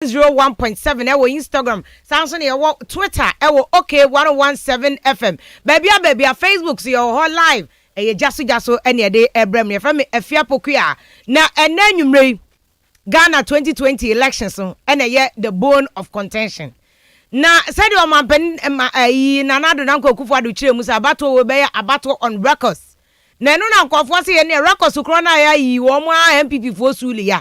101.7 ewo Instagram, Samsung ewo Twitter ewo OK117 FM. Baby Facebook see your whole live. Gyaso any day ebrem ye from Afia Pokua. Na enenumre Ghana 2020 elections so ene the bone of contention. Na said your man pen na nado nanko Kufuor chire musa abato we be abato on records. Na no na nkofo se ye records kro na ya yi wo mo MPP fo suli ya.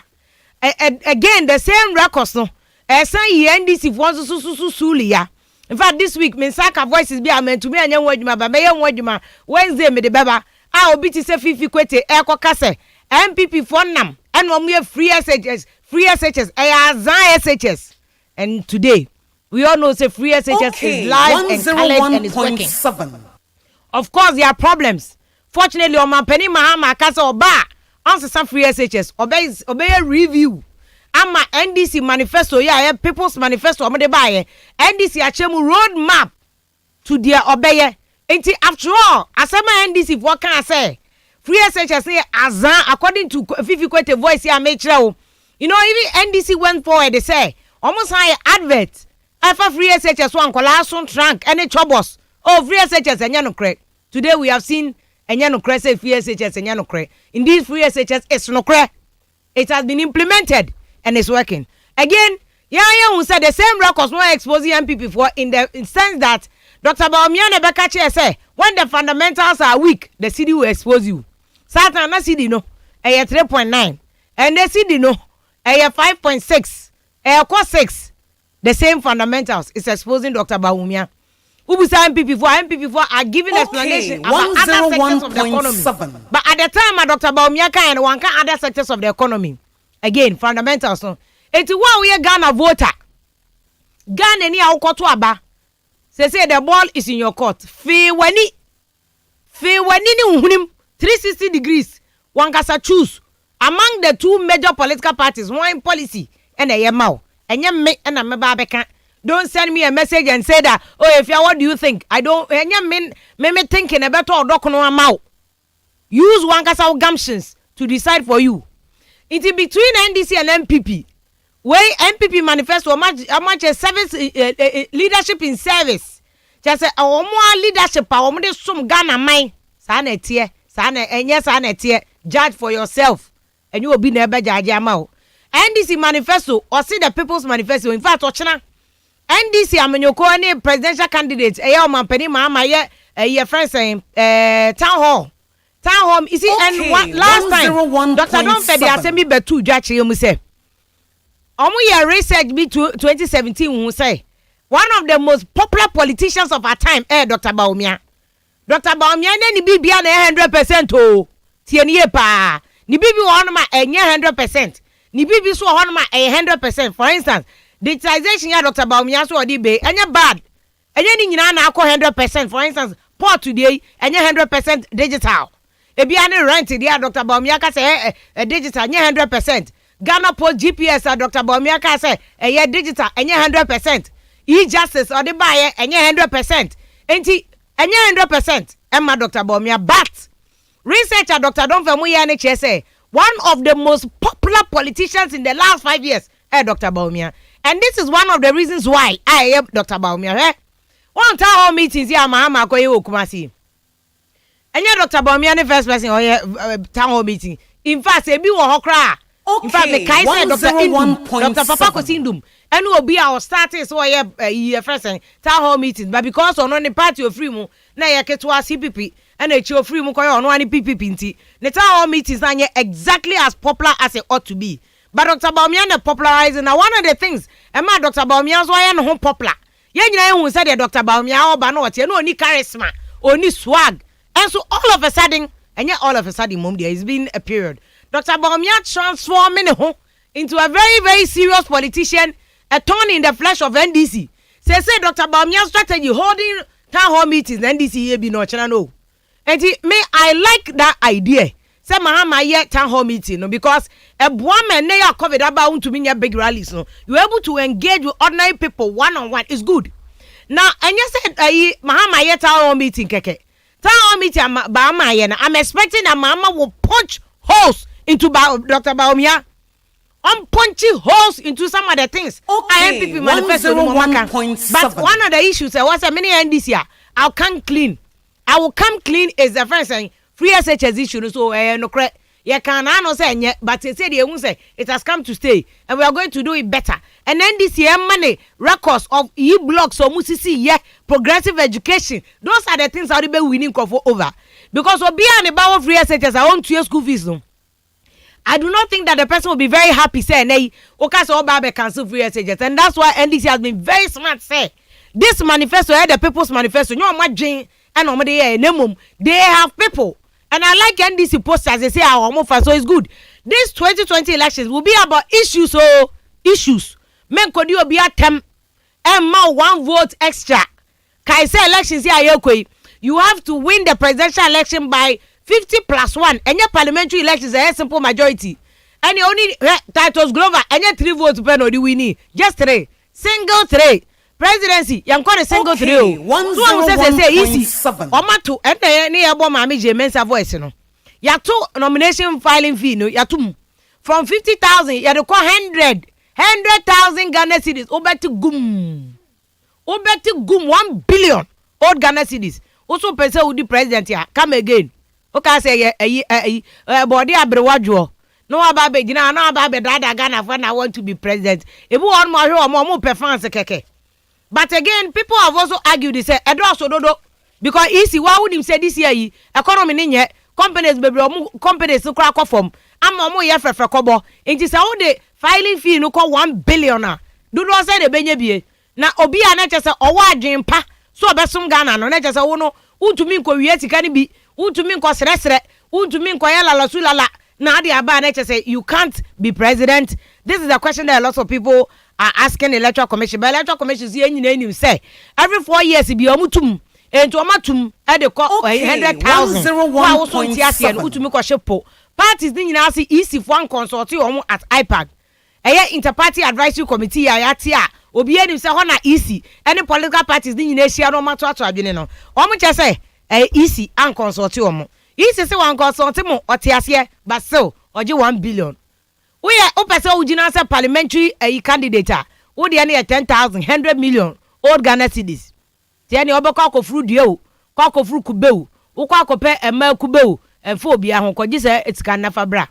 Again the same records no. Esan yi NDC fo so suli ya. In fact, this week, Mensaka voices be amen to me and young Wajuma, but young Wajuma, Wednesday, me the baba, I'll be to say 50 kwete, Eko Kase, MPP for nam, and when we have free SHS, SHS. And today, we all know say free SHS is live and colored and is working. Of course, there are problems. Fortunately, on my penny Mahama Kasa Oba, answer some free SHS, obey a review. Ama NDC manifesto ya people's manifesto amade baye NDC achemu road map to their obeye enti after all asema NDC for can say free SHS say azan according to Fifi Kwete voice ya make sure you know even NDC went forward they say almost high advert afa free SHS one kola son trunk any troubles oh free SHS enya no correct today we have seen enya no correct say free SHS enya no correct indeed free SHS is no correct it has been implemented and it's working. Again, who said the same records were exposing MPP for in the sense that Dr. Bawumia Nebekache say when the fundamentals are weak, the CD will expose you. Satan na CD no, 3.9, and the CD no, 5.6, 6. The same fundamentals is exposing Dr. Bawumia. Who say MPP for are giving explanation about other sectors of the economy. But at the time, Dr. Bawumia and one can other sectors of the economy. Again, fundamentals. So, it's why we are Ghana voter. Ghana ni aukoto aba. Say the ball is in your court. Fe wani ni uhunim 360 degrees. One kasa choose among the two major political parties. One policy and a yemau. And yem me and a mebabeka. Don't send me a message and say that. Oh, if you what do you think? I don't. And yem me thinking about all dokono amau. Use one kasa gumptions to decide for you. It's between NDC and MPP. Where MPP manifesto much service leadership in service. Just say more leadership power. More some Ghana mine. Sana tie, sana enya sana tie. Judge for yourself, and you will be never judge amao. NDC manifesto or see the people's manifesto. In fact, Ochina NDC amenyoko any presidential candidates. Eya mampeni mama ye friend saying town hall. Town home, you see, okay, and last time, Dr. Don Fede Asemi Betu Jachi, you say, Omu research be 2017, we say, one of the most popular politicians of our time, Dr. Bawumia. Dr. Bawumia, ni bibi ana 100%, oh, tiye pa, ni bibi wanoma 100%, ni bibi so wanoma 100%. For instance, digitization ya Dr. Bawumia so odi be, enya bad, enya ni nyina na akọ 100%. For instance, port today, enya 100% digital. Ebiane rent there Dr. Bawumia ka say digital nye 100%. Ghana Post GPS Dr. Bawumia ka say digital nye 100%. E-justice or the buy nye 100%. Enti nye 100%. Emma Dr. Bawumia but researcher Dr. Don Femuya NHS say one of the most popular politicians in the last 5 years Dr. Bawumia. And this is one of the reasons why I am Dr. Bawumia. One town hall meetings here Mahama Koye Okumasi. And yeah, Dr. Bawumia, the first person or town hall meeting. In fact, a bill or cry. In fact, the Kaiser Dr. Indum, Dr. Papa Kosindum, and will be our status or a first town hall meeting. But because on the party of free mo, na ya ketwa CPP, and a show free mo on one PPP. The town hall meetings are exactly as popular as it ought to be. But Dr. Bawumia popularizing now one of the things, and my Dr. Bawumia why I'm home popular. Yeah, who said Dr. Bawumia or Banot, you know, any charisma or any swag. And so all of a sudden, mom, there has been a period. Dr. Bawumia transforming into a very, very serious politician, a thorn in the flesh of NDC. Say Dr. Bawumia strategy holding town hall meetings, NDC here be no channel. And I like that idea. Say Mahama ye town hall meeting because a woman they are covered about to mean your big rallies. No, you're able to engage with ordinary people one-on-one. It's good. Now, and you said Mahama ye town hall meeting, keke. I'm expecting that Mama will punch holes into Dr. Bawumia. punching holes into some of the things. Okay, IMPP manifesto. But one of the issues was a many this year. I'll come clean. I will come clean is the first thing. Free SHS issue. So no correct. You can say but they say they won't say it has come to stay, and we are going to do it better. And then this year money records of e-blocks or musisi progressive education. Those are the things that we winning for over because we be an about free SHS. I want to school fees. No. I do not think that the person will be very happy saying, "Hey, okay, so Babe cancel free SHS," and that's why NDC has been very smart. Say this manifesto, the People's Manifesto. You know what, Jane and they have people, and I like NDC posters. They say our offer, so it's good. This 2020 elections will be about issues. So issues. Men could you be at them and more 1 vote extra? Kai say elections here, you have to win the presidential election by 50+1, and your parliamentary elections are a simple majority. And you only titles Glover and your 3 votes pen or the winning. Just 3. Single 3. Presidency, you call a single 3. 101.7. Omatu, and the near Bomami Mensa voice. You two nomination filing fee, no, Yatum. From 50,000, you had to call 100,000 Ghana cedis. Over to Gum. 1 billion old Ghana cedis. Also, person who the president here. Come again. Okay, say body abrewajo. No about Begina, no about Dada Ghana when I want to be president. If we want more performance, keke. But again, people have also argued. They say, "Edoso dodo," because easy. Why would him say this year? Economy ninye companies baby, companies no crack off from. I'm more year for kobo. It is how the filing fee no call 1 billion. Do not say the benye na obi anache say owa adwempa so obesum Ghana no nache say wo no untumi nko wie tika ni bi untumi nko sresre untumi nko yala lasulala na ade aba nache say you can't be president. This is a question that a lot of people are asking the Electoral Commission. But Electoral Commission is here say every 4 years it be omutum ento omatum e de call 100,000 utumi ko shepo parties ni nyina say easy for one consult omo at iPad interparty advisory committee ayatia obi enim say ho na easy any political parties ni nyina hia no mato ato adwene no omo che say easy an consult omo easy say one consult mo otiase but still oje 1 billion we opese ugina say parliamentary candidate wo de na 10,000 100 million old Ghana cedis ti ani obekọ akofuru die o kwa akofuru kube o wo kwa akope ema kube o enfo obi ahokoji say etika nafa bra.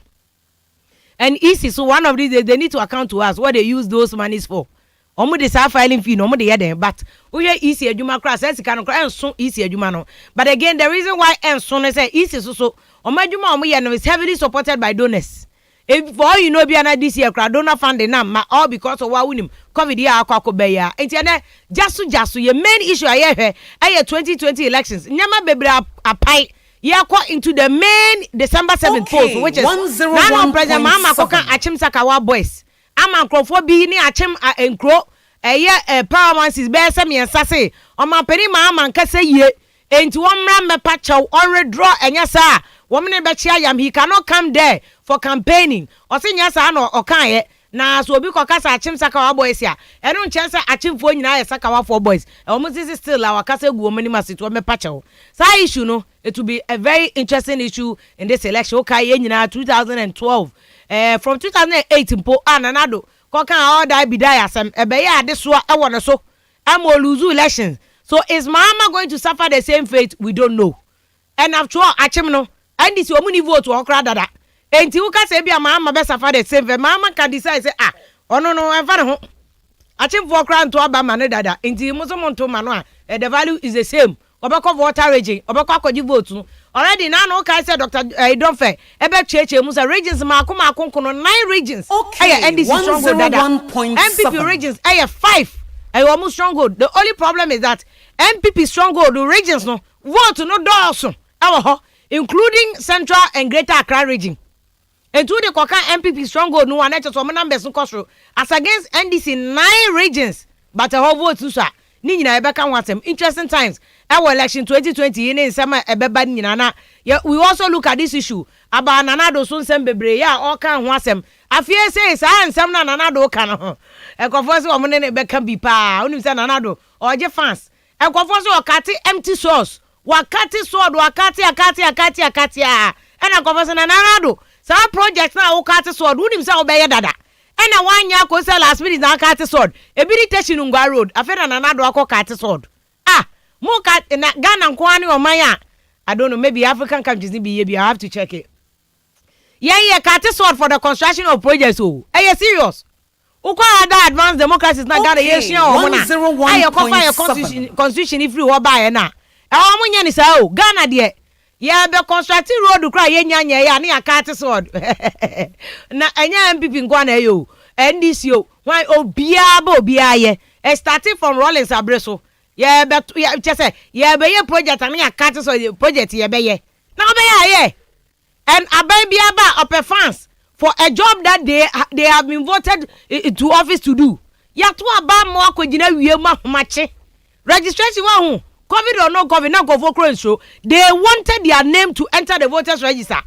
And easy, so one of these they need to account to us what they use those monies for. Omo de sa filing fee no omo de yeden but we hear easy adwuma kra say sika no kra enso easy adwuma no. But again the reason why enso no say easy so omo adwuma omo ye no is heavily supported by donors. If for all you know be na this year kra donor funding na all because of what winim covid here akwakobe ya. Enti na Gyaso your main issue aye 2020 elections. Nyama bebre apai into the main December 7th post, which is now President Mama Koka Achim Sakawa boys. I'm Crawford be ni Achim encro paramances bear semi and sassy. On my penny Mama and Cassa ye into 1 ram pacho already draw and yasa. Woman in Bachiam, he cannot come there for campaigning or sing yasa or can na so obi kokasa Achim Sakawa boys ya e no chance Achim fo nyina ya Sakawa for boys almost is still our kasa gu omani maseto me pacha sa issue no it will be a very interesting issue in this election okay nyina 2012 from 2008 mpo ananado koka all die be die asem ebe ya ade so e wono so am lose elections. So is Mama going to suffer the same fate? We don't know. And after all Achim no and this omuni vote okra dada. Enti uka say bia Mama be suffer the same way. Mama can decide say no enfa ho Achim for kra nto aba mane dada enti muso monto mano the value is the same obekọ voter region obekọ akọji vote no already now no kai say Dr. Idonfe ebe cheche musa regions ma konkono 9 regions NDC stronghold dada MPP regions 5 almost stronghold. The only problem is that MPP stronghold the regions no vote no dorso including Central and Greater Accra region. And to the Koka MPP stronghold no one so numbers no cost as against NDC 9 regions but a whole vote to ni nyina ebeka watem interesting times our election 2020 in summer ebeba nyina na we also look at this issue about nanado so nsem bebre ya all kan ho asem Afia say sa nsem na nanado ka no ekofo se omo ne beka bi pa onim se nanado oje fans ekofo se okate empty source wakati sword wakati akati ena ekofo se nanado sa project na okate sword onim se obeye dada ena wanya ko say last minute na cat sword e bi station ngwa road afeda na nado akọ cat sword mo ka na Ghana nko ani o man a I don't know, maybe African countries be I have to check it. Yeah, cat sword for the construction of projects. Oh, are you serious? Uko ada advanced democracy is not Ghana. Yes, you constitution if you buy na. Mo nya ni sa o Ghana de. Yeah, be constructing road cry nya ya na cat sword. Na enya MPP nko na yo. NDC yo. Why obia ye. Starting from Rollins Abreso. Yeah, but yeah, just say yeah, be your project and ya cat sword project ye be ye. Now be ye. And ababiaba of a fans for a job that they have been voted to office to do. Yatu aba mo akojina wie ma mache. Registration wa hu. COVID or no COVID, not go for crowd show. They wanted their name to enter the voters register.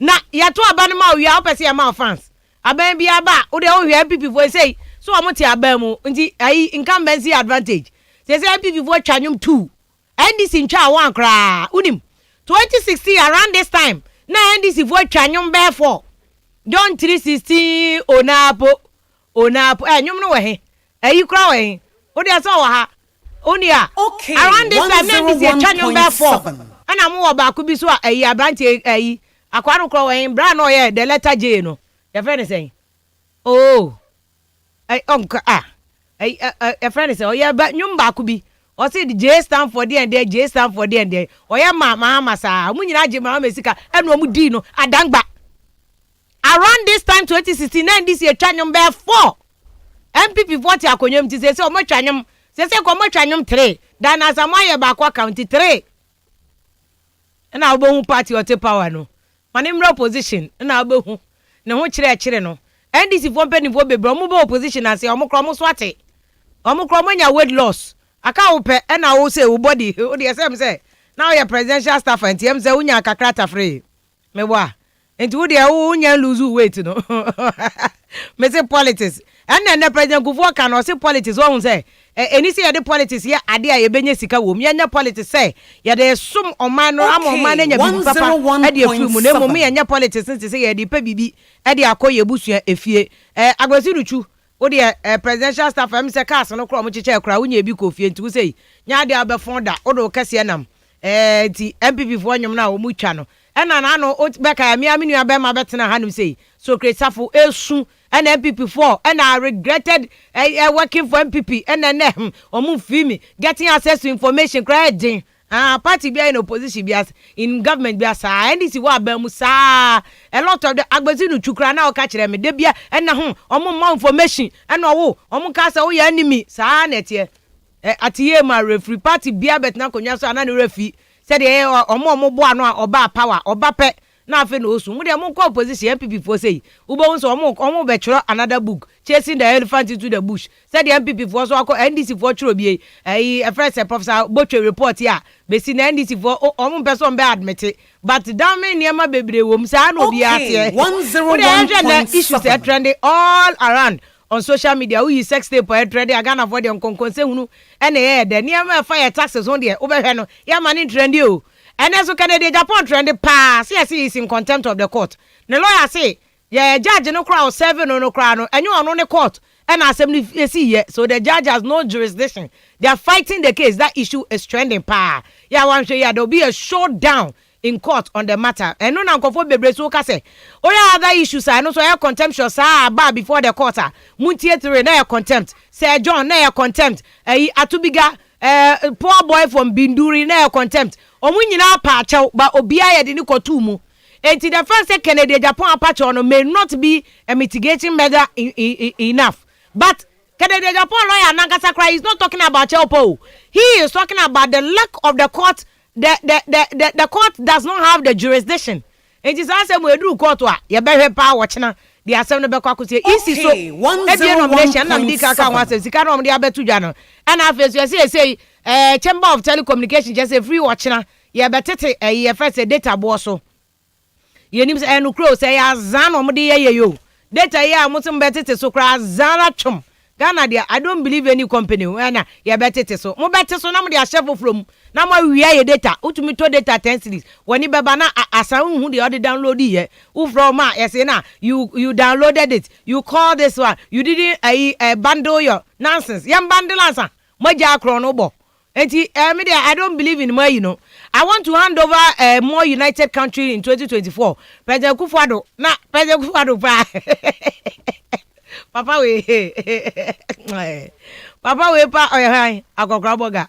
Na yatu aba no ma we are person amount of fans. Ababiaba o de o hear people say so amonti aba mu nti ai incumbency advantage. They say people vote chanyum 2. NDC in cha one kra. Unim 2016 around this time. Na NDC vote chanyum be 4. John 316 onapo nyum no we he. Ayi kra we he. O de so wa ha. Onia. Okay. Around this time NDC chanyum be 4. Ana mo ba ku bi so ayi abranche ayi. Akwaro kra we he bra no ye the letter J no. Your friend is saying. Oh. Ay a friend say, oh yeah, but nyum ba ku bi. O say the J stand for there and there, J stand for there and there. O yeah mama sa, mu nyina je mama mesika, eno mu di no, adangba. Around this time 2069 this year twanyum be 4. MPP 40 akonyum ti say o mo twanyum, say ko mo twanyum 3. Dan asamoye ba kwa county 3. Na obo party o te power no. Manimra opposition na obo hu. Ne ho kire no. NDC for penny for bebre omo be opposition ase omo kro mo swate. Omo kro mo nya weight loss. Aka wo pe na wo say wo body o dey say now your presidential staff and TM say unya kakrata free. Me wa. Enti wo dey wo nya lose weight no. Me say politics. And the president go for can say politics wo say eni say the politics here ade a ye benye sika wo. Me nya politics say ye dey sum oman no am oman nya bi papa e dey free mu na mo me nya politics say ye dey pa bibi e dey akoye busua efie. Agbasi ruchu o de presidential staff am say cars no kro mo cheche kra unya bi kofie nti wo say nya de abefon da o do kase nam ti MPP fo nyom na o mu twa no ena na no o beka mi aminu abema betena hanum say so kresafo esu and MPP4 and I regretted working for MPP and then omu fimi getting access to information credit party be in opposition be as in government be as and this is what abemu sa a lot of the agbazinu chukra na o ka kire me de bia and na omu more information and omu ka say o ya enemy sa na tie atiye ma referee party bia bet na konwa so na referee said omu bo ano oba power oba pe na afi no osu mu de mo ko opposition MPP for say ubo so omo be chiro another book chasing the elephant into the bush said the MPP for so akọ NDC for chiro bi a friend say professor Botwe report here be see na NDC for omo person be admit but damn niema bebre wo msa na obi ate 101.7 issues are trending all around on social media who is sex tape or trending Ghana for the konkon se hunu ene the niema fire taxes on there obehwe no ya mani trendy o. And as you can the Japan trend pass, yes, he is in contempt of the court. The lawyer say, yeah, judge no crowd 7 no crowd, and you are on the court. And assembly see so the judge has no jurisdiction. They are fighting the case. That issue is trending pa. Yeah, one say yeah, there'll be a showdown in court on the matter. And no now for bebre so ka say. Oh yeah, other issues I know so I contemptuous bar before the court. Muntietire na contempt. Say John na contempt. Atubiga poor boy from Binduri na contempt. Omu nyina pa achew ba obia ye de ni kotu mu enti the first say Canada Japan apache no may not be a mitigating measure enough but Canada Japan lawyer Nankasa cry is not talking about Chelpo. He is talking about the lack of the court. The court does not have the jurisdiction. It is also we do court wa ye be pa watchna the assembly be kwa say isi so e be nomination na mdika ka wan say sika no mde abetu dwa no and after you say Chamber of Telecommunication just a free watchna ye betete ye first data bo so ye nim say no crow say ya zan no mde ye yo data ye amutum betete so kra zan atwom Ghana there, I don't believe any company when you better so. Mo better so na mo dey chef from na mo wia your data. Utumi to data 10 cities. When you beba na asan who the other download here. Who from ma you say na you downloaded it. You call this one. You didn't bundle your nonsense. Yam bundle answer. Mo ja kro no bo. Enti media I don't believe in more, you know. I want to hand over a more united country in 2024. President Kufuado na President Kufuado pa. Papa we pa oyan akokra boga.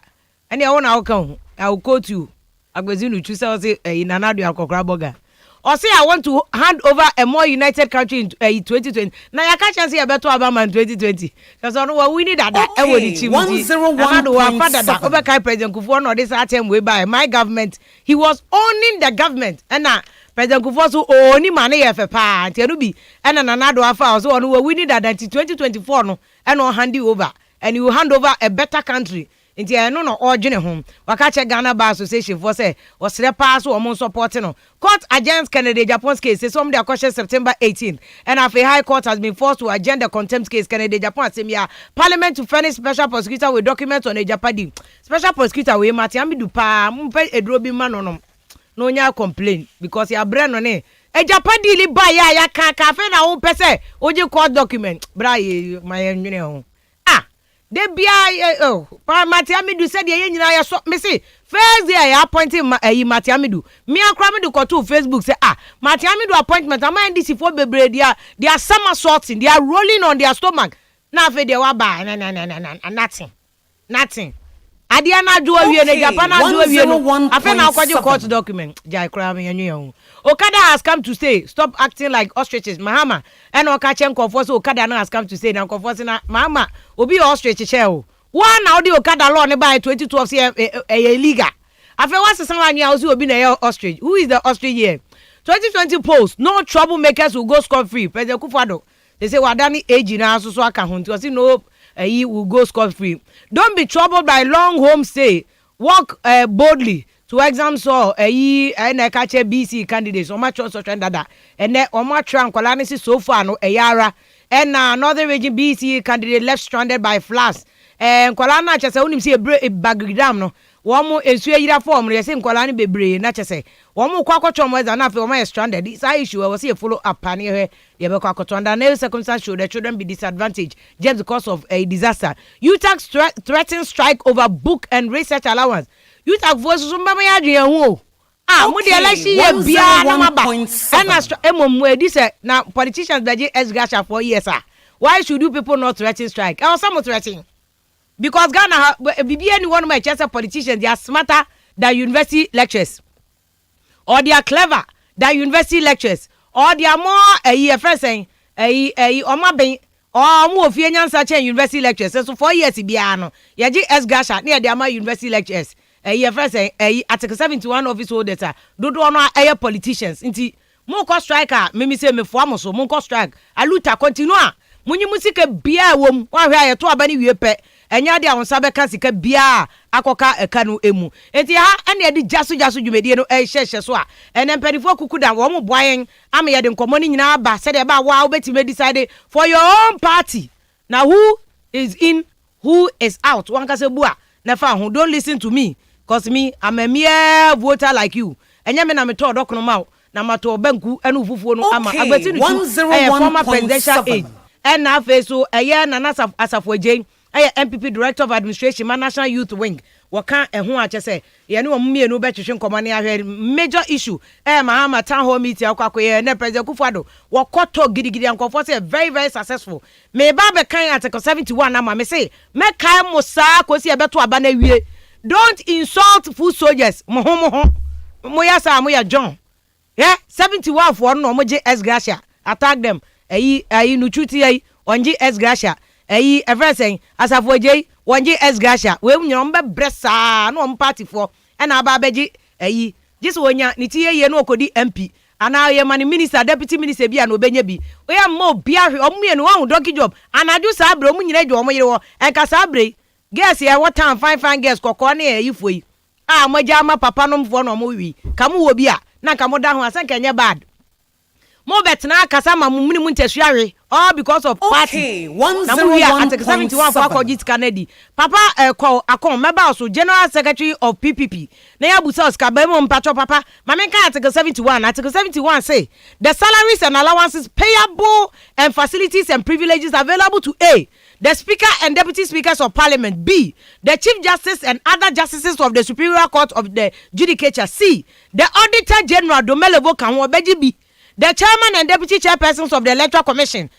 Ani I wanna come. I will quote you. Agbezinu chusa say Nanado akokra boga. Or say I want to hand over a more united country in 2020. Now you can't say a better Obama in 2020. Because I know we need that. Okay, 101.7. Over President Kufuor no this attempt way by my government. He was owning the government. And now President Kufuor so only money for pa. Tenubi and another affair. So we need that until 2024 no and no hand you over. And you hand over a better country. Inti no origin home. Waka check Ghana Bar Association for say was pass or more supporting no. Court against Kennedy Japan's case is some their question September 18th. And Afia High Court has been forced to adjourn the contempt case Kennedy Japan same year. Parliament to furnish special prosecutor with documents on a Japadi. Special prosecutor we Matiami du pa mpe edrobi man no. No nya complain because ya brand on e Japadi li ba ya ka fe na wo pese oje court document. Bra ye my engineer ho. De bia Matiamidu said ye nyina ya so me say first day I appointing Matiamidu me akra me do ko to Facebook say Matiamidu appointment am NDC for bebre they are somersaulting, they are rolling on their stomach na fe dey wa ba nothing adia na do awie na Japan na do awie no afa na kwaje court document jai kra me yanyu Okada has come to say stop acting like ostriches Mahama and Okachem Konfo Okada has come to say na Konfo na Mahama obi ostrich shell one now the Okada law ne by 2012 say illegal afa what's someone else obi na ostrich who is the ostrich here 2020 post no troublemakers will go scot free President Kufuor they say wadani age na so aka ho nti no he will go scot free. Don't be troubled by long home stay. Walk boldly to exams so catch BC candidates on my choice of dada and then on my trunk so far no yara and another region BC candidate left stranded by floods and Kolana chese unim see a bagridam no womo ensu yira form re say Kolani bebre na chese womo kwakotwo mo na fe womo stranded this issue was see a follow up pan here ye be kwakotwo under no circumstance should the children be disadvantaged just because of a disaster. UTAX threaten strike over book and research allowance. UTAX voice so mama ya dwen ho mo de election ye bia na maba and emom this na politicians beje Egyaso for years why should you people not threaten strike or some threatening because Ghana bibi anyone my chance politicians they are smarter than university lecturers or they are clever than university lecturers or they are more friend saying oma ben or mo ofie nyansa chen university lecturers so 4 years bia no ye gi Egyaso na they are my university lecturers friend saying article 71 office holders dodo no politicians nti mo ko striker me say me fo amoso mo ko strike aluta continue munyi musika bia wom wa hwe ayeto aba ni wie pe enya de awonsa be ka sika bia akoka eka no emu enti ha ene de Gyaso dwumedie no hye so a ene mpedifo kukuda wo mo boayen am ye de nkomo ni nyina ba se de ba wa obetime decide for your own party. Now who is in who is out wan ka se bua na fa ho don't listen to me cause me I'm a mere voter like you enya me na me to dokono ma na mato banku enu fufuo no ama agbeti no former presidential aide and now face so Nana Asafo MPP Director of Administration National Youth Wing waka ehun ache say ye ne omumie no be twehwe nkomo ne ahwe major issue Mahama town hall meeting akwakoye na President Kufuor wakoto gidigidi ankofo say very very successful me ba be kan article 71 na ma me say me kai musa kosi e beto aba na wie don't insult foot soldiers mo ya sa mo ya John 71 for no mo je Egyaso attack them no chuti onji Egyaso everything Asafo onji Egyaso we nyom be bresa no party for and aba beji just wonya niti ye no okodi MP ana ye mani minister deputy minister bia no benya bi we am mo bia hwe omue no wan doki job anaju sabre omu nyina dwo omuyere wo enka sabre guess ye what time fine guess kokko na ye yifoyi moja ama papa no mfo no mo wi kamu wo bia na kamu da ho asanka nye bad mo betena akasa ma mumuni mu ntasuawe all because of party. Now we are Article 71 for Akojit Kennedy. Papa call Akon member also General Secretary of PPP. Na ya busa Oscar Bemo mpacho papa. Mamenka Article 71. Article 71 say the salaries and allowances payable and facilities and privileges available to A, the Speaker and Deputy Speakers of Parliament. B, the Chief Justice and other justices of the Superior Court of the Judicature. C, the Auditor General Domelevo Kanwo Beji. B, the Chairman and Deputy Chairpersons of the Electoral Commission,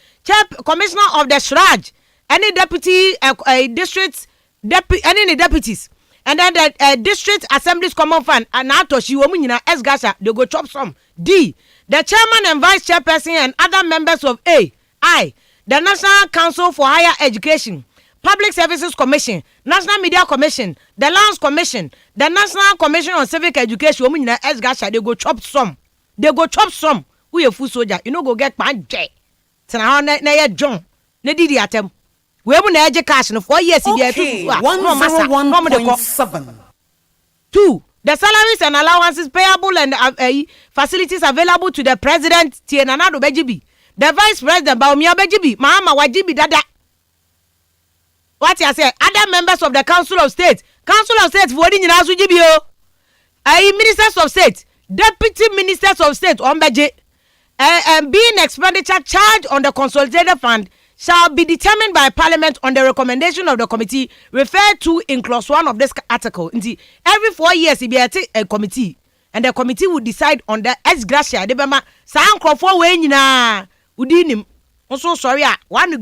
Commissioner of the Shraj, any deputy any deputies, and then the District Assembly's Common Fund, and Atoshi Womunina Esgasha, they go chop some. D, the Chairman and Vice Chairperson and other members of A. I, the National Council for Higher Education, Public Services Commission, National Media Commission, the Lands Commission, the National Commission on Civic Education, Womunina Esgasha, they go chop some. They go chop some. We a food soldier, you know go get panje. Tana na ya John. Ne didi atem. We mu na eje cash no 4 years be okay. 101.7. 2. The salaries and allowances payable and facilities available to the president Tienanado Bejibi. The vice president Baumia Bejibi, Mahama Wajibi Dada. What you say? Other members of the Council of State. Council of State voting in Asujibio. Ministers of State, Deputy Ministers of State on budget. And being expenditure charged on the consolidated fund shall be determined by Parliament on the recommendation of the committee referred to in clause 1 of this article. Every 4 years, it be a committee, and the committee will decide on the ex gratia. De bema san crofo we nyina udinim. Also sorry, one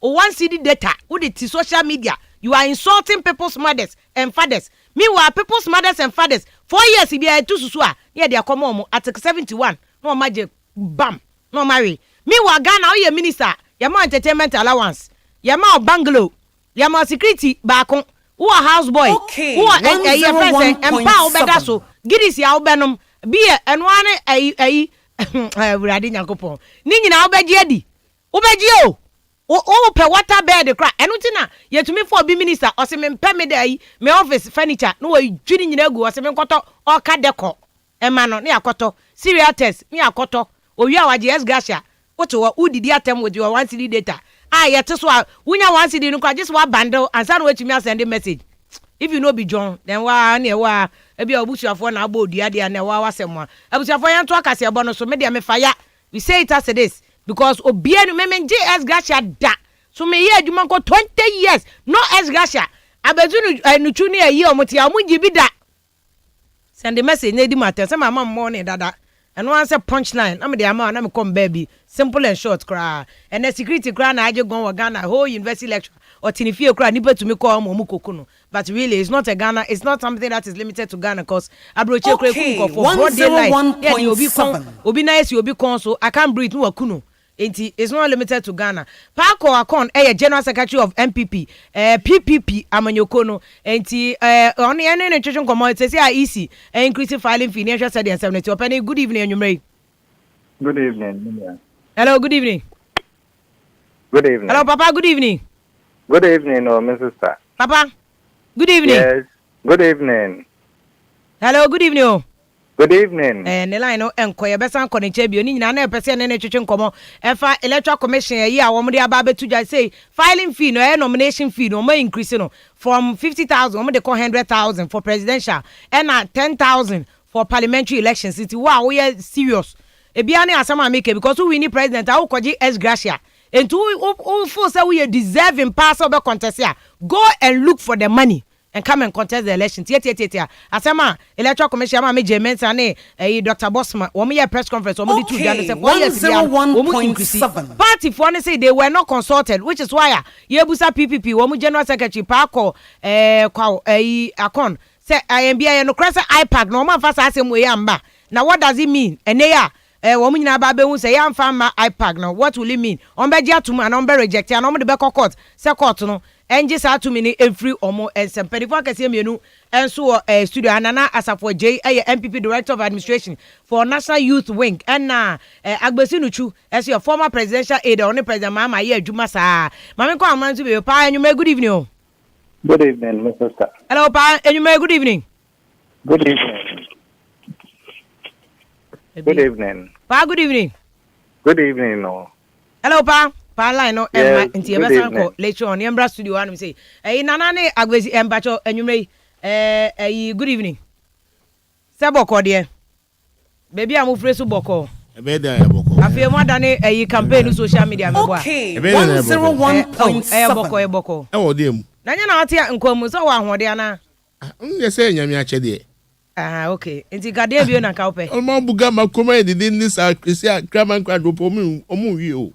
one CD data with the social media. You are insulting people's mothers and fathers. Meanwhile, people's mothers and fathers 4 years if you are too susua. Yeah, they are come Article 71. No magic bam. No marry. Meanwhile, Ghana, you minister, your more entertainment allowance, your more bungalow, your more security back on who are houseboy, who are a friend and power better so. Get this ya benum beer and one a Radin Yankopon. Nini na obedi. Ubegio. Oh, per water bed the crack. And utina, yet to me for be minister, or some pemede, me office furniture, no way, Judy Nego, or some koto, or cadeco. A man on near koto, serial test, near koto, or you are GS Gasha. What who did you attempt with your 1 CD data? Ah, yet to swap, when you 1 CD, just one bundle, and some way to me send a message. If you know be John, then why near why, a be a bush of 1 hour, the idea, and a war someone. I was your friend to a say bonus, so maybe I'm a fire. We say it as it is. Because Obianu memen JS Gasha da. So me ye you man go 20 years. No S Gasha. Abezunu nuchuni a year omoti amunji bi da. Send the message na di matter. Say my mom morning dada. And one say punchline. I'm the amount na me come baby. Simple and short cry. And the security cry na aje gon Ghana whole university lecture. Or tinifie cry nipa to me call mo kokuno. But really it's not a Ghana. It's not something that is limited to Ghana cause abroche kure kuko for broad daylight. Yeah, you obi kon. Obi nice you obi kon so I can't breathe no akuno. It's not limited to Ghana. Paco Akon, General Secretary of MPP, PPP, Amanyokono, only any nutrition commodities are easy, increasing filing financial study and 70. Opening, good evening, you may. Good evening. Hello, good evening. Good evening. Hello, Papa, good evening. Good evening, Mrs. Star. Papa, good evening. Yes, good evening. Hello, good evening. Good evening. And the line no enkoye besan connect bi oni nyina na pese na twetwe nkomo efa electoral commission yi a wo mo de aba betu ja say filing fee no nomination fee no mo increase no from 50,000 mo de 100,000 for presidential and 10,000 for parliamentary elections. It wow we are serious. E bia na asama make because we need president a wo koji ex gratia and to for say we deserving pass over contest here. Go and look for the money and come and contest the elections. Asema Electoral Commission ama me James ane Dr. Bosman. Wo me press conference. Wo di 2 January say 101.7. Party for say they were not consulted, which is why Yebusa PPP wo mu General Secretary Paco Akon say IMBI no cross IPAC no man fast asem we amba. Now what does it mean? Eneya wo mu nyina ba be hu say yam fa ma IPAC now what will it mean? On be dia to man on be reject and on be court say court no enje sa to me ni every omo sempedifo akase mienu enso studio anana asafo J MPP Director of Administration for National Youth Wing and Agbesi Nuchu as your former presidential aide on President Mama ye adwuma sa mame ko amantu be pa enyuma good evening. Good evening, Mr. Star. Hello pa enyuma good evening. Good evening. Good evening. Pa good evening. Good evening, no. Hello, pa. Pa line no. Yes, Nti ebe san ko later on. Yembra studio anu say. Nana ne agwezi embacho enwumre good evening. Sebo ko de. Baby amufre so boko. Ebe da boko. Afia mo dane campaign social media me boa. Okay. 101.7 boko. E wo de mu. Na nya na ate nkwamu so wa ahode ana. Nye say nyame ache de. Okay. Nti gade bio na ka ope. Omo buga makoma de this Christian Kraman kwadropo omu wi o.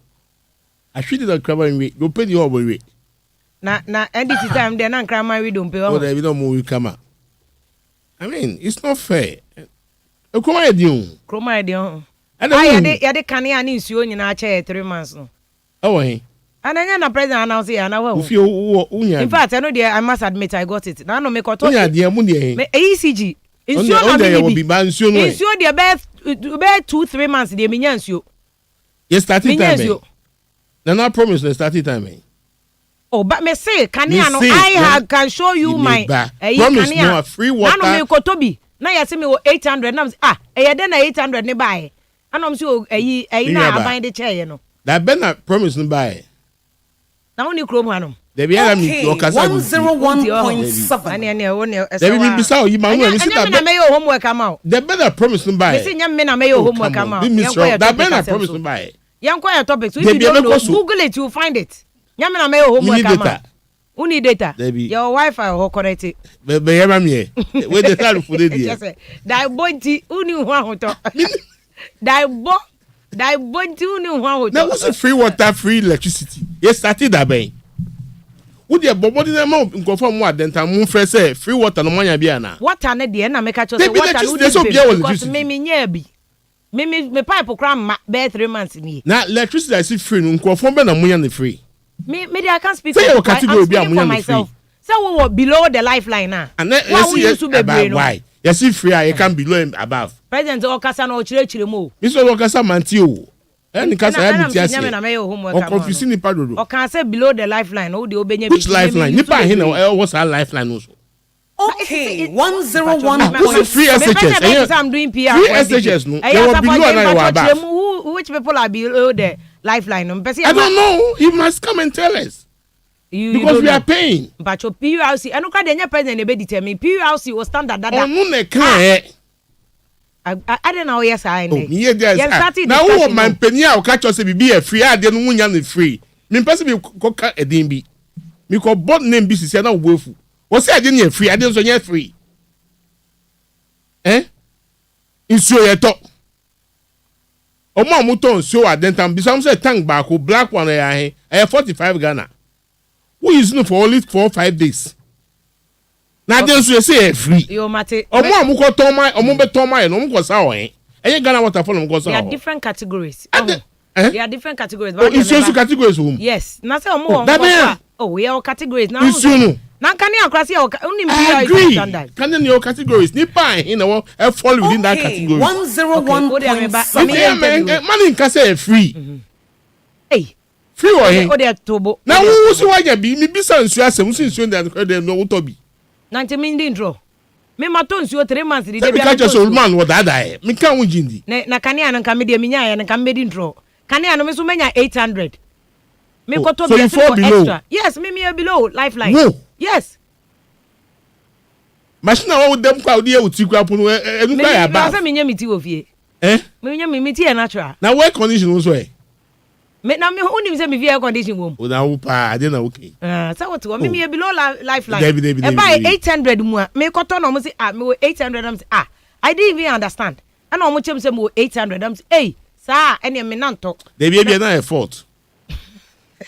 Ahwidi da Kraman wi, do pe di ho bo wi. Na NDC time there na Kraman wi do pe o. O da bi no mo wi kama. I mean, it's not fair. Kroma edi o. Kroma edi o. Ya de kane ani nsuo nyina che 3 months no. Oh he. Ananya na president announce ya na wa. Ufi unya. In fact, I know there I must admit I got it. Na no me koto. Unya de mu de. Me ECG. Nsuo na me bi. Nsuo no. Nsuo de be 2-3 months de me nya nsuo. You started time. Na promise na started time. Oh, but me say kania no can show you my promise no free water. Na no me koto bi. Na ya se me 800 na e de na 800 ne buy. Anom so na aban de chair no. That ben na promise no buy. Na woni krom hanom. There be enemy o kasa 101.7. Ani woni there be bisa o yi ma won sit that. Na me your homework am out. The better promise no buy. Me say nyam me na me your homework am out. That better promise no buy. Yanko your topic so if you don't know, Google it you find it. Nyam me na me your homework am out. Who need data? Your Wi-Fi ho connect it. Be yama me. We dey tell for dey there. Dai bonti uni ho ahoto. Dai bonti uni ho ahoto. Now what's free water, free electricity? You started that ben. Wo dey bobodi na ma nkofo mo adenta mo frɛ say free water no manya bia na. Water ne de na make cho say water no dey because me nya bi. Me pipe kra ma be 3 months ni. Na electricity I see free no nkofo be na monya ne free. Me I can't speak for myself. So we below the lifeline now. And why? You see free I can below and above. President Okasa no chire mo. Mr. Okasa mantio. Any kasa abitiase. O confusing ni padodo. O can say below the lifeline no de obenya. Which lifeline? Nipa hin na what's our lifeline also? Okay, 101. Free SHS. I'm doing PR. Free SHS no. They were below and above. Which people are below the lifeline? I don't know. You must come and tell us. Because we are paying. But your PURC, I know that the president will determine PURC will stand at that. I don't know. Yes, I know. Now, who man penia or catch us be a free? I didn't win free. Me person be coca a dimbi. Me call bot name business and woeful. What's I didn't free? I didn't say free. Insure your talk. Omo muton so adentam bisam say tank back black one I 45 Ghana. Who using for only 4-5 days? Now then so say free. Yo mate. Omo amuko ton my omo be ton my no mo sa o Ghana water for no go sa. There are different categories. There are different categories. Oh, insurance categories home. Yes. Na say omo. Oh, we are categories now. Insurance. Now can you across only standard. Can you categories? Nipa you know fall within that category. 101.7. Money can say free. Hey. Free or hey. Now who so why be me bisa nsu asem nsu dem no to bi. 90 minutes intro. Me mato nsu 3 months di dey be catch us man what that me kan won jindi. Na kania na kan me dey minya ya na kan me di intro. Kania no me so menya 800. Me ko to be extra. Yes, me below lifeline. Whoa. Yes. Machine wa dem kwa odi e uti kwa punu enu kwa ya ba. Me say me nya miti wo fie. Me nya me miti e natural. Na wear condition wo so e. Me na me uni say me air condition wo. O na wo pa ade na okay. So what wo me below lifeline. E buy 800 mu a me ko to no mo say me 800 am say I didn't even understand. And no mo chem say me 800 am say hey sir ene me nanto. Dey be na e fault.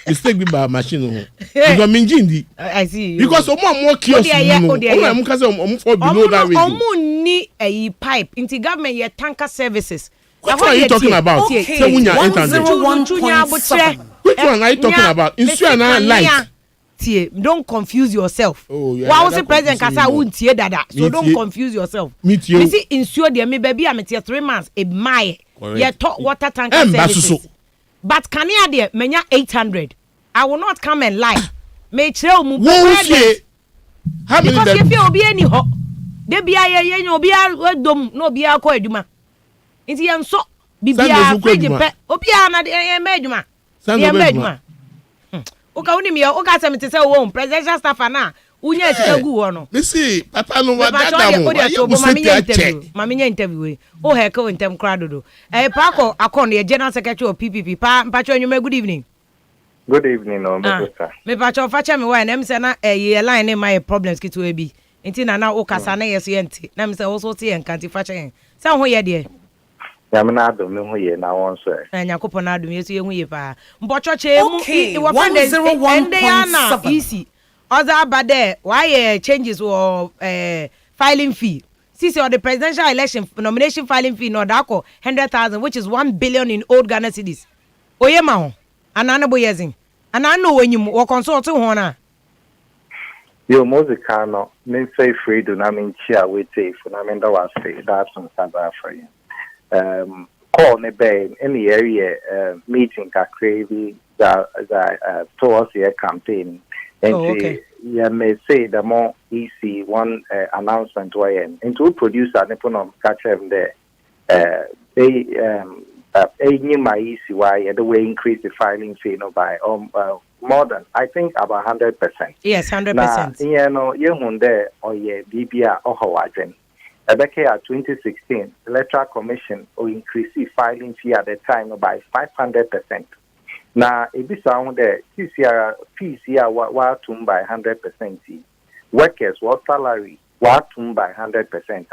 Mistake be by machine no. Because minjindi. I see. Because omo kiosk no. Omo ka say omo for below that way. Omo ni a pipe into government your tanker services. What are you talking about? Okay. Say when you 101.7. Which one are you talking about? Insure na light. Don't confuse yourself. Oh yeah. Why was the president kasa won tie dada? So don't confuse yourself. Me see insure there me baby am 3 months e my your water tanker services. But can you there menya 800? I will not come and lie. Me chere mu how many because if you obi any ho, de bia ye obi adom no obi akọ aduma. Nti ye nso Bibia fridge pe obia na e medjuma. E medjuma. Oka woni me oka se me te se wo presidential staff na unya sika gu wo no. Me see papa no wa dada mo. Mama nya interview we. O heko intem kra dodo. Pako akon the general secretary of PPP pa mpacho anyuma good evening. Good evening, no, Mr. Me pacho facha me wa na me se na line my problems kitu e bi. Enti na o kasa na yeso yenti. Na me se wo so te enkanti facha yen. Se ho ye de. Ya me na adom me ho ye na won so. Nyakopon na adom yeso ye hu ye pa. Mbocho che mu wo friend ende ya na easy. Other bad why changes or filing fee. See or the presidential election nomination filing fee no dako 100,000 which is 1 billion in old Ghana cedis. Oye ma ho. Anana boyezin. Anano when you wo consult ho na. Yo music no me say free do na me chia we take for na me da was say that's some sabah for you. Call me bay in the area meeting ka crazy that towards the campaign. And yeah, may say the more easy one announcement way and to produce an economic catch them there. They my easy why the way increase the filing fee no by more than I think about 100%. Yes, 100%. Yeah, no, you there or yeah, BBA or Hawaii. At 2016, Electoral Commission will increase the filing fee at the time by 500%. Now, if this sound there, CCR fees here were tuned by 100%. Workers, what salary, were tuned by 100%.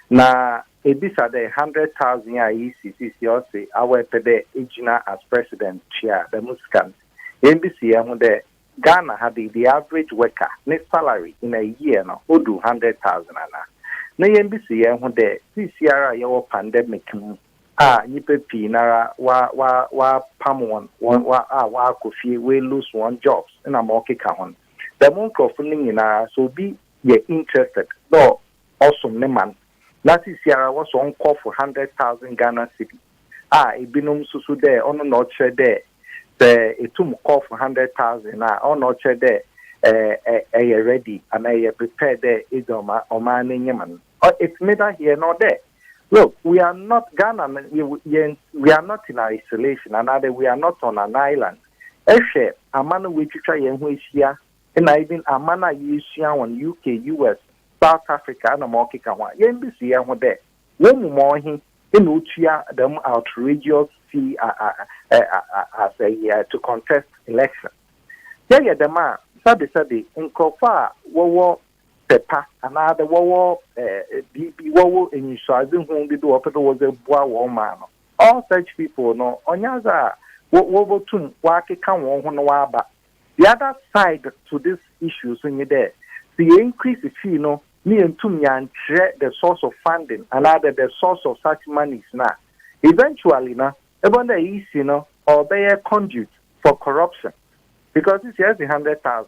Now, if this are the 100,000 ECC, say, our pede Ejina as president chair, the Muscan. NBC, there, Ghana had the average worker, net salary in a year, no, who do 100,000. Na NBC there CCR your pandemic nipa pi nara wa pam wa kofi we lose one jobs na mo keka hon the monk of nyina so be ye interested no awesome ne man na CCR was on call for 100,000 Ghana cedi ebinum susu there ono no che there the etum call for 100,000 ono che there ready and prepared there idoma o man nyeman. It's neither here nor there. Look, we are not Ghana. We are not in isolation. Another, we are not on an island. Eshe, amana we try and here, and even amana Asia on UK, US, South Africa, and America. Yembisi and there. One more in Uchia them outrageous fee as a to contest election. Yeah, the man. Sabi in Kofa wo pepa another wo BB wo in Shazin who did what was a boa woman. All such people no onyaza wo tum wake kan won ho no aba. The other side to this issue so you there. The increase the fee no me entum yan the source of funding another the source of such monies na. Eventually na even the easy no or be a conduit for corruption. Because this year is 100,000,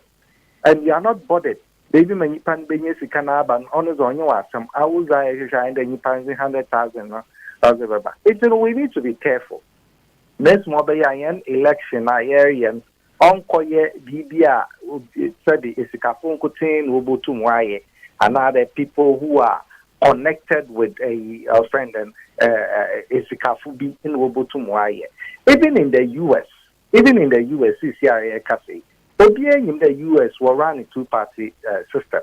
and you are not bothered. Baby, many pan benyes can have an honors on you are some hours I and then you pan 100,000. It's we need to be careful. Next mobile election, Iarian, Onkoye, Bibia, said the Isikafun Kutin, Ubutum Waye, and other people who are connected with a friend and Isikafubi in Ubutum Waye. Even in the US, CCRA cafe. Obia in the US will run a two-party system.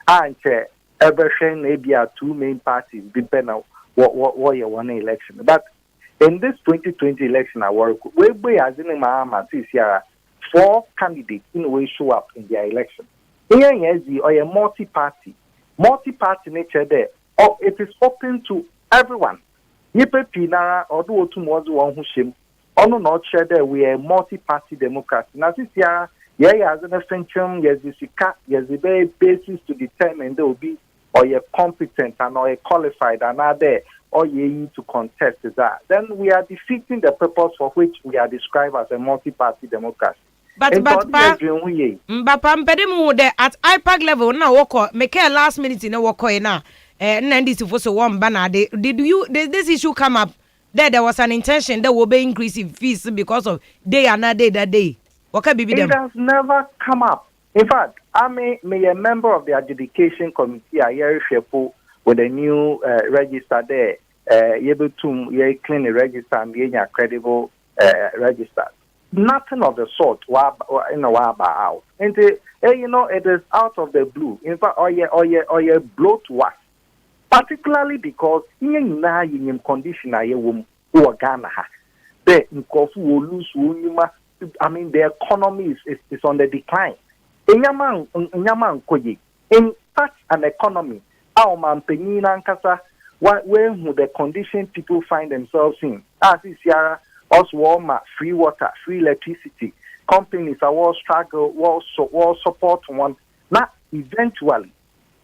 And everything maybe are two main parties depending on what you want election. But in this 2020 election, I work we as in Mahama CCRA 4 candidates in a way show up in their election. Here or a multi-party nature there. Or it is open to everyone. Nipe Pinara or do towards one who shame. Ono not share there we are multi-party democracy. Now this year, as an essential, yes, the very basis to determine there will be or you're competent and or you're qualified and are there or you need to contest that. Then we are defeating the purpose for which we are described as a multi-party democracy. But at IPAC level now work make a last minute in a work now. And this was a one banner. Did this issue come up? There was an intention that will be increasing fees because of day and a day that day. What can be them? It has never come up. In fact, I may a member of the adjudication committee, I hear with a new register there. yebetum ye clean the register and ye credible register. Nothing of the sort out. And it is out of the blue. In fact, or ye blow to us. Particularly because in condition who are Ghana. The economy is on the decline. In such an economy, our man penina nkasa when the condition people find themselves in, as is Yara, us warmer, free water, free electricity, companies are all struggle, all support one. Now eventually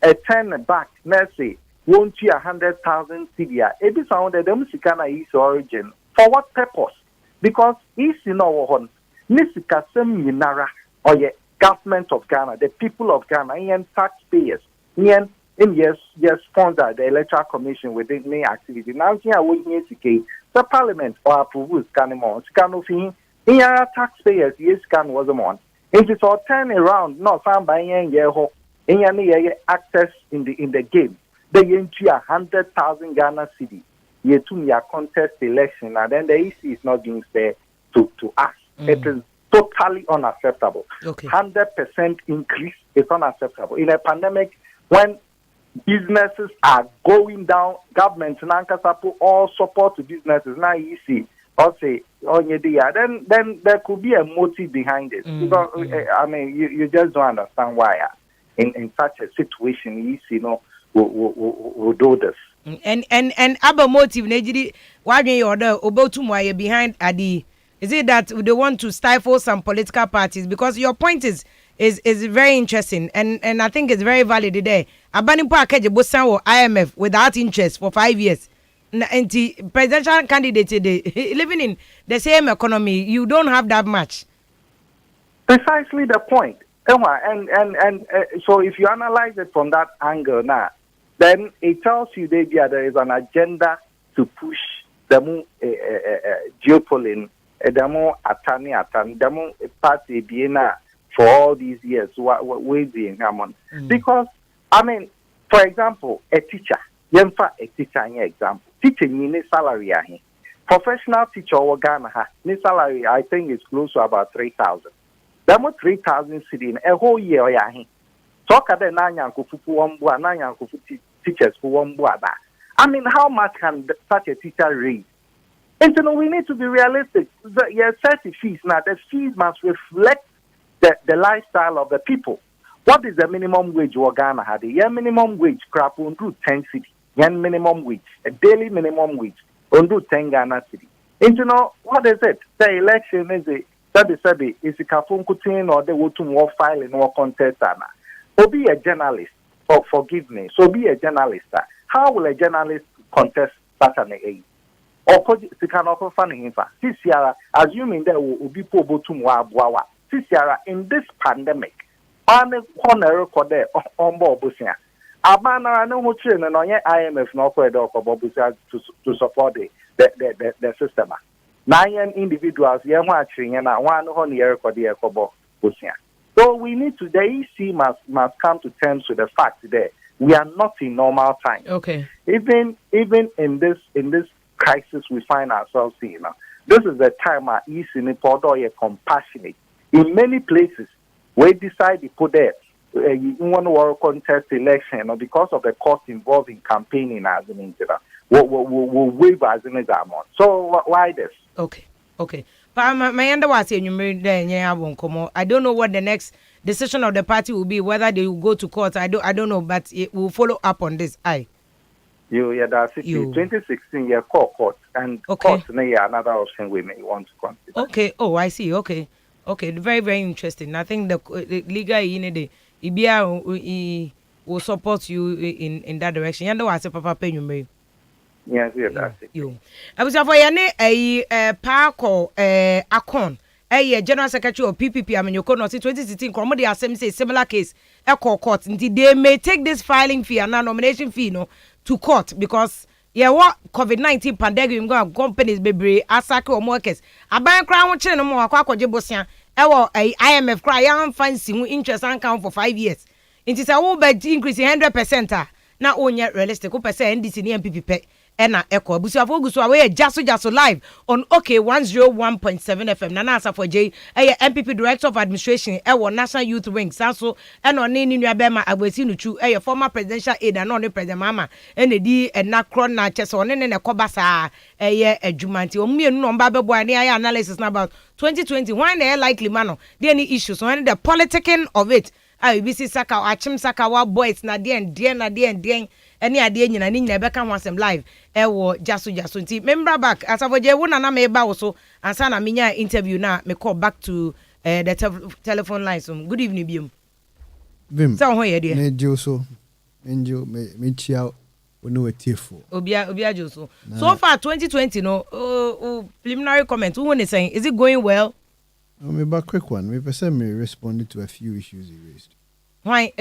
a turn back, let's say, won't you 100,000 CDA? It is on the Demusikana is origin. For what purpose? Because it's in our home. Nisikasem Yinara or the government of Ghana, the people of Ghana, and taxpayers, yes, sponsor the Electoral Commission within the activity. Now, here we need to the Parliament or approve Scanimon, Scanofin, in our taxpayers, yes, Scan was a month. It is all turn around, not found by Yeho, in any access in the game. They enter 100,000 Ghana city. Ye to me a contest election, and then the EC is not being fair to us. It is totally unacceptable. 100% increase is unacceptable. In a pandemic, when businesses are going down, government put all support to businesses. Now you see, or say, then there could be a motive behind it. Because I mean, you just don't understand why in such a situation, will do this. And other motive, Nejidi, why you order Obotumwa behind Adi? Is it that they want to stifle some political parties? Because your point is very interesting, and I think it's very valid today. Abanimpo Akeje Bosan or IMF without interest for 5 years. And the presidential candidate today, living in the same economy, you don't have that much. Precisely the point. And so if you analyze it from that angle now, then it tells you that there is an agenda to push the more geopolitics. The more the more party being for all these years, because I mean, for example, a teacher, a teacher example, teaching in salary, professional teacher or Ghana, salary I think is close to about 3,000. The more 3,000 sitting a whole year, talk at the Nanyan Kufu Nanyan teachers for one. I mean, how much can such a teacher raise? And so we need to be realistic. Yes, 30 fees now. The fees must reflect the lifestyle of the people. What is the minimum wage Ghana had? Yeah, minimum wage crap on 10 city. Yeah, minimum wage, a daily minimum wage on 10 Ghana city. And you know what is it? The election is is a kafun kutin or the wotum war filing or contest. Or be a journalist. Or forgive me. So be a journalist. How will a journalist contest such an age? Or can offer funding this year, assuming there will be poor to Mwawa. This year, in this pandemic, on the corner on board Busia. Abana, no more children on your IMF, no corridor for Bobusia to support the system. 9 individuals, young watching, and 1 year for the Ecobo Busia. So we need to, the EC must come to terms with the fact that we are not in normal time. Okay. Even in this crisis we find ourselves in. This is the time our East in Porto compassionate. In many places, we decide to put there one world contest election, because of the cost involved in campaigning as an incident. We'll waive as an example. So why this? Okay. But my under was saying I don't know what the next decision of the party will be, whether they will go to court. I don't know, but it will follow up on this. That's it. 2016 court and court another option we may want to consider. Okay. Oh, I see. Okay. Very, very interesting. I think the legal IBIA will support you in that direction. You know what I say, Papa Penyumre. Yes, that's it. I was for a parko akon. General Secretary of PPP, I mean, you could not see 2016. Comedy Assembly similar case. Court. They may take this filing fee and nomination fee, to court because what COVID-19 pandemic companies be asake or workers. Aban crown channel more Jebosia. IMF cry young fancy interest account for 5 years. It is a whole bed increase 100%. Now only realistic percent NDC and PPP. ena eko abusuafo guso awe Gyaso live on OK 101.7 FM Nana Asafo J MPP Director of Administration National Youth Wing so eno ne ni nuabema agbesi nuchu former presidential aide na no president mama ene di na kro na chese one ne koba sa adjumanti omienu no mba bebo ani analysis about 2020 why na likely man no there any issues when the politicking of it BC Saka achim Saka wa boys na den any ade nyina ni nyina beka ho asem live wo Gyaso nti member back Asafo Je wona na me ba wo so ansa na menya interview na me call back to the telephone line so good evening biom Vim so ho ye de me Gyaso enjo me chia ono wetiefo obia Gyaso so far 2020 no preliminary comment who want to say is it going well? Me back quick one. Me person me responded to a few issues he raised. Why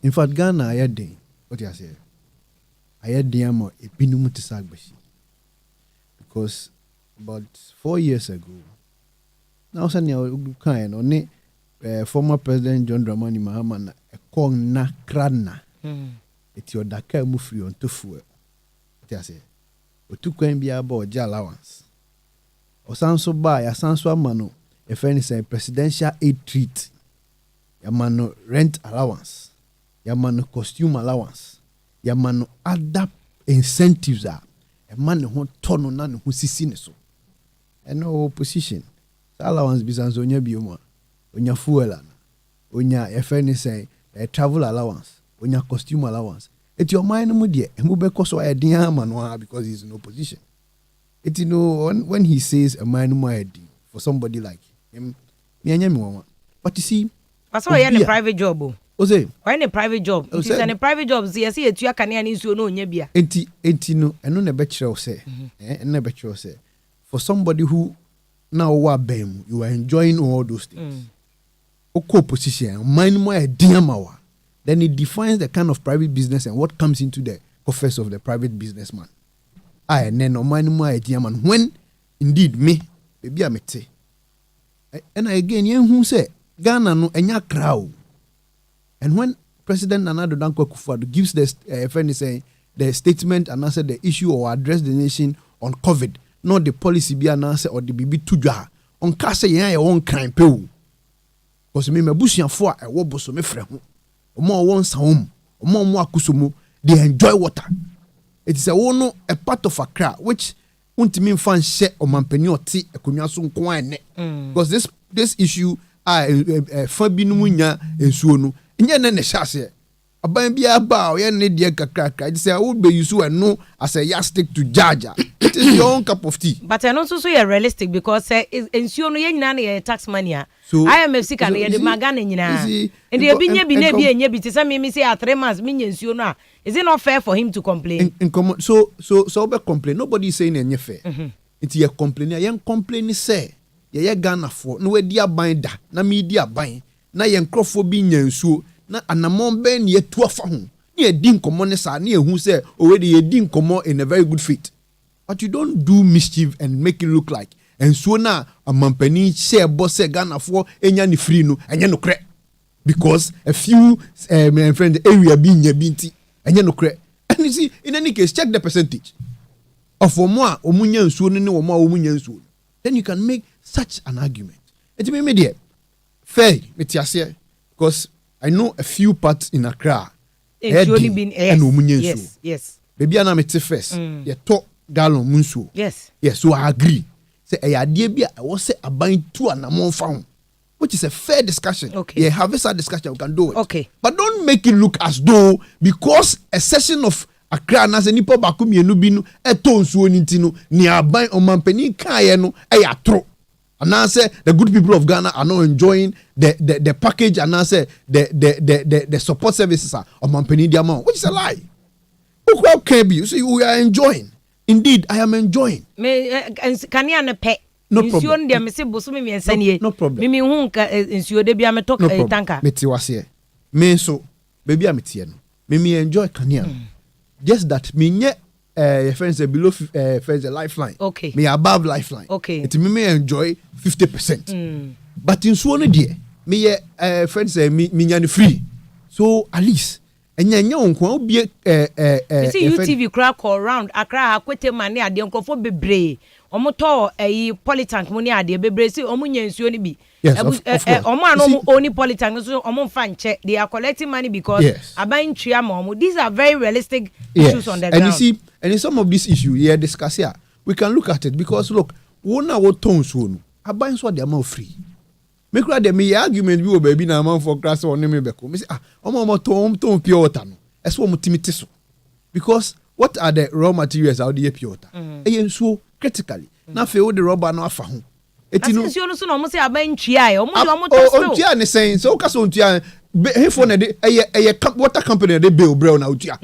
In fact, Ghana I had day. What you say? I had diamo a binum to sagbashi. Because about 4 years ago, now suddenly kind on former President John Dramani Mahama na kong na krana. It's your daka mufri on tofu. What you say? O tu kwen bi abo allowance. Osanso ba ya sanso amano a friend is a presidential aid treat. Yamano rent allowance. Yamano costume allowance. Yamano other incentives are a man who turn on and who sisi so. And no opposition. Allowance bisanzo onya bioma. Onya fuel ana. Onya a friend is a travel allowance. Onya costume allowance. It's your mind mudie. Emu be koso a diamano because he's in opposition. It when he says a man for somebody like him, but you see, that's why you're in a private job. Ose, why in a private job? It is in a private job. See, you can no nyebia. Enti no, and no nebetre say, nebetre say, for somebody who now wabem, you are enjoying all those things. Oko position, mind more a diamawa. Then it defines the kind of private business and what comes into the coffers of the private businessman. And then no man more man when indeed me baby amete and again yen who say Ghana no enya crowd and when President Nana Addo Dankwa Akufo-Addo gives the friend is saying the statement and answer the issue or address the nation on COVID not the policy be an answer or the bibi tudwa on kase yen won crime pe o because me busuafo a wo boso me frɛ ho omo won sa hom omo akusomo they enjoy water. It is a part of Accra which untimi fan share or mampeni oti ekonwa so nko ane because this issue fa binumu nya ensuo no nya na ne hyase aban bia ba o ye ne de kakaka it say would be use no as a yardstick to judge it is your own cup of tea but I also so realistic because ensuo no ye nyina na tax money so IMF can ye de magana nyina and ye binya bi na bi enya bi say me say 3 months me ensuo no is it not fair for him to complain so be complain nobody is saying any fair it ye complain ye complain say ye Ghana for no we di aban da na media aban na ye nkrofo bi nya ensuo na anamon ben ye tu afa ho na ye di nkomo ne sa na ye hu say already ye di nkomo in a very good faith but you don't do mischief and make it look like ensuo na amampani share boss Ghana for enya ni free no enya no kre because a few my friend area bi nya binti enya no kre and you see in any case check the percentage of omo omunya ensuo ne omo omunya ensuo then you can make such an argument it me there fair metiase because I know a few parts in Accra yes baby ana meti first ye to gallon munsuo yes so I agree say ade bia was say aban tu anamon fa ho which is a fair discussion. Okay. Yeah, have a discussion, we can do it. Okay. But don't make it look as though because a session of Accra na se nipa baku mienu bi no eto nsuo nti no ni aban omampani kan no atro. And I say the good people of Ghana are not enjoying the package and I say the support services are omampani di amount, which is a lie. Okay, you say we are enjoying. Indeed, I am enjoying. Me can you na pe no problem. No problem. Mimi hu nka nsuo de bia me tok tanka. Meti wase. Me so baby ametie no. Me enjoy kania. Just that me nye friends below friends lifeline. Okay. Me above lifeline. Okay. It me enjoy 50%. But in so no die me friends me nyane free. So at least enya onko obi you see UTV crack around Accra akwete mane ade nkofo bebre omoto politank mu ni ade bebre si omunye nsuo ni bi omo anu oni politank so omo mfa nche they are collecting money because aban tria ma omo. These are very realistic issues on the ground. And you see, and in some of these issues here discuss here, we can look at it because look, wona wo ton so no aban so dey am free. Make sure that me argument bi o baby na man for class on me beko. Me say omo ton pure water no. Eso omo timiti so. Because what are the raw materials out the pure water? E so critically. Na fe o the rubber no afa ho. Eti no so no omo say aban tua e omo to so. O tua ne sen so ka so tua he for na de water company de bill bre na tua.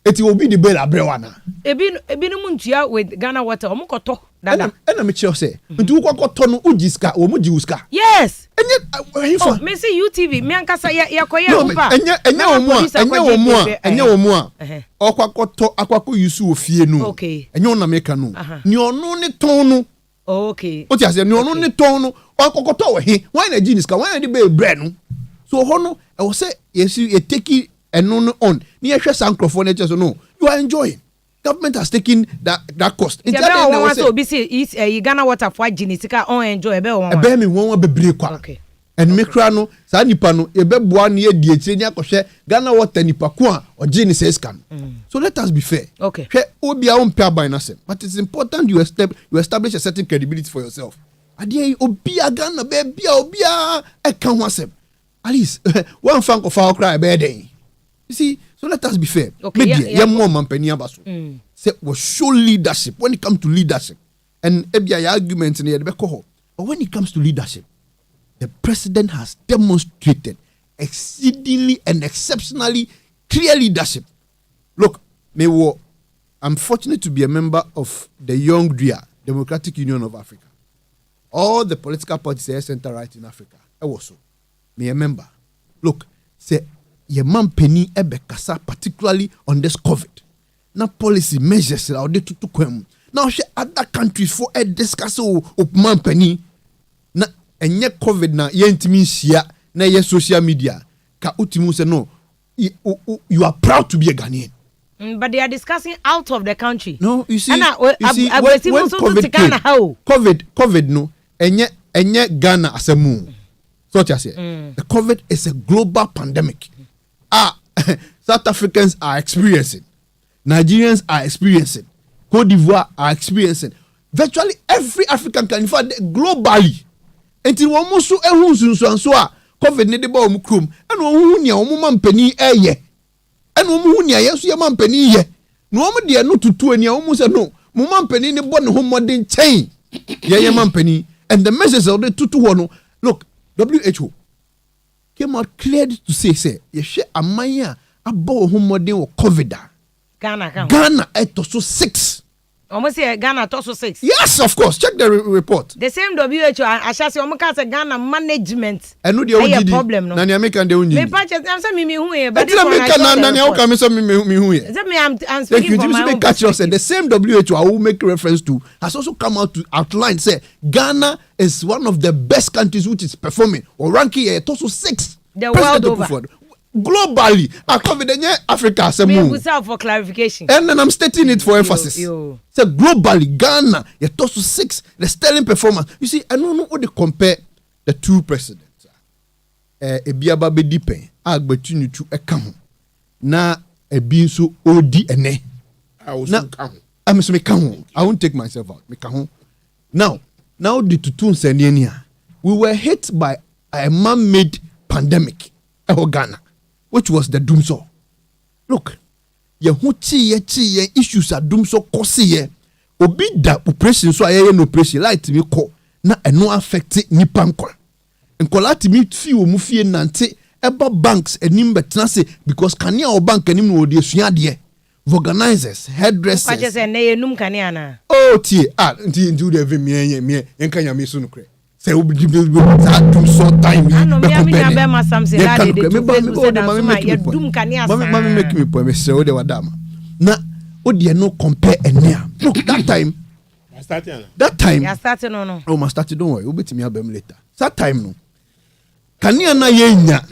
Eti obi the bill abre na. Ebi no muntua with Ghana Water omo koto dada. Ena me che say ntu ko koto no ujiska omo jiuska. Yes. Enye me say UTV me ankasa ya koye opa. Enye omo a. Okwakoto akwako yusu ofie no. Okay. Enye ona meka no. Ni onu ne ton no. Okay. O ti ase ni onu ne ton no. Okwakoto we he. Why na jiuska? Why na the bill bre no? So hono e wo say yesu e take eno on. Ni ehwe sankrofo na che so no. You are enjoying. Government has taken that cost. In Ghana Water for Genetica on enjoy a me one bebre kwa. Okay. And me kra no sa nipa no e be boa na e die tire ni akohwe Ghana Water nipa ko a o Genesis scan. So let us be fair. Okay. Hwe obi a on pay by na sem. But it's important you establish a certain credibility for yourself. Ade obi a Ghana be bia obi a e kan ho asem. At least one fan of our cry be den. You see, so let us be fair. Okay, yeah, more mampeni abaso. Say was show leadership when it comes to leadership. And ebia argument in the bekoho. But when it comes to leadership, the president has demonstrated exceedingly and exceptionally clear leadership. Look, I'm fortunate to be a member of the Young DRIA, Democratic Union of Africa. All the political parties here center right in Africa. I was so. Me a member. Look, say ye man penny ebe kasa particularly on this COVID. Now policy measures are de to kwem. Now she other countries for a discuss o man penny. Na enye COVID na ye ntimi hia na ye social media. Ka utimu se no you are proud to be a Ghanaian. But they are discussing out of the country. No, you see, when COVID no enye Ghana asemu. So what I say, the COVID is a global pandemic. South Africans are experiencing, Nigerians are experiencing, Cote d'Ivoire are experiencing, virtually every African country, in fact, globally. Until one more so COVID ne de ba omu krum, and one nia omu mampeni eye, and omu nia yesu ya mampeni ye. No omu dia no tutu enia omu se no, mu mampeni ne bon ho modern chain. Ye mampeni, and the message of the tutu wono. Look, WHO came out clear to say ye she amaya abo ho modern or COVID. Ghana etoso 6. Almost say Ghana toso 6. Yes, of course. Check the report. The same WHO ashasi omuka say Ghana management. Enu de ogidi. Problem no. Na nia make and de onyi. Me patch am say me hu here, but this one na nia o ka me say me hu here. Say me I'm speaking for my own. Catch yourself. The same WHO I will make reference to has also come out to outline say Ghana is one of the best countries which is performing or ranking toso 6. The world over. Globally, COVID Africa for clarification. And then I'm stating it for emphasis. So globally, Ghana, you toss to 6, the sterling performance. You see, I don't know what they compare the two presidents. Ebiaba be dipen, agbetunu tu ekam. Na ebi so odi ene. I also come. I'm so me come. I won't take myself out. Me come. Now the tutun senienia. We were hit by a man-made pandemic in Ghana, which was the doomsday. Look, ye issues are doomsday cause ye. Obi da oppression so aye no oppression like me call na eno affect nipa nkwa. Nkola timi fi omu fie nante eba banks enim betna se because kania o bank enim no de sua de organizers hairdressers. Kwaje se na enum kania na. Oh tie nti do the me enka nyame so no kre. Say we that do so time. No me be ma something that they do. Mama make me point me say o de wadama. Na o de no compare enia. Look that time. You starting no. Oh, ma start don't worry. We bet me abem later. That time no. Kania na yenya.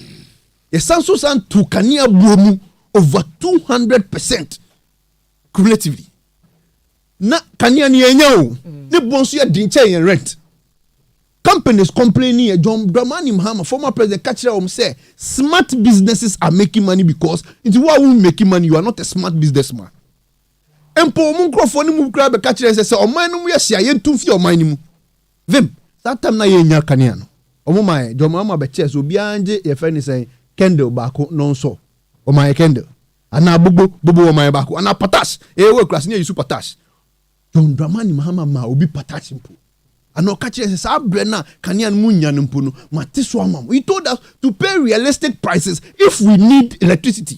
Ye sanso san tu kania buomu over 200% cumulatively. Na kanya ni enyo ne bonso ya dinche yen rent. Companies complaining, John Dramani Mahama, former president, catcher say smart businesses are making money because into what will making money, you are not a smart businessman. Empo munkrofo ni mu kra be catcher say o man no mu ya sia yen tumfi o man ni mu. Vim, that time na ye nya kania no. Omo man, John Mahama be chess obi anje ye friend say candle baako non so. O man candle. Ana bobo o man baako, ana potash. We class ni use potash. John Dramani Mahama ma obi potash mpo. And no catch us up Brenna Kanyan Munyan Mpuno, Matiswamam. We told us to pay realistic prices if we need electricity.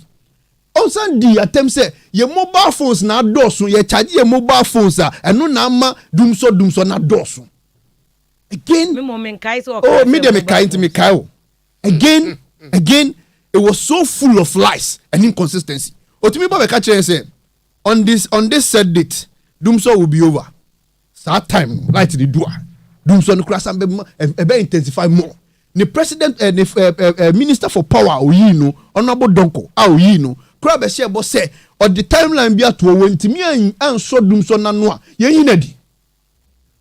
Also, the attempt say your mobile phones na dosu, ye charge your mobile phones and no nama dumso na dosu. Again, me kind me Kyle. Again, it was so full of lies and inconsistency. Otimi Baba catch us say on this said date, dumso will be over. That time, right to the door. Dumso no cross and be intensify more. The president and the minister for power, Oyino, honorable Donko, Oyino, crab share boss say, or the timeline be at when Timmy and so Dumso Nanwa, ye.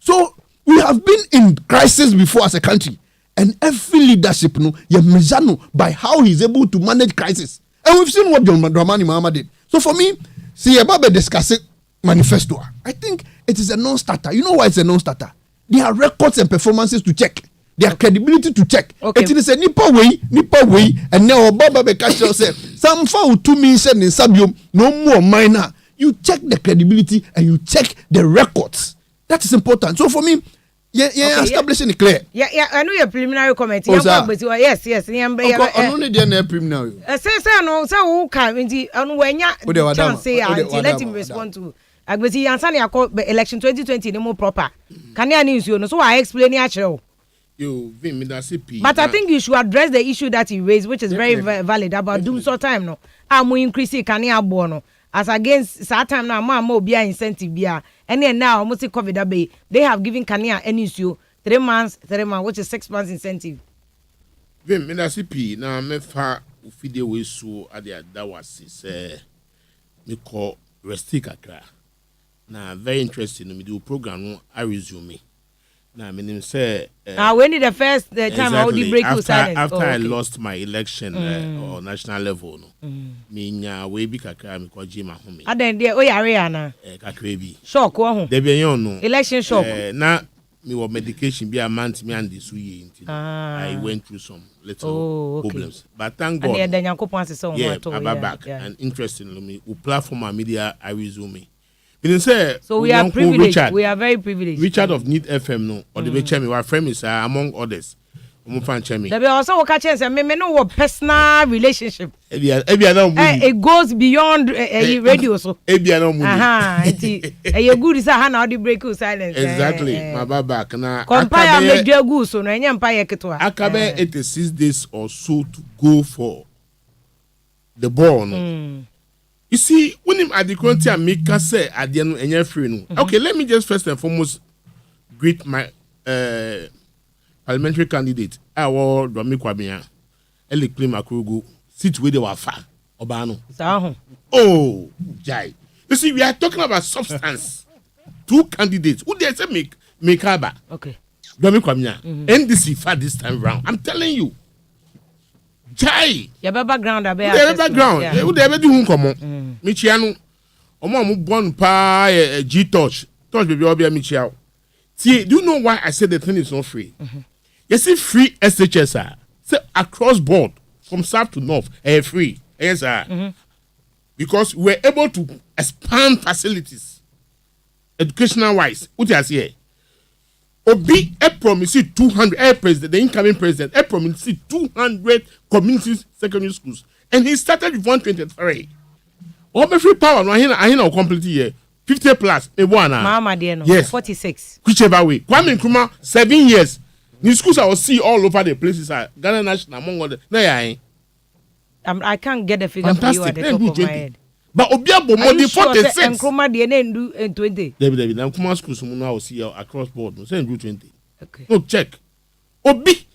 So we have been in crisis before as a country, and every leadership no ye mezano by how he's able to manage crisis. And we've seen what John Dramani Mahama did. So for me, see about discussing Manifesto. I think it is a non-starter. You know why it's a non-starter? There are records and performances to check. There are credibility to check. Okay. It is a nipa way, and now Obama Bekasha said, some foul 2 million in Sabium, no more minor. You check the credibility and you check the records. That is important. So for me, establishing it clear. Yeah, I know your preliminary comment. Yes. I only the preliminary. Say no, so who can when you chance say let him respond to. I go see answer election 2020 no more proper. Can you news you know? So I explain actually. But I think you should address the issue that you raised, which is very valid about doom so time no. I'm increasing can you abono as against that time now more be incentive be and then now almost COVID abe they have given Kania any issue 3 months, which is 6 months incentive. Vim CP na me fa ufide we so ade that was say me call restika kra. Na very interesting me do program no I resume. Na me nim say when did the first time how did break you silence after I lost my election or national level no. Me nya we bi kakra me ko jima home. Aden dey o yare ana. Kakra bi. Shock wo ho. Dey be yon no. Election shock. Na me wo medication bi amount me and this ye I went through some little problems. But thank God. And then Yankopon asese won to. Yeah, back. And interestingly me we platform our media I resume. Say, so we are privileged. Richard, we are very privileged. Richard of Need FM no or the Chemi, our friend is among others. There be also catch say me no what personal relationship. It goes beyond radio so. You good is how now the break silence. Exactly. My back na. Compare me good so no enya empire ketwa. Akabe 86 days or so to go for the ball. No? You see, when him at the country and make us say at the end and free no. Okay, let me just first and foremost greet my parliamentary candidate. I will Domi Kwabia. Eli Klima Krugu. Sit where they were far. Obano. Oh, Jai. You see, we are talking about substance. 2 candidates. Who they say make Haba? Okay. Domi Kwabia. NDC far this time round. I'm telling you. Jai. Your background background. Who they ever do who come on? Michiano. Omo born pa G touch baby obia Michiao. See, do you know why I said the thing is not free? You see, free SHS say across board from south to north free. Yes, sir. Because we're able to expand facilities educational wise. What you say? Obi promise 200 president, the incoming president, promise 200 community secondary schools, and he started with 123. Obi free power no I know completely here 50 plus a one. Mama dear no. Yes. 46. Whichever way. Kwame Nkrumah 7 years. The schools I will see all over the places are Ghana National among other. I can't get the figure for you at the top of my head. But Obiabo more than 46. And Nkrumah the do 20. David, Nkrumah schools I will see across board. No, say do 20. Okay. No check. Obi.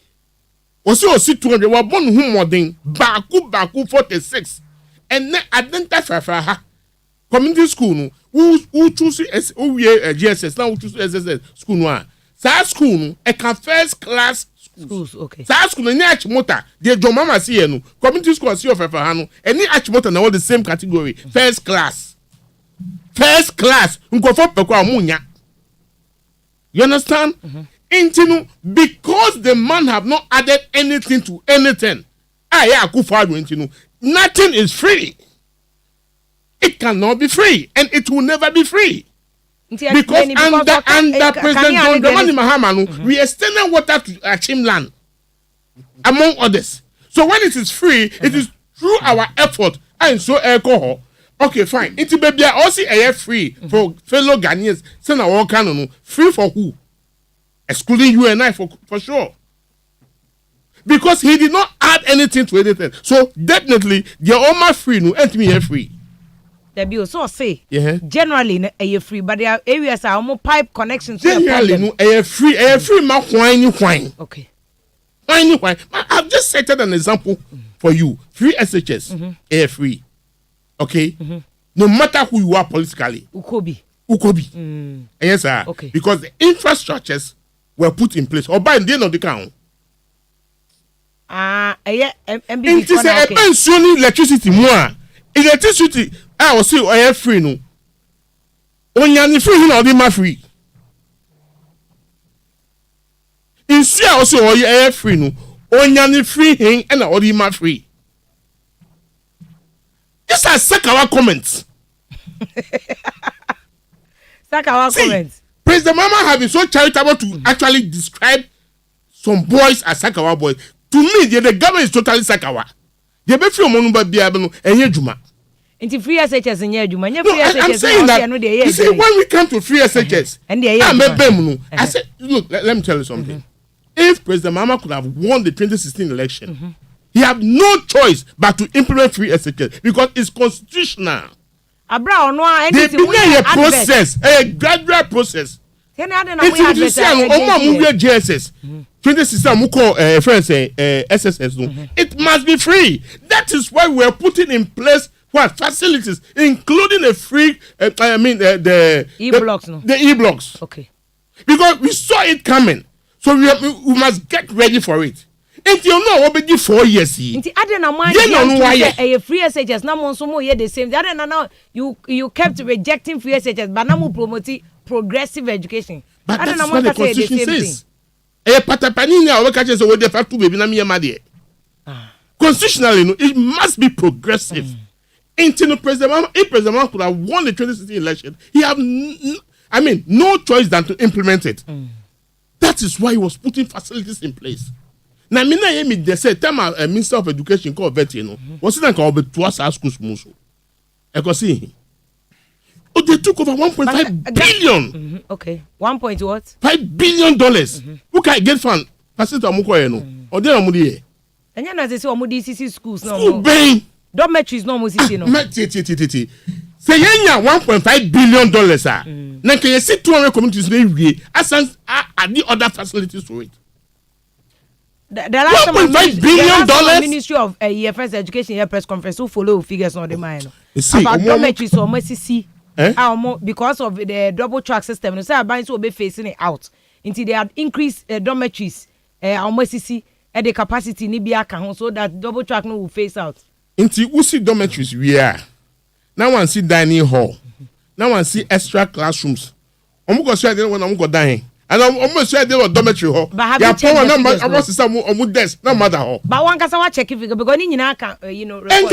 Also see 200. We are born who more than Baku 46. and identify for community school no who choose GSS now who choose SSS school no sa school no e can first class schools okay sa school no ni achimota the John Mama see no community school see of ha no any achimota na all the same category first class nkofo Pokua munya. You understand? Because the man have not added anything to anything. Nothing is free. It cannot be free, and it will never be free. Because under President John Dramani Mahama, we extended water to Achim land, among others. So when it is free, it is through our effort and so alcohol. Okay, fine. It may be also free for fellow Ghanaians. Send our canon free for who? Excluding you and I for sure. Because he did not add anything to anything. So definitely they are all free no and me free. There be also say generally a free, but there are areas are more pipe connections. Generally no a free ma wine. Okay. Wine. I've just cited an example for you. Free SHS a free. Okay? No matter who you are politically. Ukobi. Yes, sir. Okay. Because the infrastructures were put in place. Or by the end of the count. MBB. It is electricity more. Electricity, I will say, I free no. Onyani free, no, they free. In see also, I free no. Onyani free, and I free. These are Sakawa comments. Sakawa comments. President Mama have been so charitable to actually describe some boys as Sakawa boys. To me, the government is totally Sakawa. They be free monumba biabeno enye juma. Inti free SHS enye juma. I'm saying that. You see, when we come to free SHS, I said, look, let me tell you something. If President Mama could have won the 2016 election, he have no choice but to implement free SHS because it's constitutional. They begin a process, a gradual process. GSS 2016 SSS. It must be free. That is why we are putting in place what facilities, including a free. The e-blocks. The e-blocks. Okay. Because we saw it coming, so we must get ready for it. If you know what be 4 years here. Free SHS now monso mo the same. Now you kept rejecting free SHS, but now mo promoting progressive education. But that's what the Constitution says. Constitutionally, it must be progressive. If President Mama could have won the 2016 election, he have no choice than to implement it. That is why he was putting facilities in place. Now, they said, tell my Minister of Education called Betty, was it like I'll be to us our schools most? I can see. Oh, they took over 1.5 billion. Okay, 1 point what? $5 billion. Who can get fund? Facility Amuko, or they are Mudi. And you know, they say, DCC schools, no. School Bain. Dormitories, no more. Say, $1.5 billion. Now, can you see 200 communities as the other facilities to it? The last $1.5 billion. Ministry of EFS Education here press conference who follow figures on the mind about dormitories or MCC. Because of the double track system, so banks will be facing it out until they have increased dormitories MCC at the capacity Nibia can so that double track no will face out. Until we see dormitories, we are now one see dining hall, now one see extra classrooms. I'm going to say when I'm going dying. And I'm almost sure they were dormitory hall. But have you checked the figures? I'm some desk, no matter how. But one can check if because you can, report. And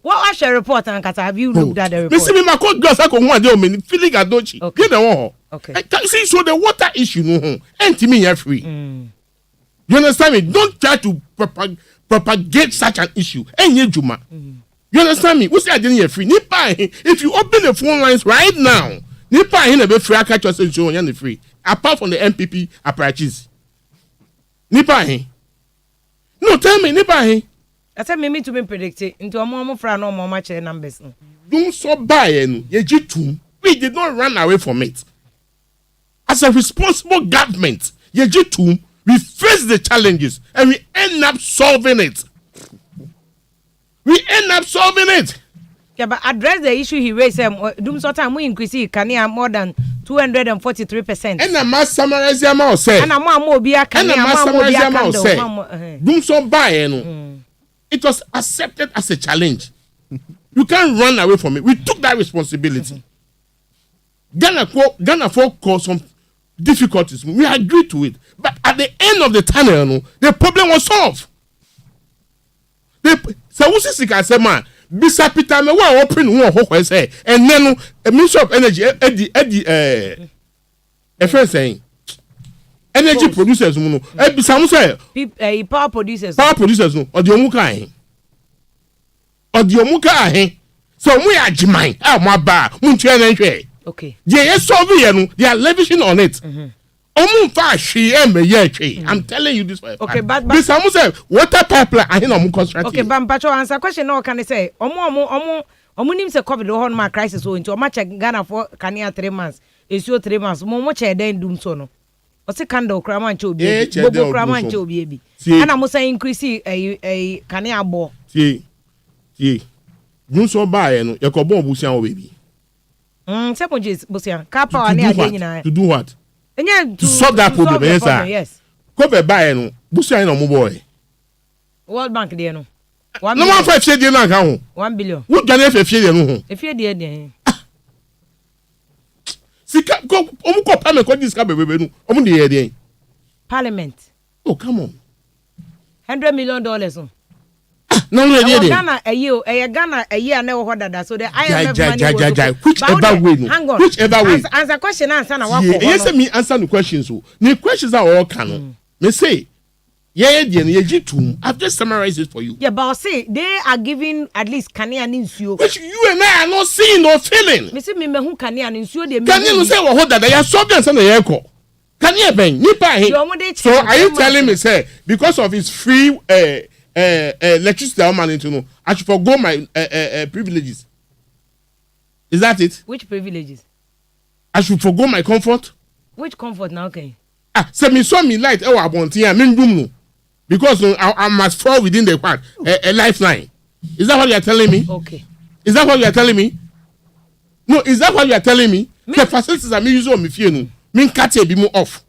what was your report, and have you looked at the report? Mr. Mako glass, I can one day, feeling a dochi. Okay. Get the wall. Okay. See, so the water issue, no, and to me, you're free. You understand me? Don't try to propagate such an issue. And you, Juma. You understand me? We say I didn't hear free. If you open the phone lines right now, Nipa in a be free catch us show on free. Apart from the MPP approaches. Nipa he. No, tell me, Nipa he. I said me to be predicted into a more fra no more match numbers. Don't so buy Yejitum. We did not run away from it. As a responsible government, Yejitum, we face the challenges and we end up solving it. We end up solving it. Yeah, but address the issue he raised. Doom sort time we increase Kania more than 243%. And I must summarize them all say. And I'm more be a and I must summarize them all say. Doom so buy no. It was accepted as a challenge. You can't run away from it. We took that responsibility. Ghana folk caused some difficulties. We agreed to it. But at the end of the tunnel, the problem was solved. So who says man? Bisa Peter me wa open one ho say and then a Minister of Energy Eddie friend saying energy producers no bisa mo say power producers no odi omuka ahin so mo ya jiman mo aba mo ntwe na nhwe okay they solve here no they are leveraging on it fa she I'm telling you this way. Okay, but bisa mo say water pipeline ahin no mo construct. Okay, but mpacho answer question no can say omo nim say covid ho no crisis so into omo check Ghana for Kania 3 months esuo 3 months mo che den dum so no o se candle kra man che obi bobo kra man che obi bi ana mo say increase Kania bo tie dum so bae no yakobo obusian o baby se mo je busian ka power ne ade nyina to do what to solve that problem. Yes. Cover buy no. Busia no boy. World Bank there no. No one 5 shade na ka 1 billion. What Ghana fe fie no ho? E fie there. Sika go omu ko pa me ko discuss bebe no. Omu dey there. Parliament. Oh come on. $100 million no. No there. Ghana Ghana na wo dada so the IMF money whichever way no. Hang on. Whichever way. Answer question answer na wa ko. Yes me answer the questions so. The questions are all canon. Me say I've just summarized it for you. Yeah, but say they are giving at least Kania Ninsio. Which you and I are not seeing or feeling. Me say me hu Kania Ninsio de me. Kania no say wo hold that you solve them say na yeko. Kania ben nipa he. So are you telling me say because of his free electricity man into no I should forgo my privileges? Is that it? Which privileges? I should forgo my comfort? Which comfort now okay? Say me saw me light abonti and me room no. Because I must fall within the what a lifeline. Is that what you are telling me? Okay. Is that what you are telling me? No, is that what you are telling me? The facilities are me use on me fear no. Me cut a bit more off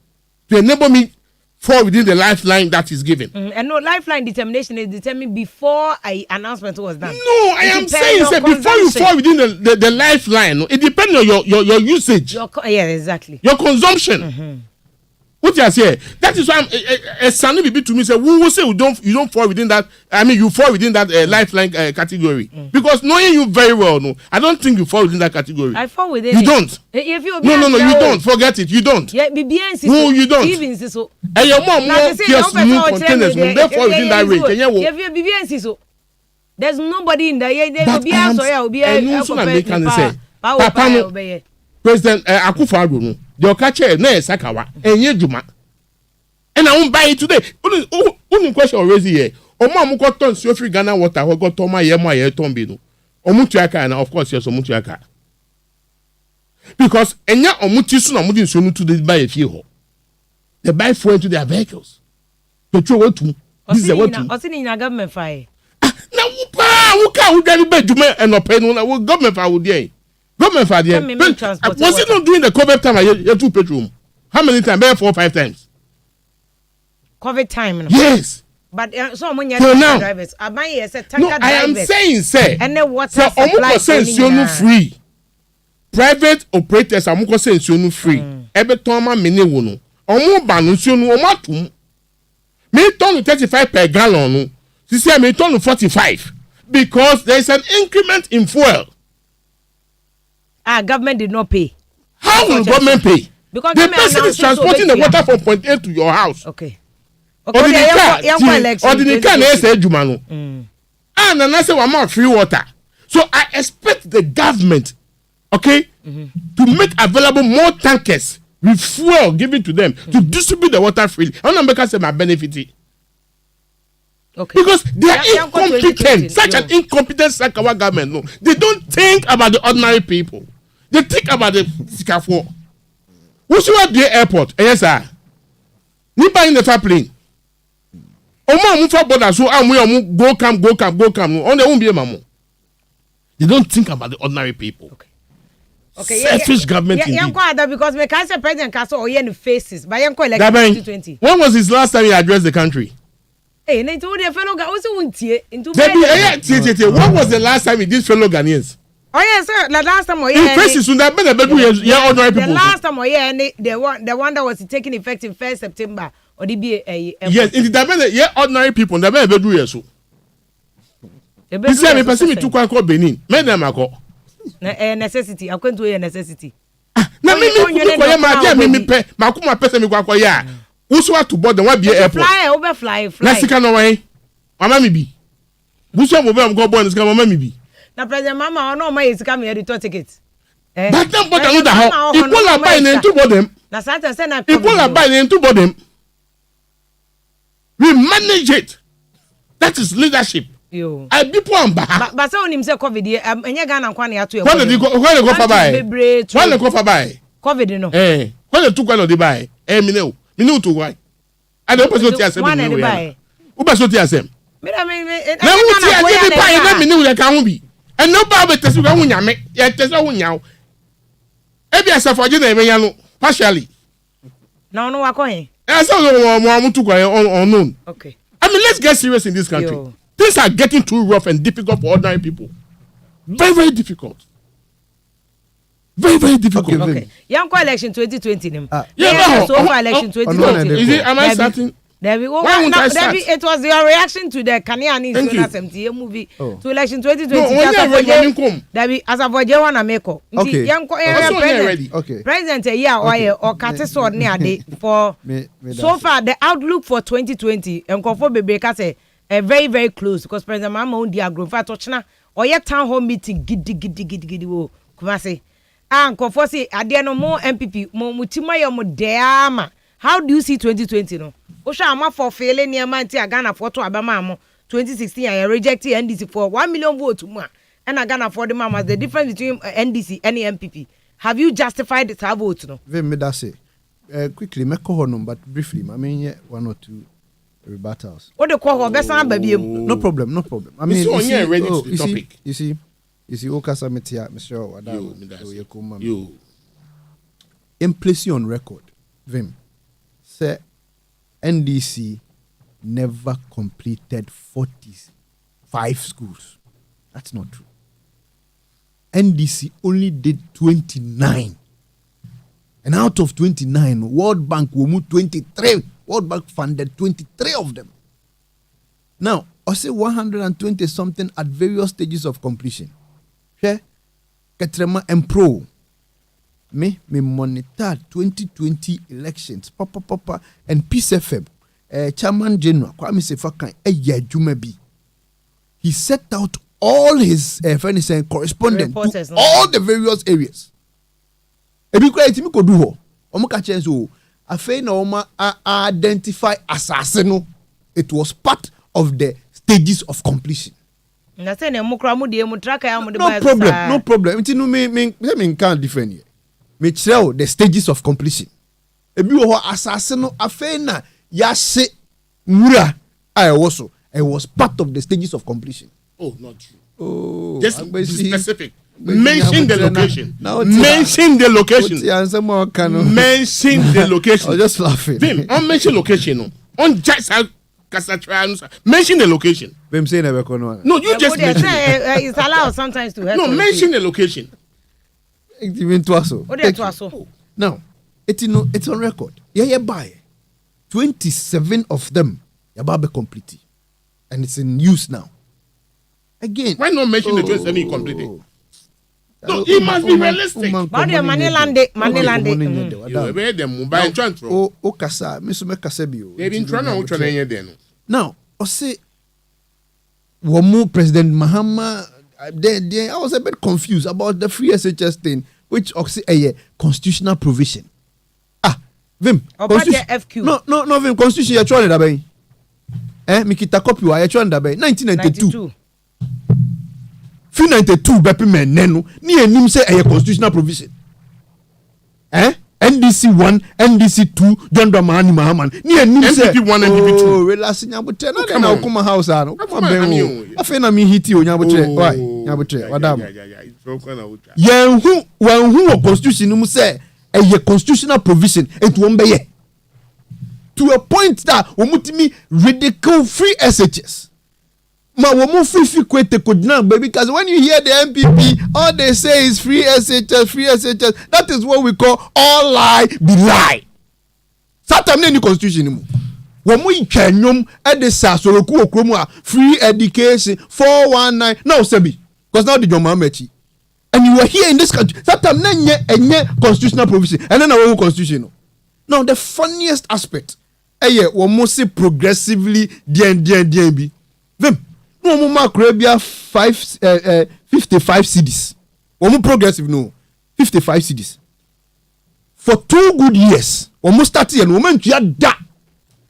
to enable me fall within the lifeline that is given. And no lifeline determination is determined before an announcement was done. No, I am saying say before you fall within the lifeline, it depends on your usage. Yeah, exactly. Your consumption. What you say? That is why a son will be to me say, "Who will say you don't fall within that? I mean, you fall within that lifeline category because knowing you very well, no, I don't think you fall within that category. I fall within. You don't. If you no, you don't. Forget it. You don't. Yeah, BBNC. No, you don't. Even so. And your mom won't pierce new containers when they fall within that range. If you BBNC so, there's nobody in there. There will be a so be a. And also, I can say, Papa, President Akufo-Addo no. The catcher na Sakawa enye juma and I won't buy it today. Only question already here. Omo amuko ton si ofri Ghana water ho go ton ma ye ton bi no. Omutu aka na of course yes omutu aka. Because enya omuti so na omudi nso no to dey buy fie ho. They buy fuel into their vehicles. Petrol what to? This is what to. Osini na government fire. Na wo ka wo dani be juma and open no na wo government fa wo dey. Government for the was it not during the COVID time? You two petrol. How many times? Maybe 4 or 5 times. COVID time. No? Yes. But so many drivers. I am saying, say. And then what's so free. Private operators are more saying free. Every time I mean no. Omo banu sionu omatum. Me turn 35 per gallon. No. She say me turn 45 because there is an increment in fuel. Government did not pay. How will government pay? Because the person is transporting the water from point A to your house. Okay. Or the car na say juma no. And I say we want free water. So I expect the government, okay, to make available more tankers with fuel given to them to distribute the water freely. I want to say my benefit. Okay. Because they are incompetent. Such an incompetent Sakawa government. No, they don't think about the ordinary people. They think about the Sikafo. Who's you at the airport? Yes, sir. Nipa in the plane. Omo for border so amu go come on the won't be a mamu. They don't think about the ordinary people. Okay, selfish government because me can't say President Kaso or any faces by Yanko election 2020. When was his last time he addressed the country? Hey, and into the fellow also won't into what was the last time he did fellow Ghanaians? Oh yes, sir. The last time in faces on that ordinary people. The last time the one that was taking effect in 1st September or the yes, in the ordinary people the bedu yeso. This time me person me to kwa Benin. Me dem akọ. Necessity. I'm going to a necessity. Na me pe makuma person me kwa ya. Uso to board the one be airport. Fly. Na sika no wan. Mama mi bi. Buso mo be am go born sika mama mi bi. Na President Mama no my sika me return ticket. But them board no da ho. People buy na into board them. Na Satan say na people buy na into board them. We manage it. That is leadership. Yo. I be poor ba. But say onim say COVID e enye Ghana kwa na ya to e. When they go for buy. When they go for buy. COVID no. When they took one of the buy. Me no to why. I don't person to asem. Who person to asem? Me na who ti asem be buy na me no le kan bi. And no ba be tesu ka hunya me. Ya tesu hunya. E bi asafoje na me ya no partially. Na no wa ko hen. I saw mo to kwa unknown. Okay. I mean, let's get serious in this country. Yo. Things are getting too rough and difficult for ordinary people. Very, very difficult. Very, very difficult. Okay. Young election 2020. So far election 2020. Is it? Am I starting? It was your reaction to the Kaniani Sola movie to election 2020. As a voyage one America. Okay. President or Katiso near for so far the outlook for 2020 and Kofo Bebeka say very, very close because President Mama on Diagro for Tochna or your town hall meeting giddy wo Kumasi. And Kofo say Adiano more MPP mo mutima yo mo deama. How do you see 2020 no? Osha ama for failing near Manti Ghana for to Abama 2016 I rejected NDC for 1 million votes more and I Ghana for the mamas the difference between NDC and MPP. Have you justified the vote no? Very me that say quickly make call but briefly I mean one or two rebuttals. What the call besan baby? No problem. I mean you see, ready to the topic. You see Okasa Metia Mr. Wada you in place on record Vim say NDC never completed 45 schools. That's not true. NDC only did 29. And out of 29, World Bank will move 23. World Bank funded 23 of them. Now, I say 120 something at various stages of completion. Okay? Ketrema and Pro. Me monitor 2020 elections. Papa and Peace FM. Chairman General Kwame Sefakan Egyaso. He set out all his correspondents to all the various areas. Ebi kwa etimi ko du ho. Omo ka chense o. Afei na omo identify assassin. It was part of the stages of completion. Na say na mo kra mo de mo tracker ya mo de ba. No problem. It no me can't different here. Me tell the stages of completion. Ebi wo assassin no afei na ya se mura I was part of the stages of completion. Oh, not true. Oh, just be specific. Mention the location. Mention the location. Mention the location. I was just laughing. Vim, on mention location. On just mention the location. Vim say never no. No, you just mention it. It's allowed sometimes to help. No, mention the location. Even Twaso. Now, it's on record. Yeah, buy 27 of them. Yababe complete, and it's in use now. Again, why not mention the 27 you completed? No, it must be realistic. But the money landed. You wear them mobile transfer. Oh, kasa, Mr. Kasebio. They've been trying to train then. Now, I say, Wamu President Mahama. I was a bit confused about the free SHS thing, which a constitutional provision. Vim. FQ. No, Vim. Constitution. You're trying to Mikita copy wa yɛtwa ndabe 1992 fi 92 bepi men nenu ni enim say a constitutional provision and NDC 1, NDC 2, John Dramani Mahaman. NDC 1 and NDC 2. Relax, Nyabutre. No, come on, come on, house. Come on, Ben. I feel I mean hit you, Nyabutre. Why? Nyabutre, madam. Yeah, who constitution say a constitutional provision it won't be to a point that umutimi ridicule free SHS. Ma woman free quite could now, baby, because when you hear the MPP, all they say is free SHS, free SHS. That is what we call all lie be lie. Satam any constitution anymore. When we can at the Sasoroku Okromwa free education 419 no Sebi, because now the Jomamechi. And you were here in this country. Satam nenye constitutional provision, and then our constitution. Now the funniest aspect, we must say progressively DNB. Vim. No more Caribbean 55 cities. One progressive no 55 cities. For 2 good years, almost 30 years, woman to da.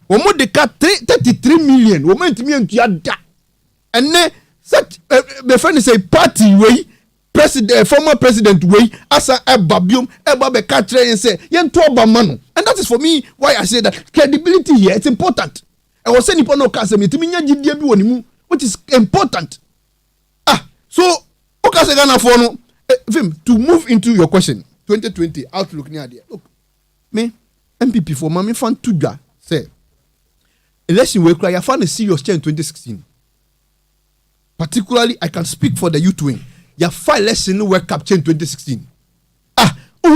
Almost the cat 33 million. Woman to me to da. And then such the friend say party way president former president way asa ebabium ebabe katre and say yen to obamano. And that is for me why I say that credibility here it's important. I was saying upon no case me to me nyaji bi wonimu. Which is important. So okay, to move into your question, 2020 outlook near there. Look, me MPP for Mami fan Tuga say election will cry. I found a serious change in 2016. Particularly, I can speak for the youth wing. Ya file election work up change 2016.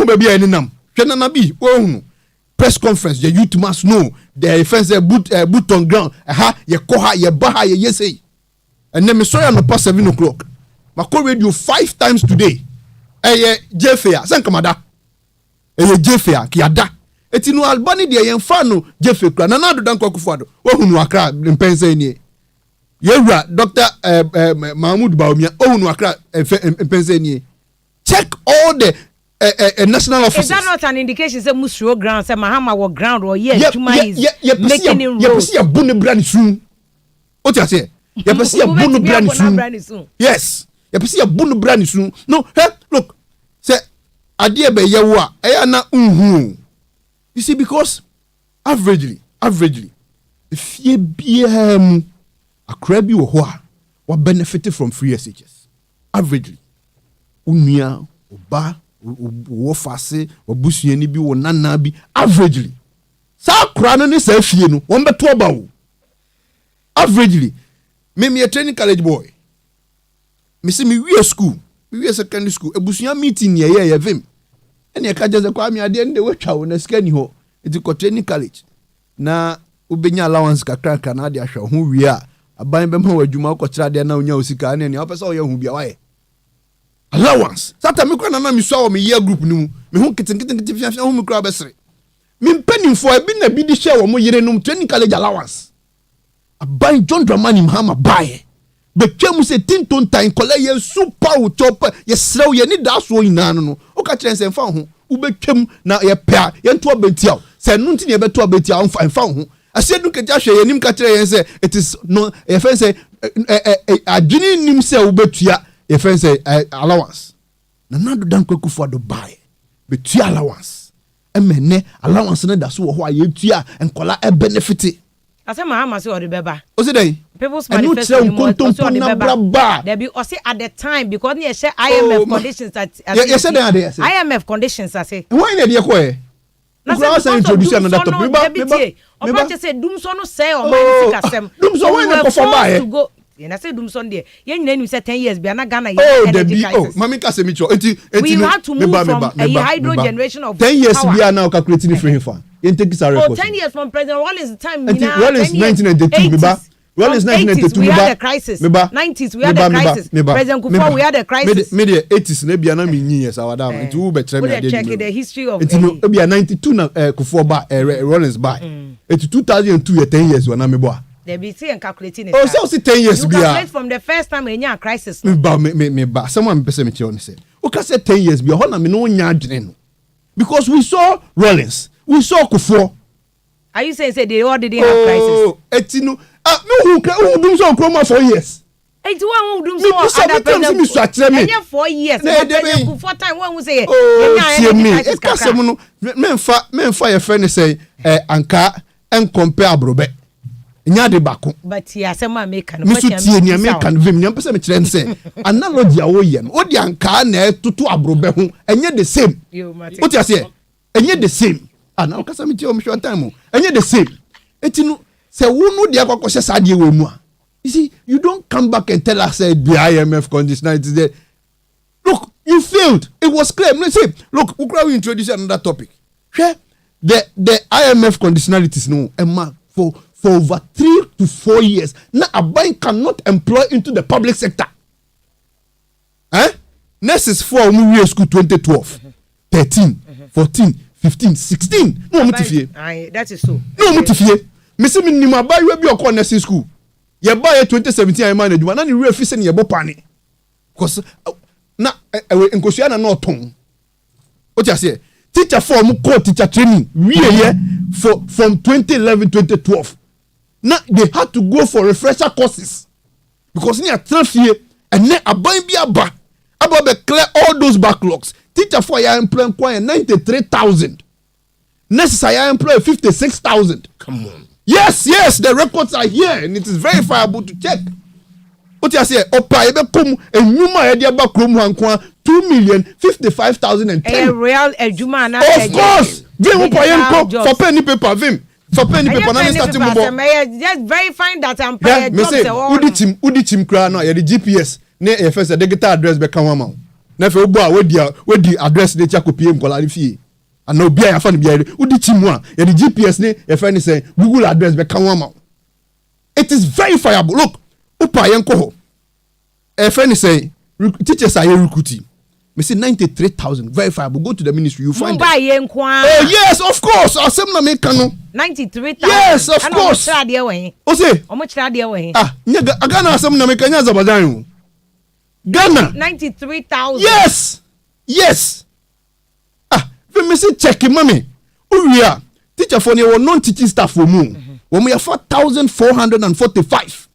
Baby any nam. Nabi press conference. The youth must know the offense boot on ground. Ye koha ye baha ye yesay. And then me sorry no past 7 o'clock. Ma call radio 5 times today. Jefea, sankamada. Jefea kiada. Eti no Albani de yemfa no Jefe kra. Na do dan kwakufuado. Wo hunu akra mpense ni. Yewra Dr. Mahmoud Baumia ohunu akra mpense ni. Check all the national offices. Is that not an indication say Musro ground say Mahama wo ground or yes tuma is making it road. Ye bune brand soon. What you say? You see a bunu brand soon. Yes. You see a bunu brand soon. No, hey, look. Say, adie be yewa. Na You see, because averagely, if ye be a crabby or what benefited from free SHS. Averagely. Unia, oba, wofase, wabusi yeni bi, wananabi. Averagely. Sa krana ni se fie no. Wambe tuoba wo. Averagely. Me a training college boy. Me see me we a school. We a secondary school. Ebusunya meeting ye vim. Eni akaje ze kwa mi ade nde wetwa wo na sika ni ho. Iti ko training college. Na ubenya allowance kakra na ade ahwa ho wi a aban be ma wadwuma ko kira de na onya osika na ni opese o ye hu bia waye. Allowance. Sata me kwa na mi so wo me year group ni mu. Me hu kitten fiafia hu me kra besere. Me mpanimfo e bi na bi di share wo mo yere num training college allowance. Abai John Dramani Mahama bae. Betwemu se tinton time kola ye super chopper ye srew ye ni da so ina no. O ka kire se mfa ho. Ubetwem na ye pea ye nto abentia. Se nu nti ye beto abentia mfa ho. Asedu keja hwe ye nim ka kire ye se it is no ye fe se adwini nim se ubetua ye fe se allowance. Na nado dan kwakufu ado bae. Betua allowance. Emene allowance na da so ho aye tua enkola e benefit. Ase Mahama se odi beba. O se dey. People's Manifesto there be or say at the time because they share IMF conditions at IMF conditions I say. Why na dey ko e? Na say introduce another topic. Oba say dum so no say o man sika sem. Dum so when dey perform ba e. And I say dum so dey. Yen nyina say 10 years bi na Ghana energy crisis. Oh, mami ka se mi cho. We had to move from a hydro generation of 10 years we are now calculating free fan. 10 years from President Rawlings' time. Rawlings 1992. Rawlings 1992. We had a crisis. 90s we had a crisis. President Kufuor we had a crisis. Media 80s ne bia na me years awada. It will be check the history of. It no bia 92 na Kufuor ba Rawlings ba. It 2002 10 years wana me boa. They be say and calculating it. Oh, so 10 years bia. You calculate from the first time when you a crisis. Me ba someone pese me tell me say. O ka say 10 years bia ho na me no nya adwene no. Because we saw Rawlings. We saw Kufuor. Are you saying say they all didn't have crisis? Oh, etino. No who do so chroma for years. Enti one do so other person. Me 4 years. For time one say. Oh, me. E ka sem no menfa your friend say anka en compare abrobe. Nya de bako. But ya say ma make kan. Me so tie ni make kan vim nya pese me kire nse. Analogy a wo ye no. Odi anka na tutu abrobe ho. Enye the same. What you say? Enye the same. Ana okasa me tie o me short time. Enye the same. Eti no se wo no de akokose sade we mu a. You see, you don't come back and tell us the IMF conditionality there. Look, you failed. It was clear. Say, look, we introduce another topic. The IMF conditionalities, no, Emma, for over 3 to 4 years, now a bank cannot employ into the public sector. Next is for school 2012, 13, 14, 15, 16. No, that is so. No, Mutifie. Missing minimum buy you be your nursing school. You buy 2017 I manage one and you refuse any bopani. Because na nkosua na no ton. What you say? Teacher form core teacher training. We here from 2011 2012. Now they had to go for refresher courses. Because near 12 year and then aban bi aba be clear all those backlogs. Teacher for your employee 93,000. Necessary employee 56,000. Come on. Yes, the records are here and it is verifiable to check. What you say? Opa ebe kom enuma e dia ba krom hankwa 2,055,010. Real ejuma na. Of course. Vim opa yenko for penny paper vim. For penny paper na starting mo. Just verifying that I'm paid jobs. Udi chim kra no ye the GPS na e first the digital address be kan wa ma. Na fe obo a we di address de cha copy em kola fie. And no bia ya fa no bia udi chimu a ye the GPS ne e fa ni say Google address be kan wa ma. It is verifiable. Look, upa yenko ho. E fa ni say teachers are recruiting. Me say 93,000 verifiable. Go to the ministry, you find it. Oh yes, of course. Asem na me kan no. 93,000. Yes, of course. O say. Omo chira de we. Nya Ghana asem na me kan nya Zabadan. Ghana 93,000. Yes. Me say check mami. Uria teacher for ne non teaching staff for mu. Wo me 4,445.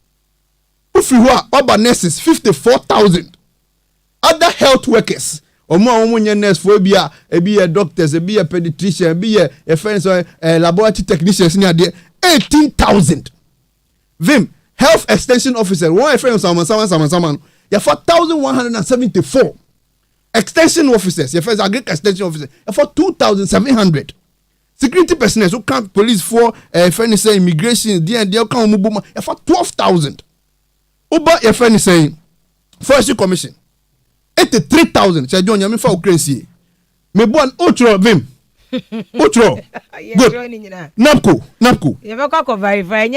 Ufi ho oba nurses 54,000. Other health workers omo nye nurse for ebi a doctors, ebi a pediatrician, ebi a friends laboratory technicians ni ade 18,000. Vim health extension officer one friend someone ya 4,174. Extension officers, your first agric extension officer, for 2,700. Security personnel, who come police for friend say immigration, they come mubuma, for 12,000. Uba your friend saying forestry commission 83,000. Say John, you for crazy. Me born outro vim. Outro. Good. Napco. You ever go verify? I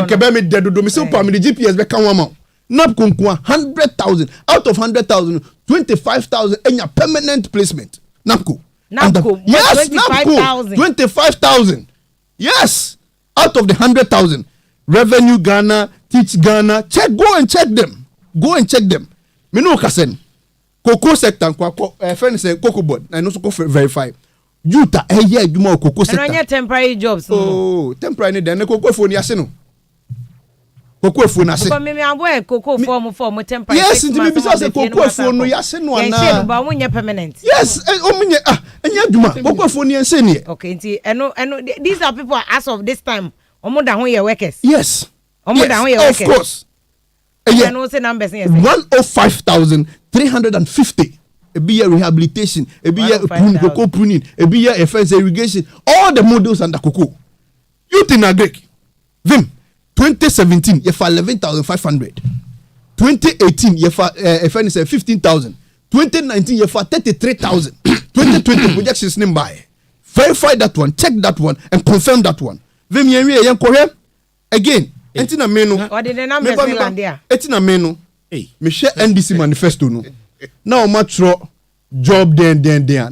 can me dead do me so pa me the GPS be kan one. Napco 100,000 out of 100,000, 25,000 in your permanent placement. Napco. Yes, 25,000. 25,000. Yes, out of the 100,000. Revenue Ghana, Teach Ghana. Go and check them. Me no kasen. Cocoa sector, friend say cocoa board. I know so verify. Utah, yeah, you more cocoa sector. And temporary jobs. Oh, temporary. Then cocoa phone yaseno. Cocoa phone ase. Because me aware cocoa form temporary. Yes, it be because cocoa phone no yaseno ana. Yes, but we permanent. Yes, omunye enya duma. Cocoa phone yense ne. Okay, nti eno these are people as of this time. Omo da ho ye workers. Yes. Omo da ho ye workers. Of course. Yeah, no say numbers here. 105,350. A be rehabilitation, a be cocoa pruning, a be a fence irrigation, all the models under cocoa. Youth in agric. Vim 2017 you for 11,500. 2018 you for fence 15,000. 2019 you for 33,000. 2020 projections name by. Verify that one, check that one, and confirm that one. Vim yen correct again. Entina menu. What did the numbers land there? Entina menu. Me share NDC manifesto no. Na o matro job den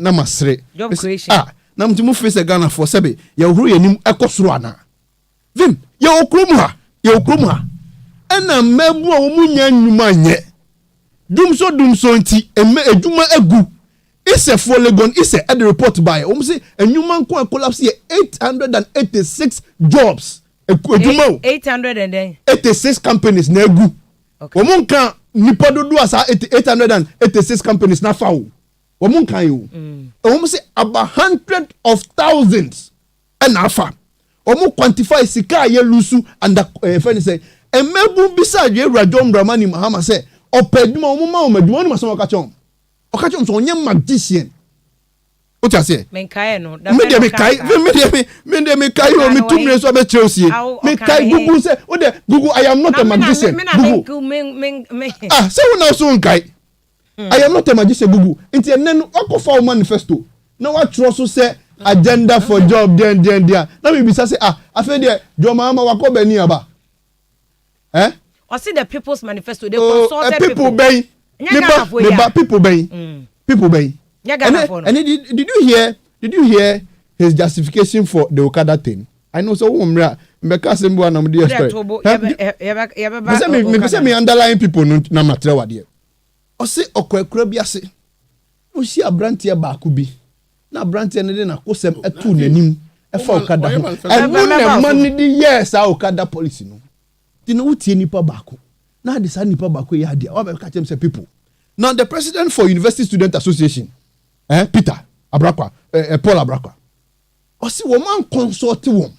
na masre. Job creation. Na mtimu face Ghana for sebe. Ya huru yenim ekosoro ana. Vim, ya okrom ha. Ena mebu a omunya nnuma nye. Dumso nti ejuma egu. Ise for Legon ise at the report by. Say ennuma nko collapse 886 jobs. 800 and then 86 companies na egu Womunka nipa dodo asa 886 companies na fa wo. Womunka yo. Womu say about hundreds of thousands and afa. Womu quantify sika ye lusu and friend say emebu bisa je radom bramani mahama say opeduma womu ma omeduma oni maso okachom. Okachom so onye magician. What you say? Me kai no. Me kai o me 2 minutes so be Chelsea. Me kai Google say, "Oh the Google I am not a magician." Ah, say we now so kai. I am not a magician Google. Inti enen okofa manifesto. Na what trust say agenda for job there. Na me be say Afia there jo mama wako be ni aba. Or see the people's manifesto they consulted people bay. People bay. People bay. And did you hear his justification for the Okada thing? I know so me underlying people na matter wa there. O say okwekura bi ase. O si abrantie ba ku bi. Na abrantie ne de na kosem etu nanim e fa Okada. And no man di yes a Okada policy no. Ti no utie nipa ba ku. Na de sa nipa ba ku ya dia. O be ka chem say people. Now the president for University Student Association Peter Abrakwa, Paul Abrakwa. Osi woman consult wom.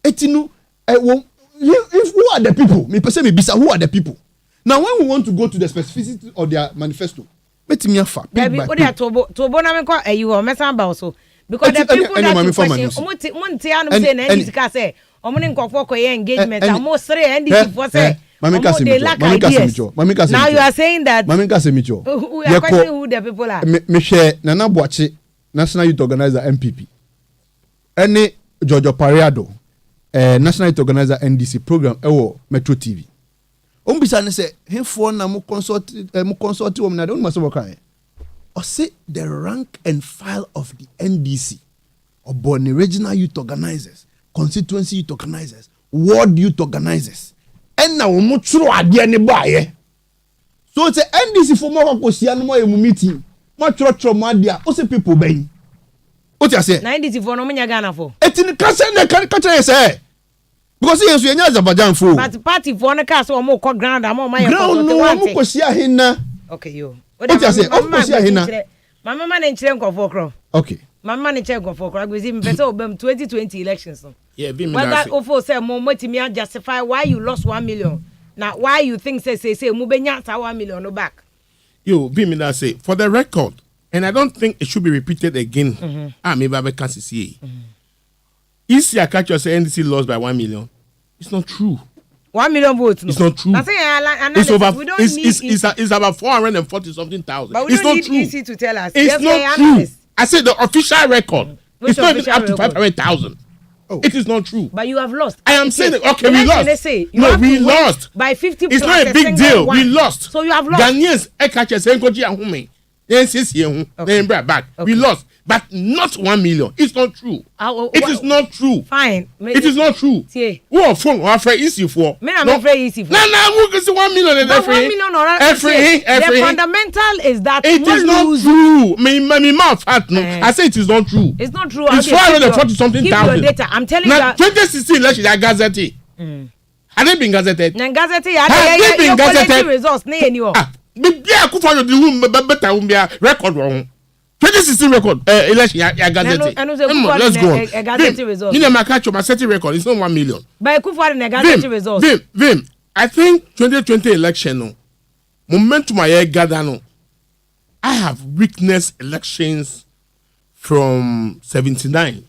Etinu if who are the people? Me person me bisa who are the people? Now when we want to go to the specificity of their manifesto, metimi afa. Baby, what dey tobo na me ko eyiwo mesan ba so because the people that question omonti anu say na ndika say omo ne nkofo koye engagement amo sere ndiki for say now you are saying that we are questioning who the people are. Me share Nana Boachi, National Youth Organizer MPP. Any Jojo Pariado, National Youth Organizer NDC program, Metro TV. Umbisane say, him for na mu consult wo na don't maso boka. Or say the rank and file of the NDC, or born regional youth organizers, constituency youth organizers, ward youth organizers. And now we true idea ne buy. So it's NDC for more kosia no more meeting. More trotro madia. O say people ben. What you say? Na NDC for no menya Ghana for. Etini kase na kan say. Because you enya Azerbaijan for. But party for na case o mo ko ground am o my ground no mo kosia hinna. Okay yo. What you say? O kosia hinna. Mama man enchire nkofo kro. Okay. Mama man enchire nkofo kro. Agbe me pese obem 2020 elections. Yeah, be me that ofo say mo matimi justify why you lost 1 million. Now why you think say mo benya 1 million no back. Yo, be me that say for the record, and I don't think it should be repeated again. Maybe I can't see. Isi Akacho say NDC lost by 1 million. It's not true. 1 million votes. No. It's not true. It's over. We don't It's about 440 something thousand. But we it's don't not need true. easy to tell us. It's not true. I said the official record. It's not even up to 500,000. Oh. It is not true. But you have lost. I am saying that, okay, we lost. We lost. By 50%. It's not a big deal. We lost. So you have lost. Ghanaians, back. We lost. But not 1 million. It's not true. It is not true. Fine. It is not true. Who are phone or afraid easy for? Me, I'm afraid easy for. No, who can see 1 million? But 1 million or every. The fundamental is that it is not true. Me mouth fat no. I say it is not true. It's not true. It's 440 something thousand. Keep your data. I'm telling you. Now 2016 election they gazetted. Have they been gazetted? Gazetted. Have they been gazetted? Results ne anymore. Me ku for the room better record wrong. 2016 record election gazetted. Let's go on. You know my catch my setting record. It's not 1 million. But ku for the gazetted results. Vim. I think 2020 election no. Momentum I gather no. I have witnessed elections from 79.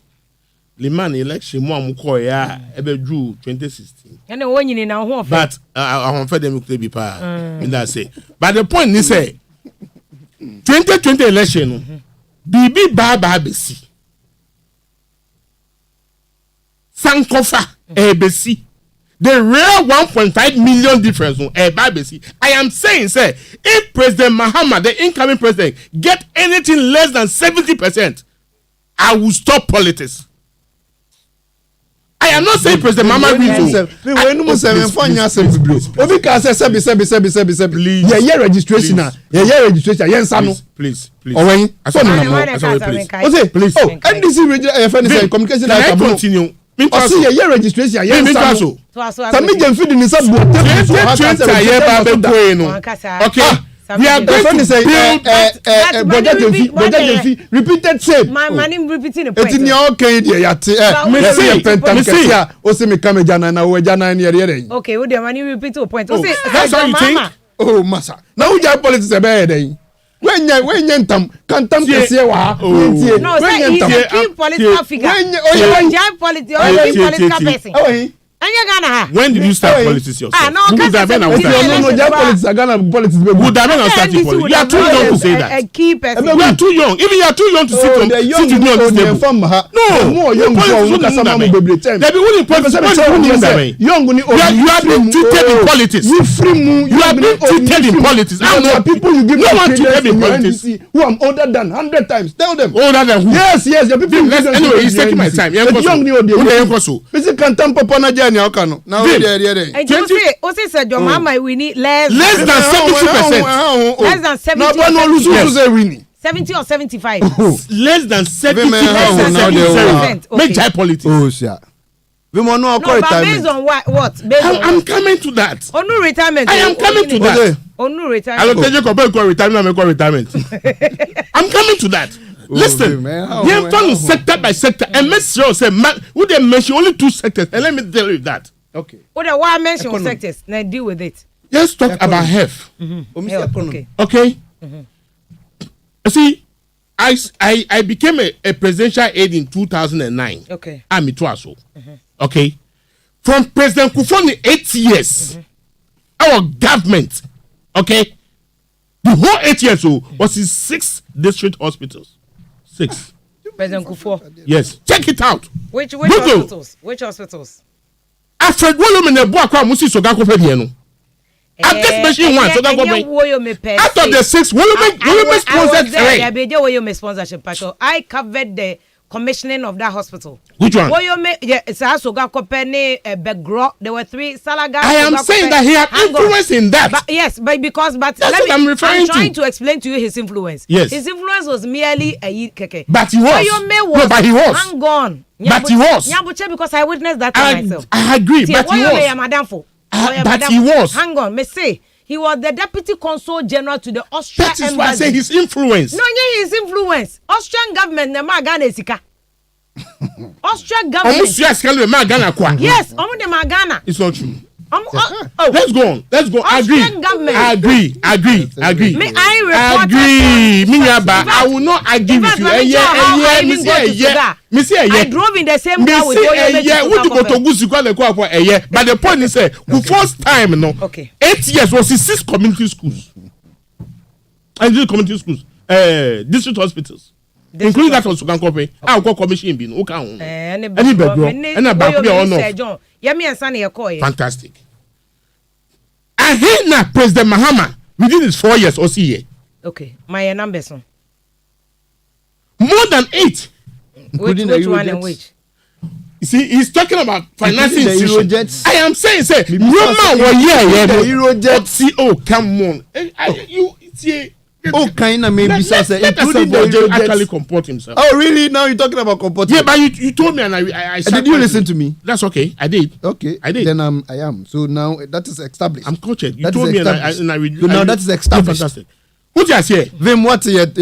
Liman election mo amuko ya ebe June 2016. And the one you na ho fe. But I want for them to be pa. Me that say. But the point is say 2020 election bibi baba besi. Sankofa ebesi. The real 1.5 million difference on besi. I am saying say if President Mahama, the incoming president, get anything less than 70%, I will stop politics. I am not saying President Mama reason. We no say fanya say obi ka say sebi. Yeah registration na. Yeah registration yensa no. Please. Owen. Please. NDC communication Can I continue? see your registration. Yeah, Gyaso. Sami Jemfi ni sabu. 2020 year ba be going no. Okay. We are going to say Brother Jemfi repeated same. My money repeating the point. It's in your okay there yate. Me see o se me come jana na we jana ni ere. Okay, we the money repeat to point. O say that's how you think. Oh massa. Now we just politics e be dey. When ntam kantam kese wa no say he's a key political figure political person when did you start politics yourself? No, politics you are too young to say that. A key person. You are too young. Even you are too young to sit on this table. No, young you have been treated in politics. You have been treated in politics. I know people you give no one treated in politics. Who I'm older than 100 times. Tell them. Older than who? Yes, your people. Anyway, he's taking my time. Young Mr. Kantam Papa now we need less than 70%. Less than 70%. Yes. 70 or 75. Less than 70%. Make high politics. Oh, yeah. We want no, but based on what? I'm coming to that. On no retirement. I am coming to that. On no retirement. I don't tell you retirement. I'm coming to that. Listen, you have sector by sector and make sure say who they mention only 2 sectors and let me tell you that. Okay. Why mention sectors? Now deal with it. Let's talk about health. Okay. See, I became a presidential aide in 2009. Okay. I'm Ituaso. Okay. From President Kufoni 8 years, our government, okay, the whole 8 years was in 6 district hospitals. 6. President Kufo. Yes. Check it out. Which hospitals? Which hospitals? After Wolom and Boakwa Musi Sogako Fediano. I'm just mentioning one. So out of the 6, Wolom sponsored 3. I covered the commissioning of that hospital. Which one? There were 3 Salaga. I am saying that he had influence in that. But because that's what I'm referring to. I'm trying to explain to you his influence. Yes. His influence was merely a keke. But he was. No, but he was. Hang on. But he was. Because I witnessed that myself. I agree. But he was. But he was. Hang on, me say. He was the deputy consul general to the Austrian embassy. That is why I say his influence. No, his influence. Austrian government na Magana esika. Austrian government. Yes, omu de Magana. It's not true. Let's go on. Agree. May I report? Agree. I will not agree with you. I drove in the same car with but the point is, the first time, 8 years was in 6 community schools. And these community schools, district hospitals. Including that on Sugankope, I'll call commission being fantastic. I hate now President Mahama within his 4 years or see. Okay, my numbers on more than 8. Which one and which? You see, he's talking about financing institutions. I am saying, say, oh, come on. You see. Kind of maybe including the actually comport himself. Oh, really? Now you're talking about comporting? Yeah, but you told me and I did you listen to me? That's okay. I did. Okay. I did. Then I am. So now that is established. I'm cultured. You told me and I now that is established. Fantastic. What you say? Vim, what you yes.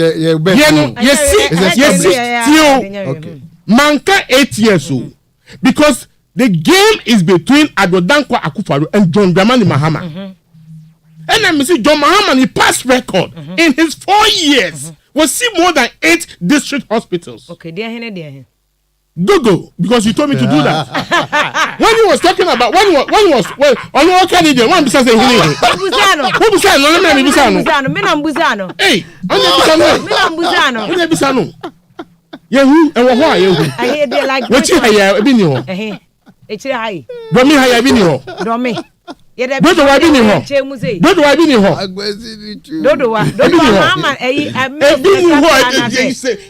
Okay. Manka 8 years old. Because the game is between Adodankwa Akufo-Addo and John Dramani Mahama. And then see John Mahama, he passed record in his 4 years. Was see more than 8 district hospitals. Okay, dear. Google, because you told me to do that. When he was talking about when he was on what Canadian one besides saying Busano. Hey, Busano. Yeah, who and what are you? I hear they like what you have been here. It's high. Domi have been here. Domi. Dodo wa bi ni ho. Mama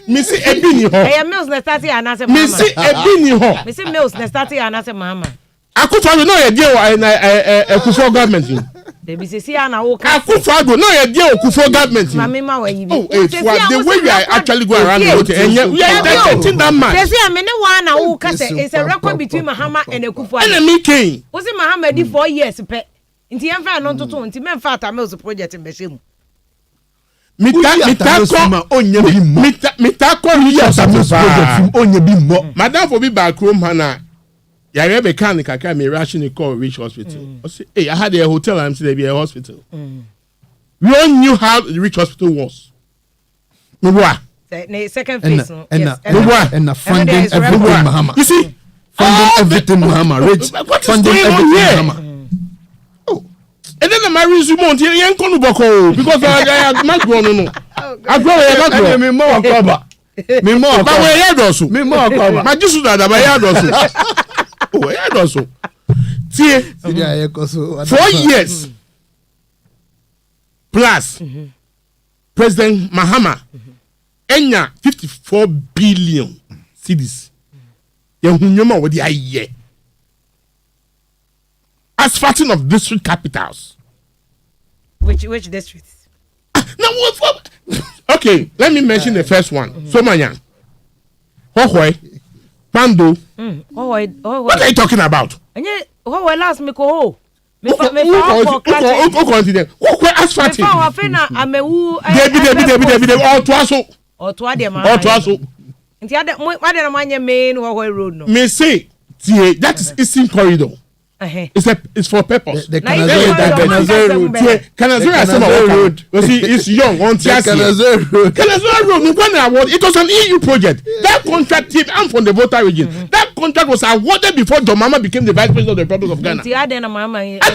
Missy ebi ni ho. Mills na start here na say mama. Missy ebi ni ho. Missy Mills na start here na say mama. Akufo no ye dey Akufo government. Debi se si ana wo ka. Akufo-Addo no ye dey Okufo government. Mama ma wa yi bi. Oh, the way you are actually going around the vote, and you are entertaining that man. Say say me ne wa na wo ka say it's a record between Mahama and Akufo-Addo. Enemy king. O say Mahama di 4 years pe. Nti yɛn fa no ntoto nti men fa ata mills project mbɛhye mu. Mitako onye bi mo. Madam for be back room hana. Yare be kan kaka me ration call Rich Hospital. I say, hey, I had a hotel, I'm saying there be a hospital. We all knew how the Rich Hospital was. The second phase. And funding everything Mahama. You see, funding everything Mahama. Rich funding everything Mahama. Oh, and then the marriage you want here, young Konuboko, because I might go no. I grow me more cover. Me more cover. Me more cover. My just that by Yadosu. Oh, Yadosu. See, 4 years plus President Mahama enya 54 billion cedis. Yehunyoma with the aye. Asphalting of district capitals. Which districts? Now what? Okay, let me mention the first one. Somanya, Hohoi, Pando. What are you talking about? Hohoi last me ko. Me asphalting. Me say, that is Eastern Corridor. It's for purpose. The Canazero Road. You see, it's young on Canazero Road. It was an EU project. That contract came out from the voter region. That contract was awarded before John Mahama became the Vice President of the Republic of Ghana. I don't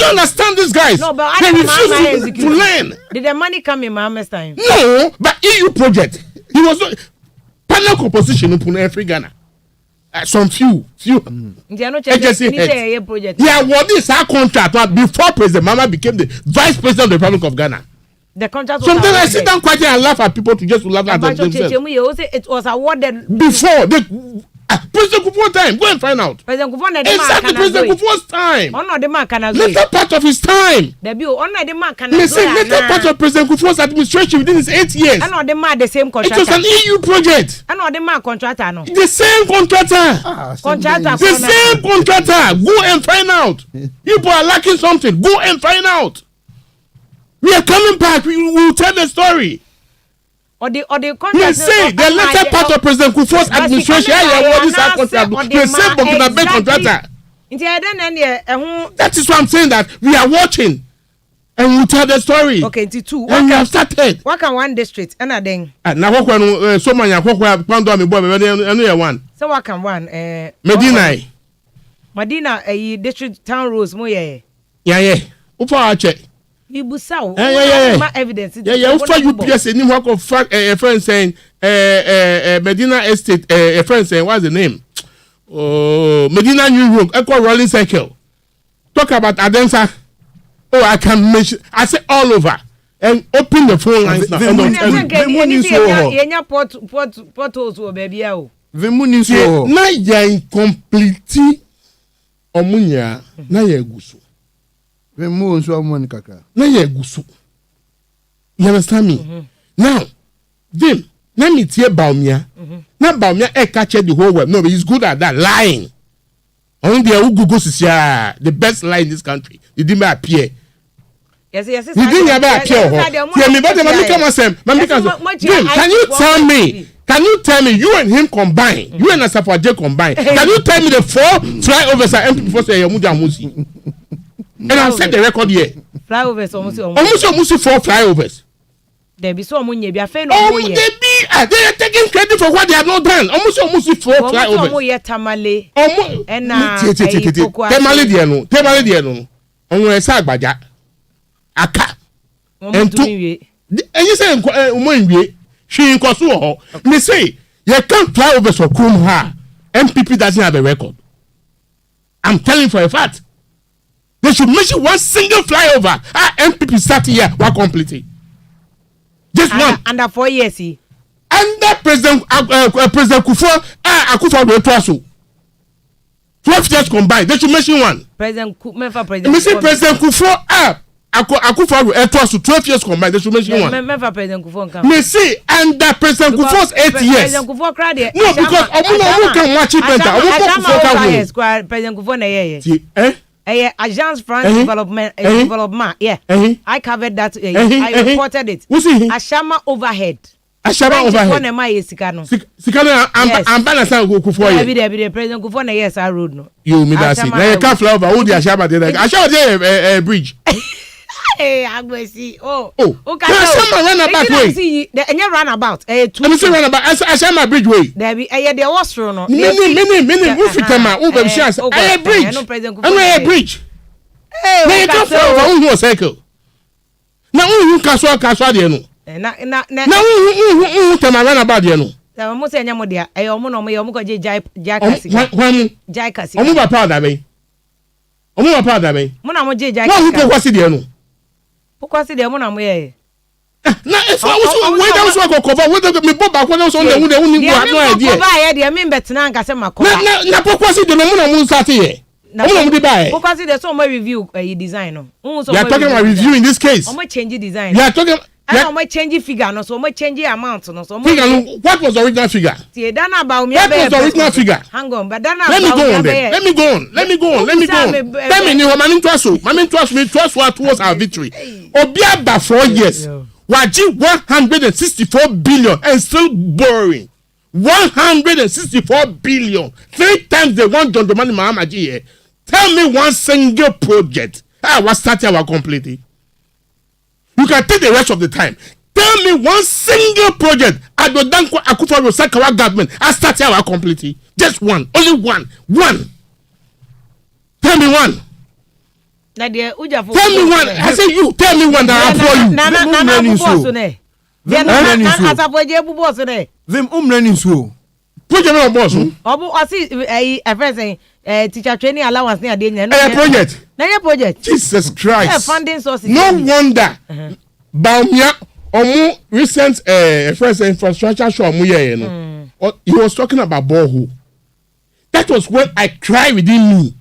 understand these guys. No, but they refuse to learn. Did the money come in Mahama's time? No, but EU project. He was not panel composition in every Ghana. Some few. Egyaso project. Yeah, what is our contract before President Mahama became the Vice President of the Republic of Ghana? The contract. Sometimes I sit down quietly and laugh at people to laugh at themselves. It was awarded before President Kufuor time. Go and find out. Exactly, President Kufuor's time. Later part of his time. Later part of President Kufuor's administration within his 8 years. The same contractor. It was an EU project. The same contractor. The same contractor. Go and find out. People are lacking something. Go and find out. We are coming back. We will tell the story. The we say the latter part of President Kufuor's administration. The same Burkina Faso contractor. That is why I'm saying that we are watching and we tell the story. Okay, two. And we have started. What can one district? And then. Now what can so many? What can Pando me boy? Another one. So what can one? Medina, a district town rules mo ye. Yeah. Upa check. Ibusao. Yeah. Evidence. Yeah. Upa UPS any work of fact. A friend saying, Medina Estate. A friend saying, what's the name? Oh, Medina New Road. Echo Rolling Cycle. Talk about Adensa. Oh, I can mention. I say all over and open the phone lines now. Portals were baby. Na ya incomplete omunya na ya eguso. Vemu nso amoni kaka. Na ya eguso. You understand me? Now, them na me tie Baumia. Na Baumia catch the whole world. No, but he's good at that lying. Only the Google is the best lie in this country. He didn't appear. Yes. He didn't appear. Can you tell me you and him combine? You and Asafo J combine. Can you tell me the 4 flyovers are empty before say Yamuja Musi? And I'll set the record here. Flyovers almost 4 flyovers. There be so many be afraid no they are taking credit for what they have not done. Almost 4 flyovers. Tamale. And Tamale there no. Onwo esa agbaja. Aka. And you say umonwie. She in Kosuo. Me say you can't fly over for Krum ha. MPP doesn't have a record. I'm telling for a fact. They should mention one single flyover. MPP start here, one complete. Just one. Under 4 years, under President Kufuor, Akufo-Addo Twaso. 12 years combined. They should mention one. President Kufuor, Akufo it was to 12 years combined. They should mention one. President Kufo. Me see under President Kufo's 8 years. President Kufo cried. No, because Omo can watch it better. President Kufo na ye. Agence France Development, yeah. I covered that. I reported it. Ashama overhead. Ashama overhead. Sikano am balance go Kufo. Every President Kufo na yes I road no. You me that say. Na you can't fly over all the Ashama there. Ashama there bridge. Hey, I go see. Oh. Okay. Ashama run about way. See, the run about. Let me say run about. Ashama bridge way. There be there was no. Many. Who fit am? Who be chance? I bridge. I bridge. Hey, you can't fly over who cycle. Na who kaswa there no. Na who tell run about there no. Na mo say nyamo dia. Omo no mo ko je kasi. Jai kasi. Omo ba proud abi. Mo na mo je jai. Who Pokua si there no. Pokua si there mo na mo ye. Na if I was where that was go cover where me bo ba ko na so na hu ni no idea. Cover here there me betina nka se makoba. Na Pokua si there no mo na mo start here. Omo mo dey buy. Pokua si there so mo review design no. You are talking about review in this case. Omo change design. You are talking I might change figure, no, so much change amount, no, so figure. What was the original figure? See, done about me. What was the original figure? Hang on, but then let me go on. Let me go on. Tell me, you man trust me. Trust what was our victory. Obiaba 4 years. Waji 164 billion and still borrowing. 164 billion. 3 times the one John Domani Mahamaji here. Tell me one single project. I was starting our completely. You can take the rest of the time. Tell me one single project Adodanko Akufo Sakawa government has started our completely. Just one. Only one. Tell me one. Tell me one. I say you. Tell me one that I for you. Project boss. I see a friend saying teacher training allowance near project. Project. Jesus Christ. Funding sources. No wonder. Baumia omu recent first infrastructure show amuye no. He was talking about borehole. That was when I cried within me.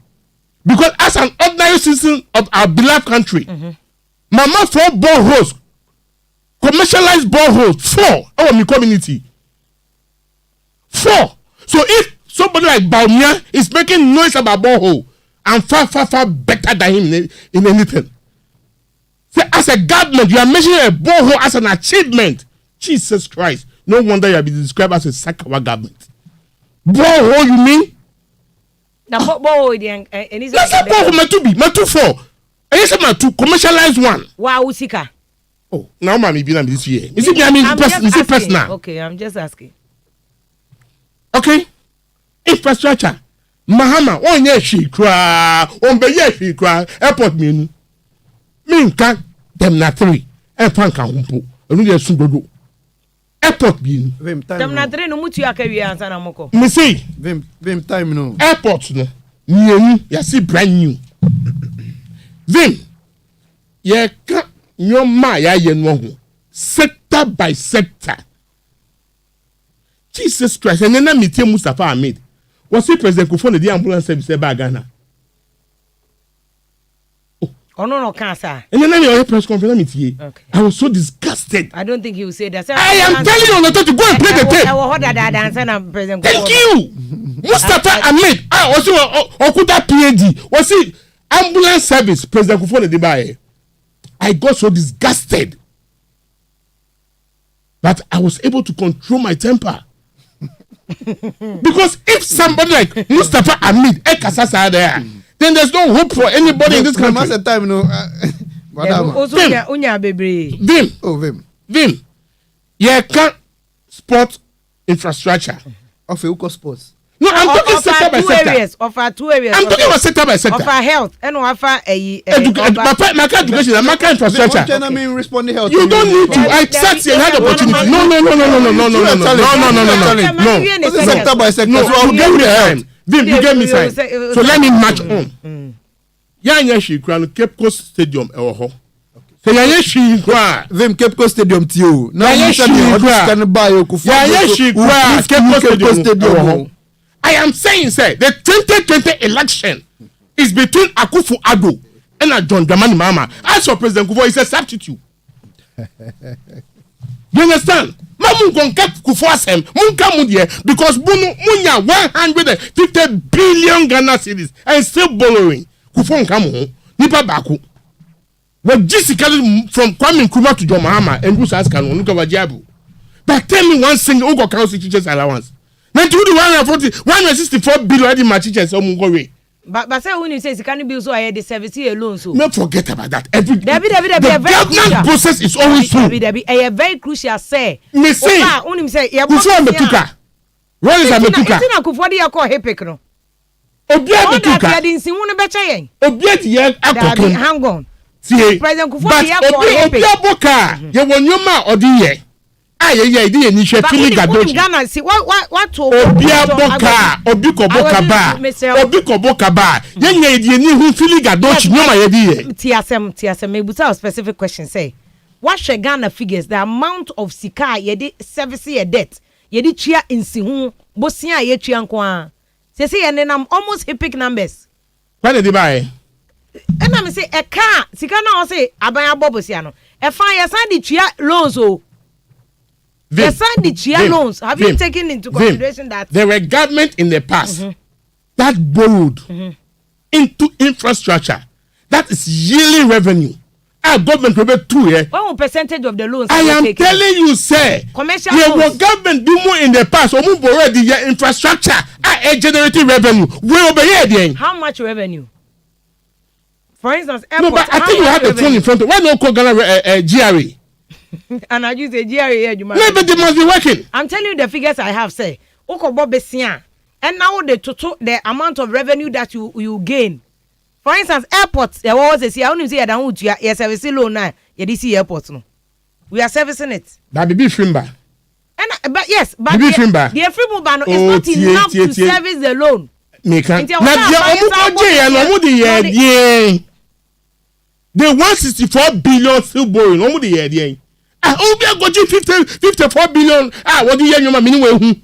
Because as an ordinary citizen of our beloved country, Mama 4 boreholes, commercialized boreholes, 4 our my community. 4. So if somebody like Baumia is making noise about borehole, I'm far better than him in anything. So as a government, you are measuring a borehole as an achievement. Jesus Christ. No wonder you have been described as a Sakawa government. Borehole, you mean? Now, borehole, that's a borehole, my 2 4. And yes, my 2 commercialized one. Wow, Usika. Oh, now, mommy, be this year. Is it personal? Okay, I'm just asking. Okay, infrastructure. Mahama, on ye she cry, on be ye she cry, airport mean. Minka, them na 3, and Fanka Humpo, and we are soon airport mean. Them na 3 no mutu akawi answer na moko. Me see, Vim time no. Airport no, new, you see brand new. Vim, ye ka nyoma ya ye no ho, sector by sector. Jesus Christ, and then I meet Mustafa Ahmed. Was he President Kufo the ambulance service by Ghana? Oh no, cancer. And then I press conference meet okay. I was so disgusted. I don't think he will say that. I am telling you on the to go and play the tape. I will hold that President. Thank you, Mustafa Ahmed. I also Okuta PhD. Was he ambulance service President Kufo the buy? I got so disgusted, but I was able to control my temper. Because if somebody like Mustafa Ahmed Ekasasa there, then there's no hope for anybody in this country. Master time no. Vim. You can't sport infrastructure. Of Uko sports. No, I'm talking sector by sector. Offer 2 areas. I'm talking about sector by sector. Offer health and offer my education and my infrastructure. Responding health. You don't need to. I sat here and had opportunity. No. Sector by sector. No, you gave me time. Vim, you gave me time. So let me match on. Yanya Shikran Cape Coast Stadium. Say Yanya Shikran. Vim Cape Coast Stadium to you. Yanya Shikran Cape Coast Stadium. I am saying, sir, the 2020 election is between Akufo-Addo and John Dramani Mama. As for President Kufuor, he's a substitute. You understand? Mamun konka Kufuor sem munka mudie because bunu munya 150 billion Ghana cedis and still borrowing. Kufuor nka mo nipa baako. What basically from Kwame Nkrumah to John Mahama and Bruce Askan on Nuka Wajiabu. But tell me one single Ugo Council teachers allowance. 164 billion my teachers But say when you say it can't be so I the service alone so. Don't forget about that. Every the government process is always true. A very crucial say. Me say only say ya Metuka. Where is Metuka? It's not Kufuor dey call Hepek no. Obia Metuka. Ya din sin wonu beche yen. Obia dey akokon. Hang on. See. President Kufuor dey call Hepek. Obia boka. Ye wonyoma odi ye. Aye di ni hwe fili gadochi. Ghana see what to Obia boka, obiko boka ba. Obiko boka ba. Ye di ni hu fili gadochi nyoma ye di ye. TSM mebuta a specific question say. What should Ghana figures the amount of sika ye di service ye debt. Ye di chia insihu bosia ye chia nko. Say ye nenam almost epic numbers. Why did they buy? And I say a car sika na o say aban abobosia no. E fan ye san di chia loans o. The Sandy Chia loans, have you taken into consideration that there were government in the past that borrowed into infrastructure that is yielding revenue? Our government will be 2 years. What percentage of the loans? I am telling you, sir. Commercial loans. Government do more in the past. Or borrow the infrastructure generating revenue. Where over how much revenue? For instance, airport, no, but I think you have the phone in front of. Why not call Ghana GRA? And I use a GRA. But they must be working. I'm telling you the figures I have. Say, and now the amount of revenue that you gain. For instance, airports. There was I only say that you service loan now. You DC airports no. We are servicing it. That be Frimba. But yes, but the Frimba is not enough to service the loan. The 164 billion still borrowing. We are going 54 billion. What do you mean?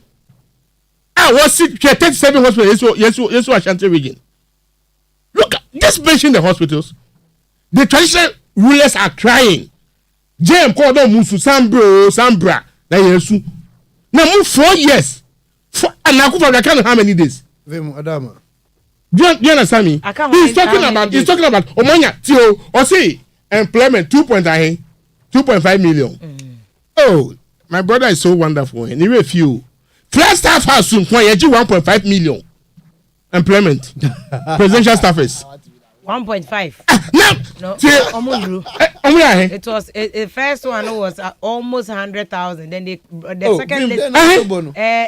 Was 37 hospitals. Yes, Ashanti region. Look, just mention the hospitals. The traditional rulers are crying. JM called them Musu Sambra. Now move 4 years. And I can't how many days? Do you understand me? He's talking about Omanya Tio or see employment 2.5 million. Oh, my brother is so wonderful. And he few. First staff house soon 1.5 million employment. Presidential staffers. 1.5. No. It was the first one was almost 100,000. Then the second list.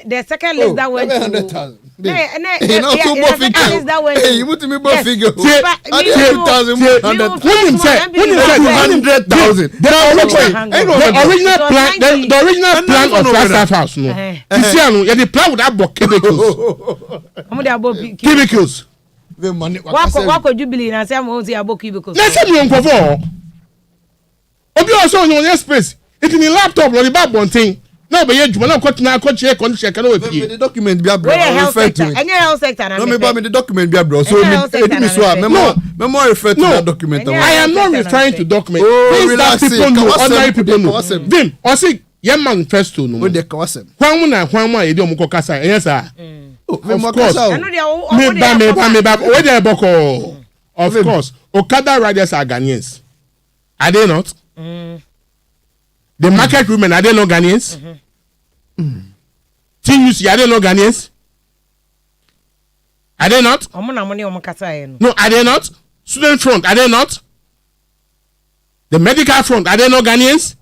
The second list that went to 100,000. You put me both figures. 100,000. The original plan of that staff house. No. The plan would have cubicles. What Jubilee and some of the above cubicles. Let's say you uncover. Obi also on your space. It's in the laptop or the back one thing. No, but you want to cut now, cut check on check. The document be a bro. Any health sector. No, me the document be a bro. So me refer to that document. I am not referring to document. Relax, people know. Ordinary people know. Vim, I see. Your manifesto no. With the kawasem. Kwanmu edi omuko kasa. Yes sir. Of course. Of course. Okada riders are Ghanaians. Are they not? The market women, are they not Ghanaians? TUC, are they not Ghanaians? Are they not? No, are they not? Student front, are they not? The medical front, are they not Ghanaians?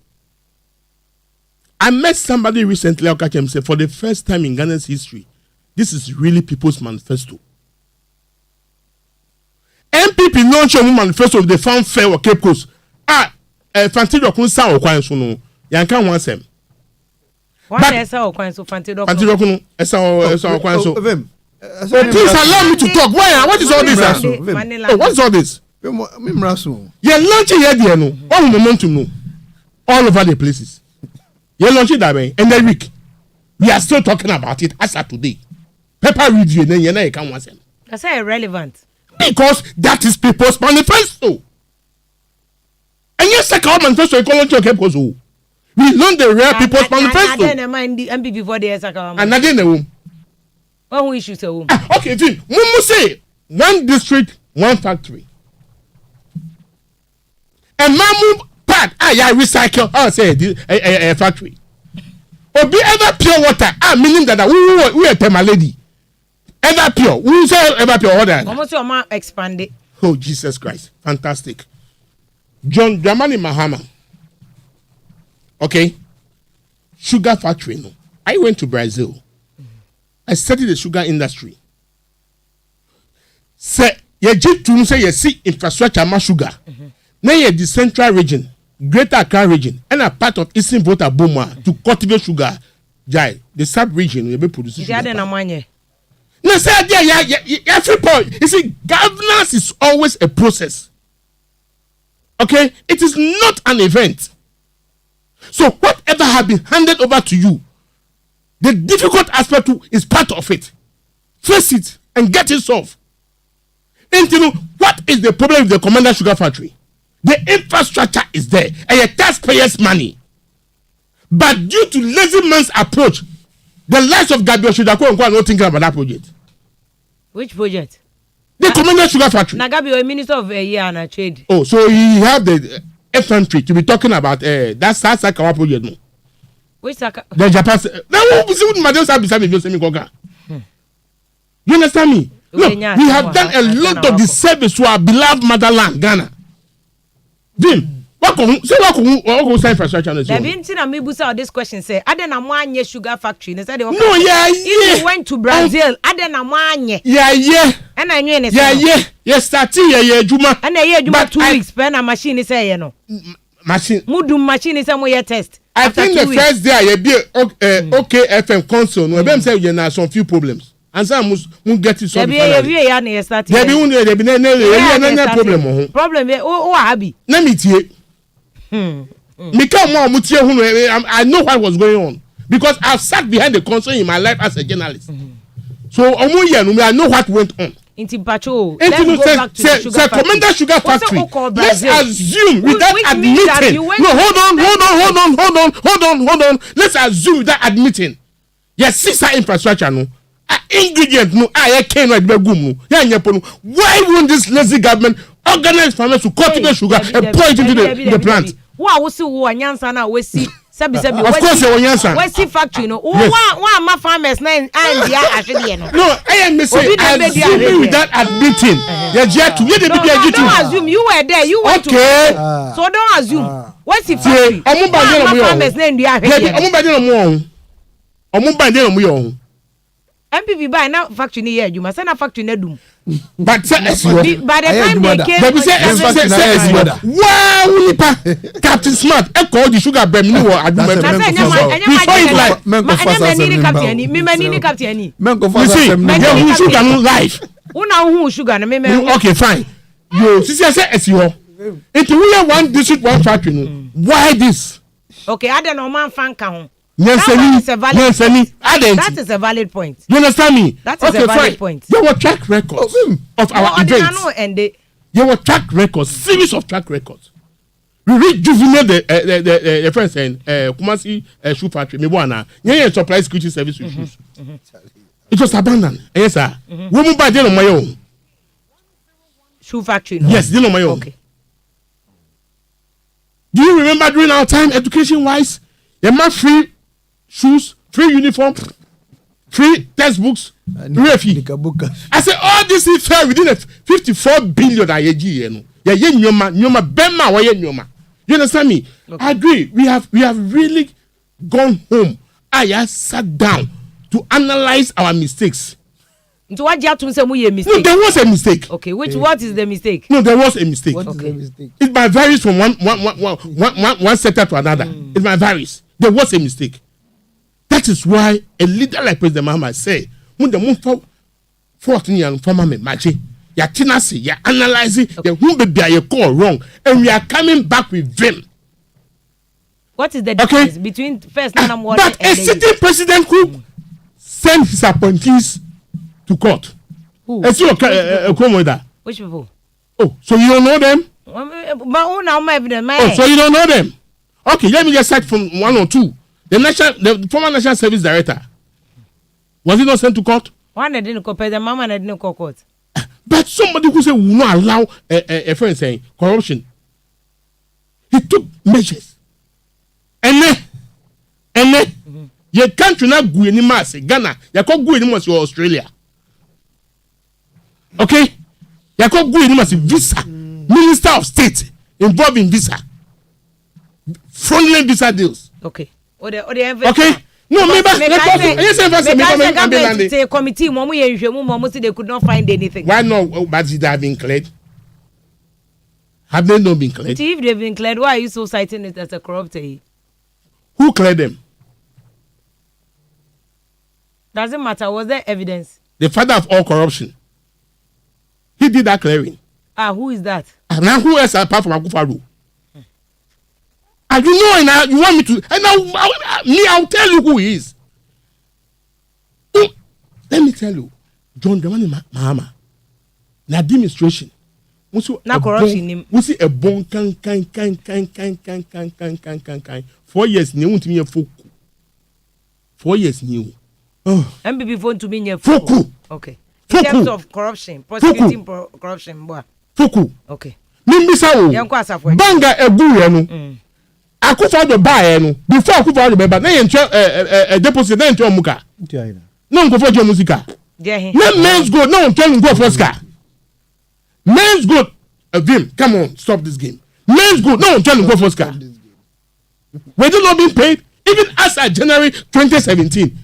I met somebody recently, say, for the first time in Ghana's history, this is really people's manifesto. MPP launched a manifesto of the farm fair or Cape Coast. Fantiro kun sa okwan so no. Yanka wan sem. Why esa okwan so Fantiro kun esa okwan so. Please allow me to talk. Why? What is all this? What is all this? You're launching here there no. All momentum no. All over the places. You're launching that way. And then week. We are still talking about it as of today. Paper review then you know you can want them. That's irrelevant. Because that is people's manifesto. And yes, second manifesto ecology okay because we learn the real people's manifesto. And then mind the MP before the second. And again the room. One issue so. Okay, then we say one district, one factory. And mamu part I recycle. I say a factory. Or be ever pure water. Meaning that we are tema lady. Ever pure. We say ever pure water. Almost your man expanded. Oh Jesus Christ! Fantastic. John Dramani Mahama. Okay. Sugar factory. No. I went to Brazil. I studied the sugar industry. Say, you just to say you see infrastructure ma sugar. Now you the central region, Greater Accra region, and a part of Eastern Volta Boma to cultivate sugar. Jai, the sub region will be producing sugar. No, say every point. You see, governance is always a process. Okay, it is not an event. So whatever has been handed over to you, the difficult aspect is part of it. Face it and get it solved. And you know what is the problem with the Commander Sugar Factory? The infrastructure is there and your taxpayers' money. But due to lazy man's approach, the lives of Gyaso should have not thinking about that project. Which project? The Commander Sugar Factory. Nagabi, a minister of a year and a trade. Oh, so he have the infantry to be talking about that's Sakawa project. No. Which Saka? The Japan. You understand me? No, we have done a lot of the service to our beloved motherland, Ghana. Vim. What infrastructure? The Vinci and me busa this question say, I don't know sugar factory. No, if you went to Brazil, I don't know. Yeah. And I knew it. Yeah, starting Juma. And a year, 2 weeks, pen a machine is say, no. Machine. Mudu machine is some test. I think the first day I be okay FM console. No, them say you have some few problems. And some must get it solved. There be no problem. Problem. Oh, happy. Let me tell you. I know what was going on because I've sat behind the console in my life as a journalist. So I know what went on. Let's go back to the sugar factory. Commander Sugar Factory. Let's assume without admitting. No, hold on. Let's assume without admitting. Yes, sister infrastructure no. Ingredient no. Why won't this lazy government organize farmers to cultivate sugar and pour it into the plant? Wow, we see Nyansa na we see. Of course, Nyansa. We see factory no. One my farmers na and dia actually no. No, I am saying assuming without admitting. Don't assume you were there. You went okay. So don't assume. What's the factory? My farmers na and dia. MPP buy now factory ni here. You must send a factory na dum. But by the time they came, wow, Captain Smart, I call the sugar bem no aduma. Okay, fine. You see, I said, as you into we one district, one factory. Why this? Okay, I don't know, man, fan count. That is a valid point. You understand me? That is a valid point. There were track records of our events. There were track records, series of track records. We rejuvenate the friends and Kumasi shoe factory. Yeah, supply security service issues. It was abandoned. Yes, sir. Woman by on my own. Shoe factory. Yes, on my own. Okay. Do you remember during our time, education-wise, the man free shoes, free uniform, free textbooks, free. I said all this is fair within a 54 billion a year. You understand me? Okay. I agree. We have really gone home. I have sat down to analyze our mistakes. So what you have to say mistake? No, there was a mistake. Okay, what is the mistake? No, there was a mistake. What is the mistake? It might vary from one sector to another. It might vary. There was a mistake. That is why a leader like President Mahama say, when the move forth in former machi, you are tenacity, you are analyzing, you are call wrong, and we are coming back with them. What is the difference between first and but a sitting president who sent his appointees to court. Who? Who Which people? Oh, so you don't know them? Oh, so you don't know them? Okay, let me just cite from 1 or 2. The former National Service Director, was he not sent to court? One I didn't compare the mama and I didn't call court. But somebody who said will not allow a friend saying corruption. He took measures. And then your country not go any mass, Ghana, you can't go any mass Australia. Okay? You can't go any mass visa. Minister of State involved in visa. Fraudulent visa deals. Okay. Okay? No, maybe say committee, they could not find anything. Why not? But they have been cleared. Have they not been cleared? If they've been cleared, why are you so citing it as a corrupt? Who cleared them? Doesn't matter. Was there evidence? The father of all corruption. He did that clearing. Who is that? And now who else apart from Akufo-Addo? And you know, and you want me to, and now I'll tell you who he is. Let me tell you, John Dramani Mahama, the administration, na corruption. We see a bon can 4 years new to me a foku. 4 years new. MBB phone to me foku. Okay. In terms of corruption, prosecuting corruption, boy. Foku. Okay. Mimbisa o. Banga ebu no. Akufo-Addo buy no. Before Akufo-Addo be na yen deposit na yen muka. No go for musika. Na men's gold no turn go for ska. Men's gold. Vim, come on, stop this game. Men's gold no turn go for ska. Were they not being paid? Even as at January 2017.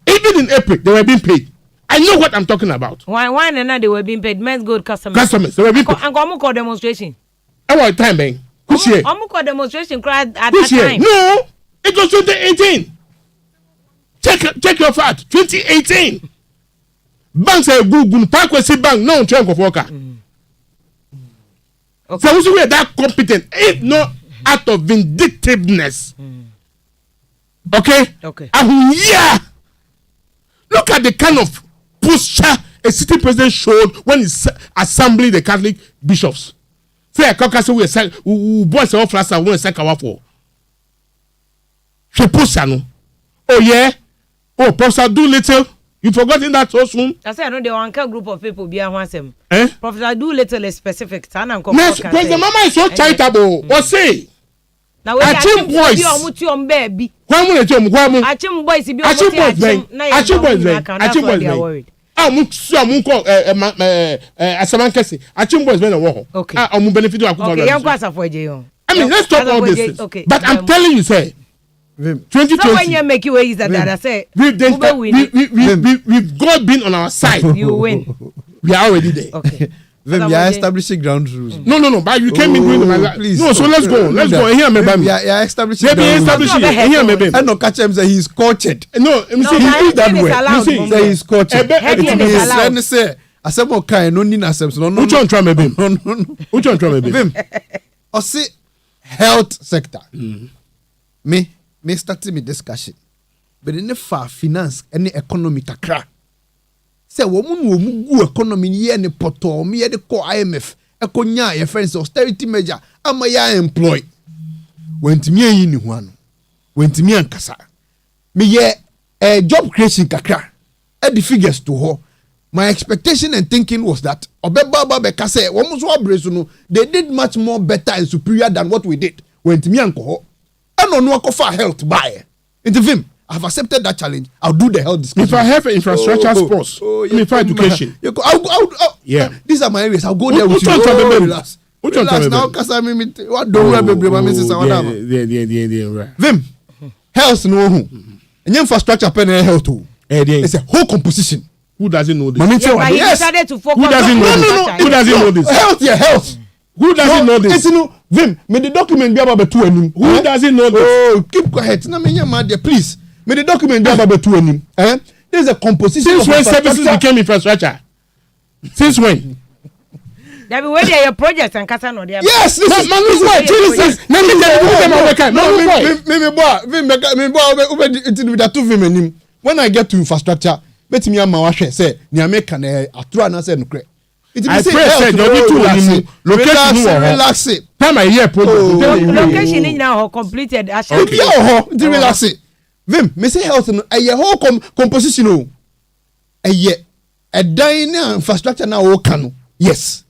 Even in April, they were being paid. I know what I'm talking about. Why and they were being paid? Men's gold customers. Customers, they were being paid. And come call demonstration. What time, Ben? Which year? I'm call demonstration at that time. No, it was 2018. Check your fact. 2018. Banks say Google, Parkway Bank, no chunk of worker. Okay. So we are that competent, if not out of vindictiveness. Okay? Okay. Yeah. Look at the kind of posture a city president showed when he's assembling the Catholic bishops. Say a caucus we boys all flats and one second for. She posture no. Oh yeah. Oh, Professor Doolittle. You forgotten that so soon? I say I know the one group of people behind one sem. Eh? Professor Doolittle is specific. President Mama is so charitable. What say? Now we Achim boys. Achim boys be Achim boys. Achim boys ben wo. Okay. Benefit Akufo-Addo. I mean, let's talk all this. Okay. But I'm telling you, say 2020. So when you make you ways that I say we've God been on our side. You win. We are already there. Okay. Then we are establishing ground rules. No. But you came in doing my life. No, so let's go. Let's go. Here, me we are establishing. Here, me I know catch him say he's cultured. No, he is that way. Say he's cultured. Let me say, I said more kind. No need accepts. No. Which one try me bim? Which one try me bim? I see health sector. Me starting me discussion. But in the finance and the economy kakra. Say woman gu economy ye ne poto me ye de call IMF ekonya your friends austerity measure ama ya employ wentimi yin ni ho ano wentimi ankasa me ye job creation kakra e the figures to ho. My expectation and thinking was that obeba be ka say woman so abresu no they did much more better and superior than what we did wentimi anko ho eno no akofa health buy into vim. I've accepted that challenge. I'll do the health discussion. If I have infrastructure sports, if I education. I'll yeah. These are my areas. I'll go there with you. Relax. Relax now, because I mean, what don't remember my missus? Vim, health no who. And infrastructure pen health too. It's a whole composition. Who doesn't know this? Yes. Who doesn't know this? Who doesn't know this? Health, yeah, health. Who doesn't know this? Vim, may the document be about two and who doesn't know this? Oh, keep quiet. No, me dear, please. May the document be about two and there's a composition. Since when services became infrastructure? Since when? That be where they your projects and kasa no there. Yes, this is man. This is let me tell you them work. Me boy. When I get to infrastructure, bet me am say say ni America na atro na say no kre. I pray there be two location relax it. Time I hear project. Location in now completed. Okay. Relax it. Vim, me say health no a whole composition o. A dying infrastructure now o kanu. Yes.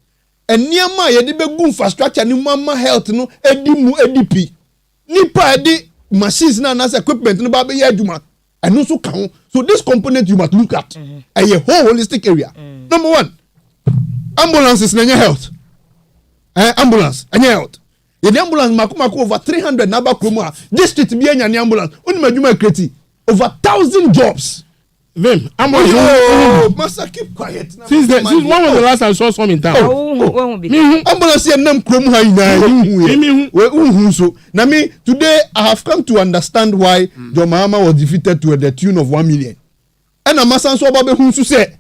And near my ye be good infrastructure ni mama health no edipi. Nipa edi machines na as equipment no ba be aduma. And also count. So this component you must look at. A whole holistic area. Number one, ambulances na health. Ambulance and health. The ambulance makumako over 300 naba kroma. District be any ambulance. Only majuma kreti over 1,000 jobs. Vim, ambulance. Master, keep quiet. Since when was the last time I saw some in town? Ambulance here nam kroma ina. So na me today I have come to understand why John Mahama was defeated to the tune of 1 million. And a masan so babe hunsu say,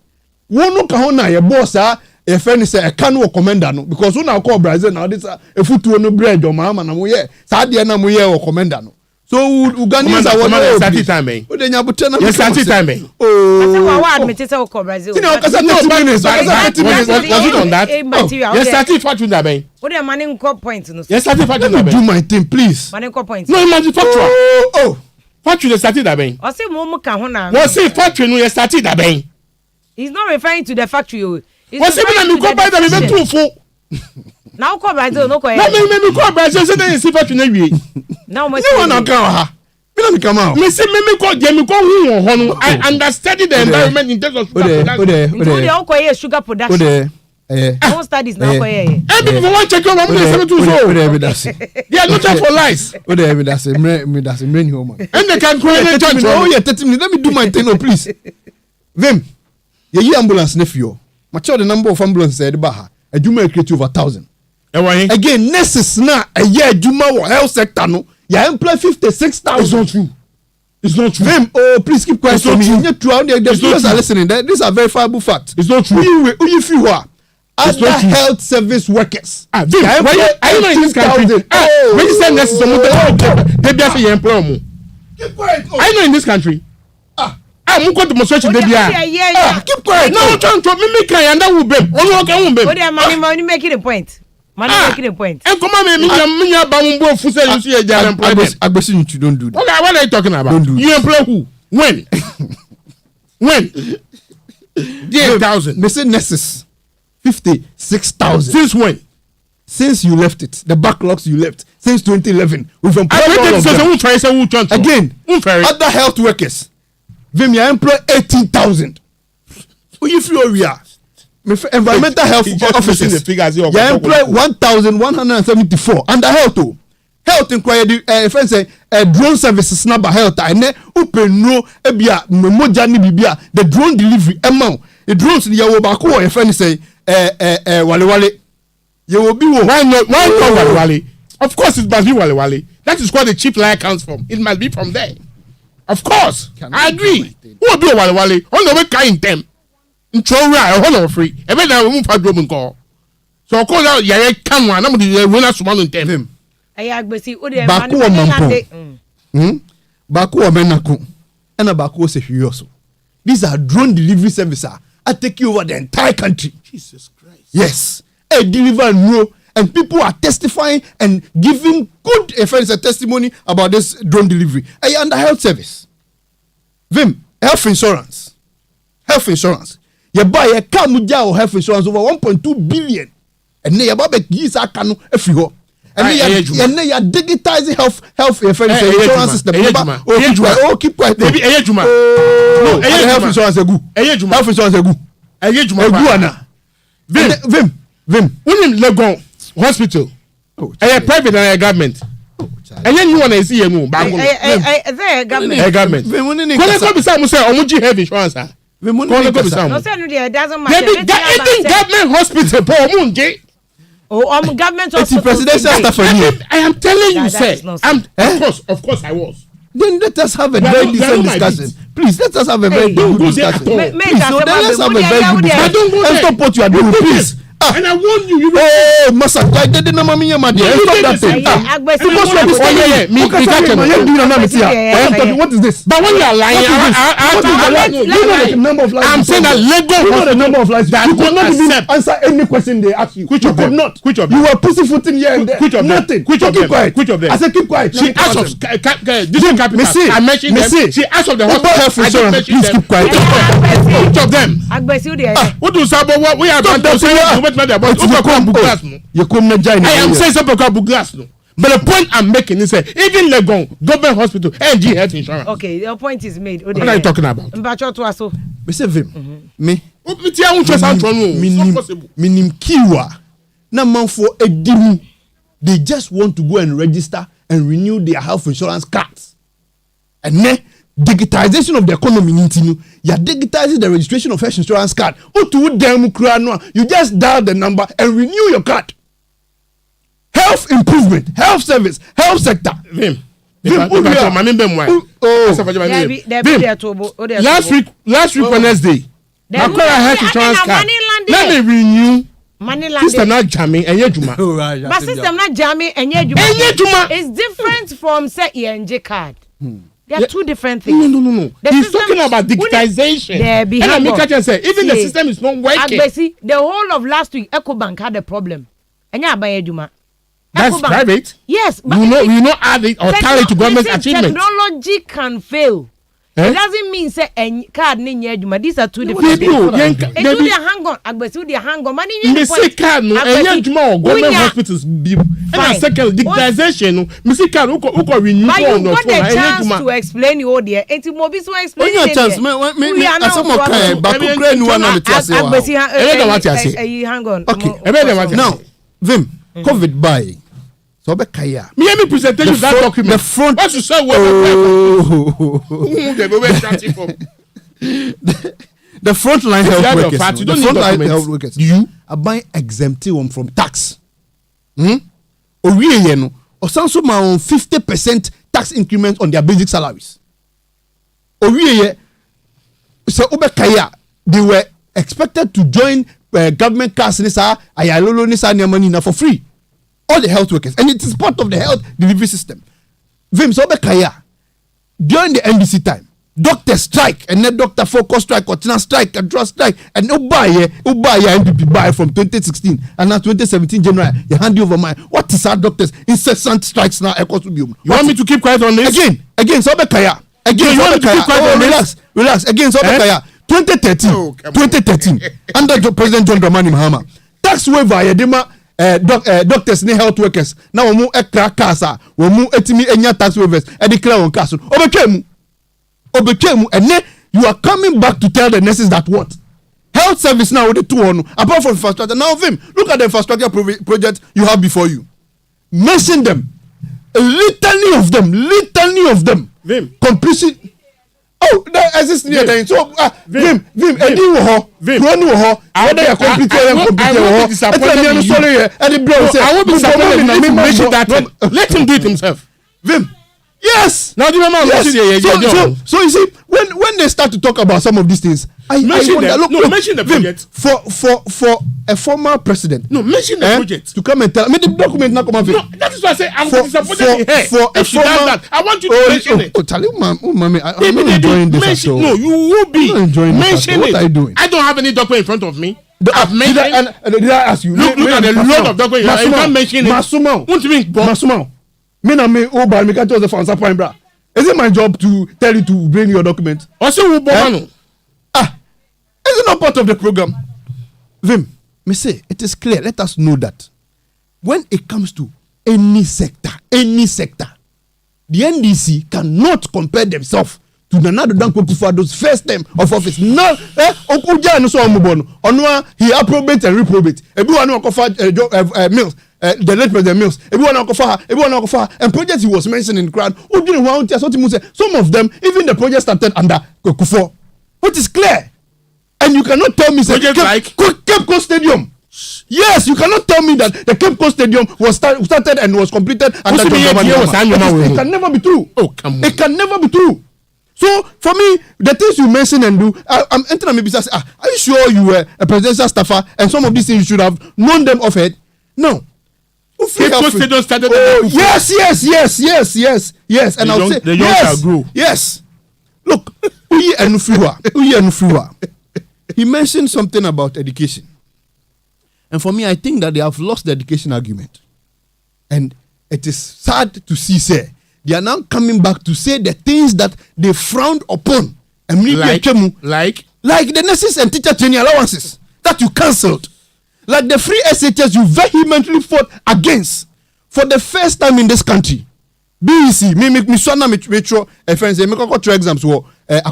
"Wono ka ho na ye boss a friend say a can wo commander no because we now call Brazil now this a futu no bread John Mahama na mo ye sa de na mo ye wo commander no." So Ugandans are one starting time. O de nyabuta na. Yes, starting time. Oh. I say wa admit say wo call Brazil. You know, cuz 30 minutes. Was it on that? Yes, starting factory na ben. What the money call point no. Yes, starting factory na ben. Do my thing please. Money call point. No, manufacturer. Oh. Factory started that ben. O say mo ka ho na. What say factory no yes started that ben. He's not referring to the factory. What say me go buy that me too full. Now call Brazil no call. Na me call Brazil say na see factory na wie. Now mo say no one can ha. Me come out. Me say me call dem go hu ho no. I understand the environment in terms of sugar production. They all call sugar production. No studies now call here. Everyone want check on me say too so. They are not for lies. Me that's me home. And they can create church. Oh yeah, 30 minutes. Let me do my thing no please. Vim. Ye ambulance nephew. My child the number of ambulance said baha. Adwuma create over 1,000. Again, nurses na a year adwuma wo health sector no. You employ 56,000. It's not true. Vim, oh please keep quiet for me. The viewers are listening. These are verifiable facts. It's not true. You feel what? Other health service workers. Vim, are you not in this country? When you say nurses, they be say you employ mo. Keep quiet. Are you not in this country? I'm going to demonstration they be. Keep quiet. No, trying to me can and that will be. Only can will be. What am money making a point? Money making a point. And come on, me bambo fusa you see a employment. Agbesin you don't do that. Okay, what are you talking about? Don't do you employ who? When? When? 8,000. They say nurses 56,000. Since when? Since you left it, the backlogs you left since 2011. We've employed all of them. Again, other health workers. Vim, you employ 18,000. If you are environmental health officers, you employ 1,174 under health. Health inquiry, friends say drone services number health. I ne open no ebia memoja ni bibia the drone delivery amount. The drones ni yawo ba ko your friend say wale. You will be why not wale? Of course it must be wale. That is where the cheap lie comes from. It must be from there. Of course, I agree. Who will be wale? On the way kind them. Ntro ra hold on free. Ebe na we move for drum nko. So call out yare kan wa na mo dey winner suma no ntem. Ayagbesi o dey man. Baku o menako. And Baku se hwiyoso. These are drone delivery services. I take you over the entire country. Jesus Christ. Yes. I deliver no and people are testifying and giving good testimony about this drone delivery. I under health service. Vim, health insurance. You buy a car or health insurance over 1.2 billion. And they about use a canoe every ho. And they are digitizing health insurance system. Oh, keep quiet. Maybe no, health insurance is good. Health insurance is good. Vim. Unim Legon Hospital. A private and a government. And then you want to see a move. Government. When I come to say, Omuji health insurance. No, sir, it doesn't matter. Even government hospital, government hospital. Presidential stuff for you. I am telling you, sir. Of course, I was. Then let us have a very decent discussion. Please, let us have a very good discussion. Please, so then let's have a very good discussion. And stop what you are doing, please. And I warn you. Oh, Massa, I didn't know me, my dear. Stop that thing. What is this? But when you are lying, I'm saying that Lagos. You know the number of lies. You could not even answer any question they ask you. Which of them? Which of them? You were pussyfooting here and there. Which of them? Nothing. Which of them? Which of them? I said keep quiet. She asked of different capitals. I mentioned them. She asked of the hospital. Please keep quiet. Which of them? What do you say about what we are going to say? I am saying something about glass. But the point I'm making is even Legon, government hospital, NG health insurance. Okay, your point is made. What are you talking about? Mr. Vim, me. Minim Kiwa. Na man for a dim. They just want to go and register and renew their health insurance cards. And then digitization of the economy, you are digitizing the registration of health insurance card. You just dial the number and renew your card. Health improvement, health service, health sector. Last week Wednesday, health insurance card. Let me renew. System not jamming and yejuma. But system not jamming and yejuma. It's different from say ENJ card. They are two different things. No. He's talking about digitization. And I make a say, even the system is not working. The whole of last week, EcoBank had a problem. And yeah, by Ejuma. That's private. Yes, but you know add it or tally to government achievement. Technology can fail. It doesn't mean say any card ni Ejuma. These are two different things. They hang on. Agbesi they hang on. Money you say card no Ejuma or government hospitals be. And second digitization. Me say card who renew on the phone. But you got the chance to explain your dear. Enti mo bi so explain it. Chance me asomo kan ba ko kra ni one na te ase wa. Agbesi hang on. Okay. Now, Vim, COVID by. So be kaya. Me any presentation that document. The front. What you say? The frontline health workers. The frontline health workers. You are buying exempted from tax. Owiye no. Osanso ma on 50% tax increment on their basic salaries. Owiye. So obe kaya. They were expected to join government cars nisa ayalolo nisa niamani na for free. All the health workers, and it is part of the health delivery system. Vim so kaya during the NDC time, doctor strike and then doctor focus strike or tina strike and trust strike and Ubaya NDP buy from 2016 and now 2017 January you hand over mine. What is our doctors incessant strikes now? You want me to keep quiet on this? Again so kaya again you want me to keep quiet on this? Relax again so kaya 2013 under President John Dramani Mahama tax waiver yedema doctors ni health workers na wo mu ekra kasa wo mu etimi enya tax waivers e declare on case obetwemu ene you are coming back to tell the nurses that what health service now with the two on apart from infrastructure. Now Vim, look at the infrastructure project you have before you, mention them, a litany of them Vim completion. Oh, that exists near there. So, Vim, Eddie wo ho, Ronu wo ho. Whether you complete or incomplete wo ho. I will be disappointed in him mention that. Let him do it himself. Vim, yes. Now the man yes. So you see, when they start to talk about some of these things, mention the project. For a former president. No, mention the project. To come and tell me the document not come out. No, that is why I say I'm disappointed in her. For a former, I want you to mention it. Tell you, mommy, I'm not enjoying this at all. No, you will be. I'm not enjoying mention this. What are you doing? I don't have any document in front of me. I've mentioned. Did I ask you? Look at the load of documents. You can't mention it. Masuma. Me na me oba me can't just the fancy point, bra. Is it my job to tell you to bring your document? Also, is it not part of the program? Vim, me say it is clear. Let us know that when it comes to any sector, the NDC cannot compare themselves to Nana Danko Kufado's first term of office. No, Okuja no so omubono. Onwa he approbate and reprobate. Everyone who offer Mills, the late President Mills. Everyone offer and projects he was mentioned in the crowd. Some of them, even the project started under Kufo, which is clear. And you cannot tell me Cape Coast Stadium. Yes, you cannot tell me that the Cape Coast Stadium was started and was completed under John Dramani Mahama. It can never be true. Oh, come on. It can never be true. So for me, the things you mention and do, I'm entering maybe say, are you sure you were a presidential staffer and some of these things you should have known them of it? No. Yes. And I'll say yes. Look, he mentioned something about education. And for me, I think that they have lost the education argument. And it is sad to see, say, they are now coming back to say the things that they frowned upon. Like the nurses and teacher training allowances that you cancelled. Like the free SHS you vehemently fought against for the first time in this country. BEC, metro exams were BEC,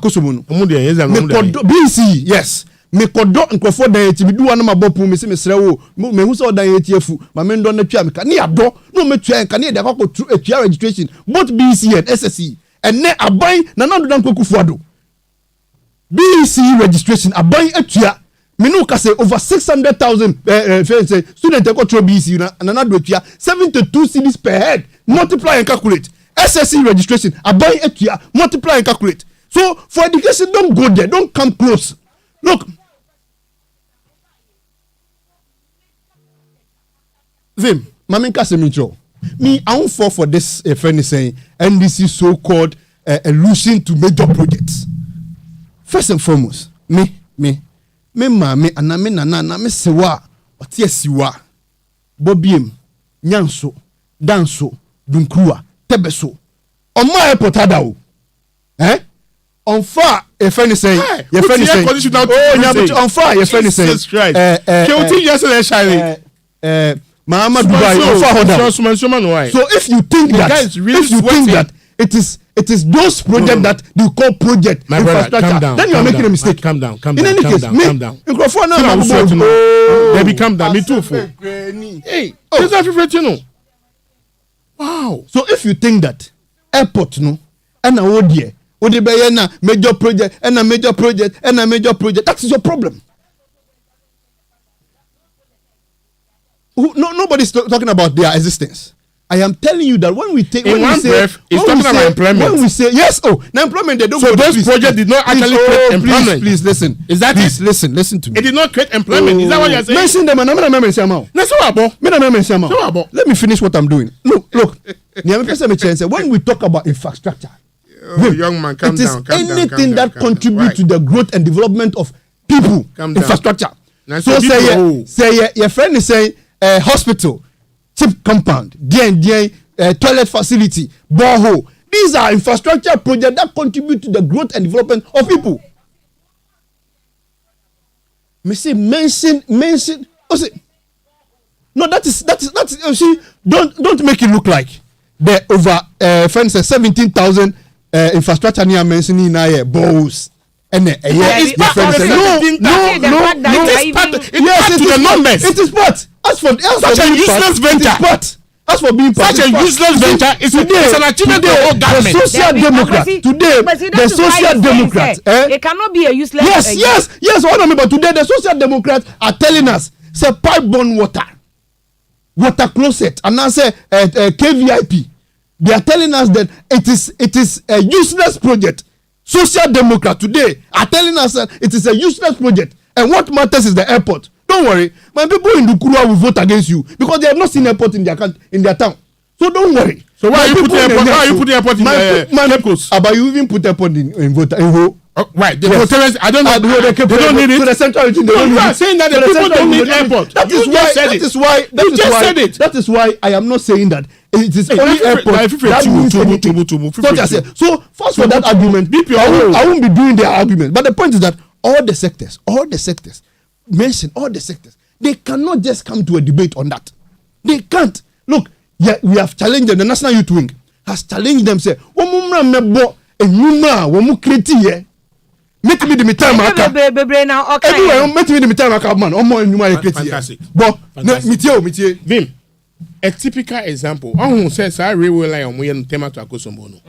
yes. Me kodo nkofo dan eti bidu wana mabopu me se mesre wo me hu so dan eti afu ma me ndo na twa me ka ne ado no metua enka ne de akoko atua registration both BEC and SSC and ne aban na na do dan kokufu ado BEC registration aban atua me no ka say over 600,000 student ekotro BEC na na do atua 72 cedis per head multiply and calculate SSC registration aban atua multiply and calculate. So for education, don't go there, don't come close. Look, Vim, Maminka Semincho, me, I won't fall for this friend is saying, and this is so-called allusion to major projects. First and foremost, me, mami, aname nana, me sewa, otie siwa, bobiem, nyanso, danso, dunkrua, tebeso, on my airport hadao, on fire, a friend is saying, your friend is saying, on fire, your friend is saying, Mama Dubai, so if you think that, it is those projects that you call project my brother, infrastructure, then you are making a mistake. Calm down. In any case, calm down. Baby, calm down. Me too. Hey, this is everything, you know. Wow. So if you think that airport, no, and a ODA, major project, and a major project, that is your problem. Nobody's talking about their existence. I am telling you that when we take in one breath, it's talking about employment. When we say yes, now employment they don't. So those projects did not actually create employment. Please listen. Is that it? Listen to me. It did not create employment. Is that what you're saying? Mention them and I'm not mentioning them. Let me finish what I'm doing. Look. When we talk about infrastructure, young man, calm down. Anything that contributes to the growth and development of people, infrastructure. So say your friend is saying hospital, cheap compound, toilet facility, borehole. These are infrastructure projects that contribute to the growth and development of people. Me say mention. No, that is. See, don't make it look like the over for instance 17,000 infrastructure near mentioning now boreholes. And it is part. As for useless venture. As for being part, such a useless venture is an achievement of all government. The social democrat today, the social democrat, it cannot be a useless. Yes. But today the social democrats are telling us, say pipe-borne water closet, and now say KVIP. They are telling us that it is a useless project. Social democrat today are telling us that it is a useless project, and what matters is the airport. Don't worry, my people in Dukurua will vote against you because they have not seen airport in their town. So don't worry. So why are you putting airport in Cape Coast? About you even put airport in voter in Ho? Right, the voters, I don't know. They don't need it. To the central region, they don't need it. Saying that the people don't need airport. That is why I am not saying that it is only airport that means anything. So first for that argument, I won't be doing their argument. But the point is that all the sectors, mention all the sectors, they cannot just come to a debate on that. They can't. Look, we have challenged them. The National Youth Wing has challenged them. Say, Make me the time man. Vim, a typical example. Who says I really like on when tema to Akosombono.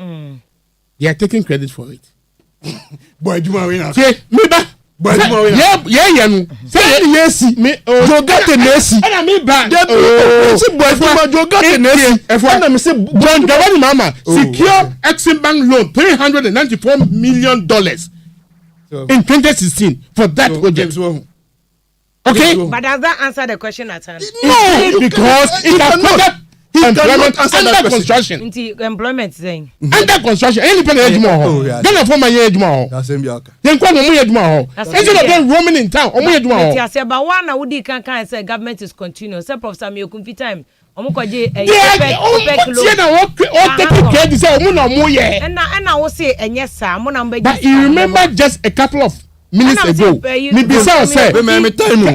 They are taking credit for it. Boy, do you me ba. Yeah, no. Say yes, me. You got the Nessie. And I mean, bad. You got the Nessie. And I say, John Gavani Mama, secure Exim Bank loan $394 million in 2016 for that project. Okay, but does that answer the question at hand? No, because it has employment under construction. Employment saying under construction. Any pen ejuma. Gonna form my ejuma. That's him yaka. Then come omo ejuma. Instead of them roaming in town, omo ejuma. Yes, but one na we can say government is continuous. Say Prof Samuel Kumfi time. Omo kwaje OPEC loan. Take care this omo na omo ye. And na wo say enye sa, mo na mbe. But you remember just a couple of minutes ago, me bisa say,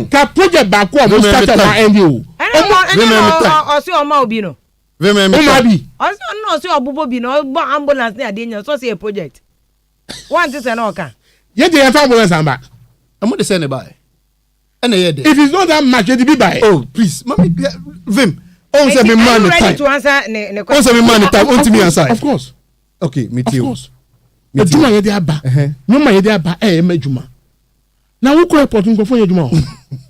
ka project back omo start na end you. Osi oma obi no. Omabi. Osi obubo bi no ambulance na ade nya so say a project. One thing say no ka. Ye dey ambulance amba. Amo dey say ne buy. And ye dey. If it's not that much, you be buy. Oh, please. Mami Vim. On say me man the time. To answer ne question. On say me man the time. On to me answer. Of course. Okay, me too. Of course. Me juma ye dey aba. No ma ye dey aba me juma. Now who call airport go for juma?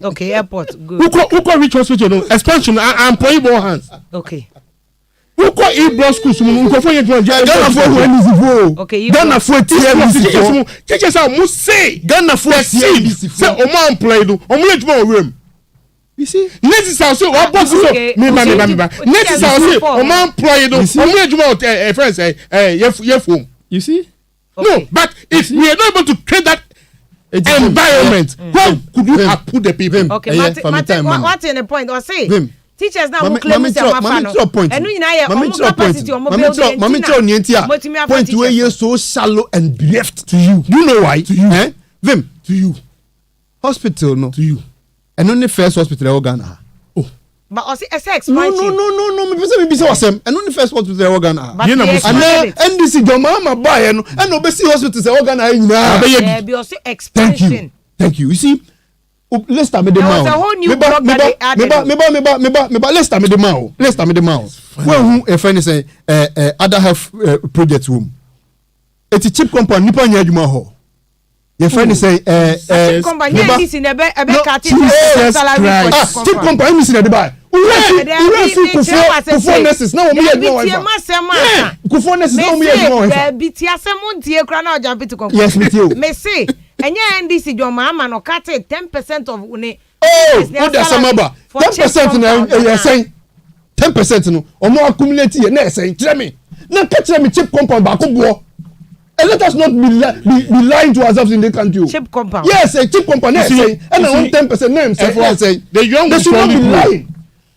Okay, airport good. Who call reach hospital no expansion and employee more hands. Okay. Who call e-block schools go for juma? Ghana for when okay, Ghana for TMC. Teachers are must say Ghana for TMC. Say o ma employee do. O mo juma room. You see? Next is how say o boss so me. Next is how say o ma employee do. O mo juma friends ye phone. You see? No, but if we are not able to create that environment, how could you have put the people? Okay, what's in the point? Or say teachers now who claim say am fan. And you na capacity on building. Point where you so shallow and bereft to you. You know why? To you. Vim, to you. Hospital no. To you. And only first hospital in Ghana. Oh. But also expansion. No. Me person be say wasem. And only first hospital in Ghana. And NDC your mama buy and obesi hospitals in Ghana nyina. There be also expansion. Thank you. You see, let's start with the man. There was a whole new block that they added. Let's start with the man. When who a friend say other health project room. It's a cheap company nipa nya adwuma ho. Your friend say cheap company this in ebe cut salary for cheap company this in the buy. Kufo nurses na omo ye adwuma wa. Kufo nurses na omo ye adwuma wa. Be ti asem ntie kra na oja fit company. Yes, me too. Me say enye NDC jo mama no cut 10% of une. Oh, what that samaba? 10% na you say 10% no. Omo accumulate here na say tell me. Na catch me cheap company ba ko bo. And let us not be lying to ourselves in the country. Cheap compound. Yes, a cheap company. And I want 10% names. The young they should not be lying.